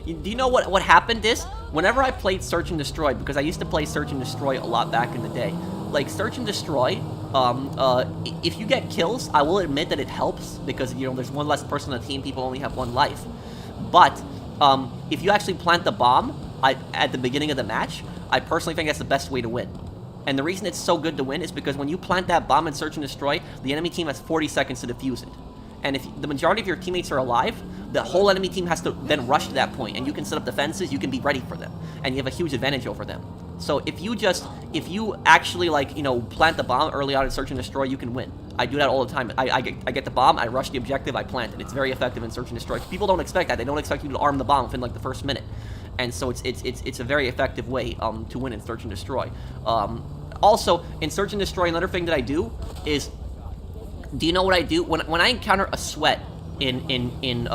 you know what happened is, whenever I played Search and Destroy, because I used to play Search and Destroy a lot back in the day, like Search and Destroy, if you get kills, I will admit that it helps, because there's one less person on the team, people only have one life. But if you actually plant the bomb at the beginning of the match, I personally think that's the best way to win. And the reason it's so good to win is because when you plant that bomb in Search and Destroy, the enemy team has 40 seconds to defuse it. And if the majority of your teammates are alive, the whole enemy team has to then rush to that point, and you can set up defenses, you can be ready for them, and you have a huge advantage over them. So if you actually, like, you know, plant the bomb early on in Search and Destroy, you can win. I do that all the time. I get the bomb, I rush the objective, I plant it. It's very effective in Search and Destroy. People don't expect that. They don't expect you to arm the bomb within, like, the first minute. And so it's a very effective way to win in Search and Destroy. Also, in Search and Destroy, another thing that I do is, do you know what I do? When I encounter a sweat in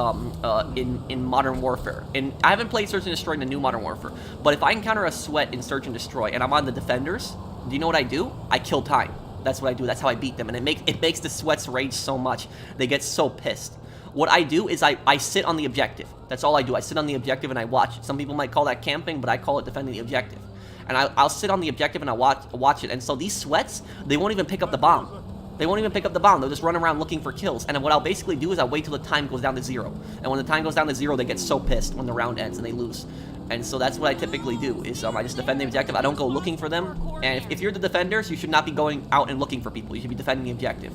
Modern Warfare, and I haven't played Search and Destroy in the new Modern Warfare, but if I encounter a sweat in Search and Destroy and I'm on the defenders, do you know what I do? I kill time. That's what I do. That's how I beat them, and it makes the sweats rage so much. They get so pissed. What I do is I sit on the objective. That's all I do. I sit on the objective and I watch it. Some people might call that camping, but I call it defending the objective. And I'll sit on the objective and I watch it. And so these sweats, they won't even pick up the bomb. They won't even pick up the bomb. They'll just run around looking for kills. And what I'll basically do is I'll wait till the time goes down to 0. And when the time goes down to 0, they get so pissed when the round ends and they lose. And so that's what I typically do, is I just defend the objective. I don't go looking for them. And if you're the defenders, you should not be going out and looking for people. You should be defending the objective.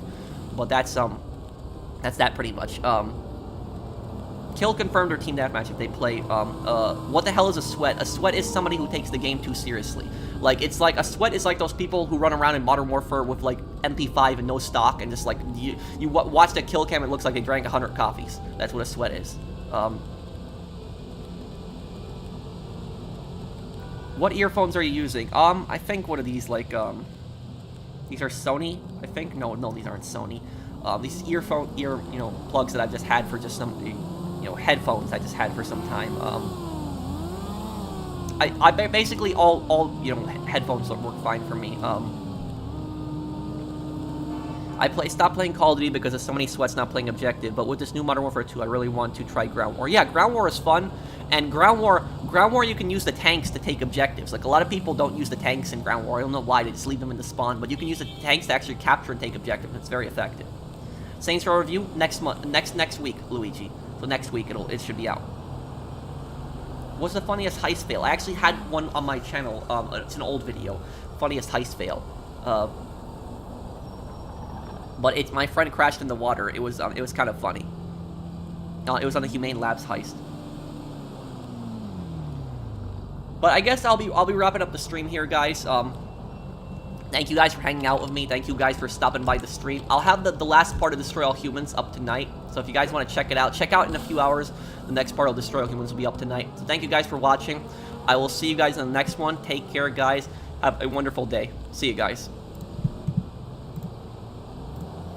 But that's that pretty much. Kill confirmed or team deathmatch if they play. What the hell is a sweat? A sweat is somebody who takes the game too seriously. Like, it's like, a sweat is like those people who run around in Modern Warfare with, like, MP5 and no stock, and just, like, you watch the kill cam, it looks like they drank 100 coffees. That's what a sweat is. What earphones are you using? I think, what are these, like, these are Sony, I think? No, these aren't Sony. These ear plugs that I've just had for just some, headphones I just had for some time. I basically all headphones work fine for me. I stopped playing Call of Duty because of so many sweats not playing objective, but with this new Modern Warfare 2, I really want to try Ground War. Yeah, Ground War is fun, and Ground War you can use the tanks to take objectives. Like, a lot of people don't use the tanks in Ground War. I don't know why, they just leave them in the spawn, but you can use the tanks to actually capture and take objectives. It's very effective. Saints Row review next week, Luigi. So next week it should be out. What's the funniest heist fail? I actually had one on my channel. It's an old video. Funniest heist fail. But my friend crashed in the water. It was kind of funny. It was on the Humane Labs heist. But I guess I'll be wrapping up the stream here, guys. Thank you guys for hanging out with me. Thank you guys for stopping by the stream. I'll have the last part of Destroy All Humans up tonight. So if you guys want to check it out, check out in a few hours. The next part of Destroy All Humans will be up tonight. So thank you guys for watching. I will see you guys in the next one. Take care, guys. Have a wonderful day. See you guys.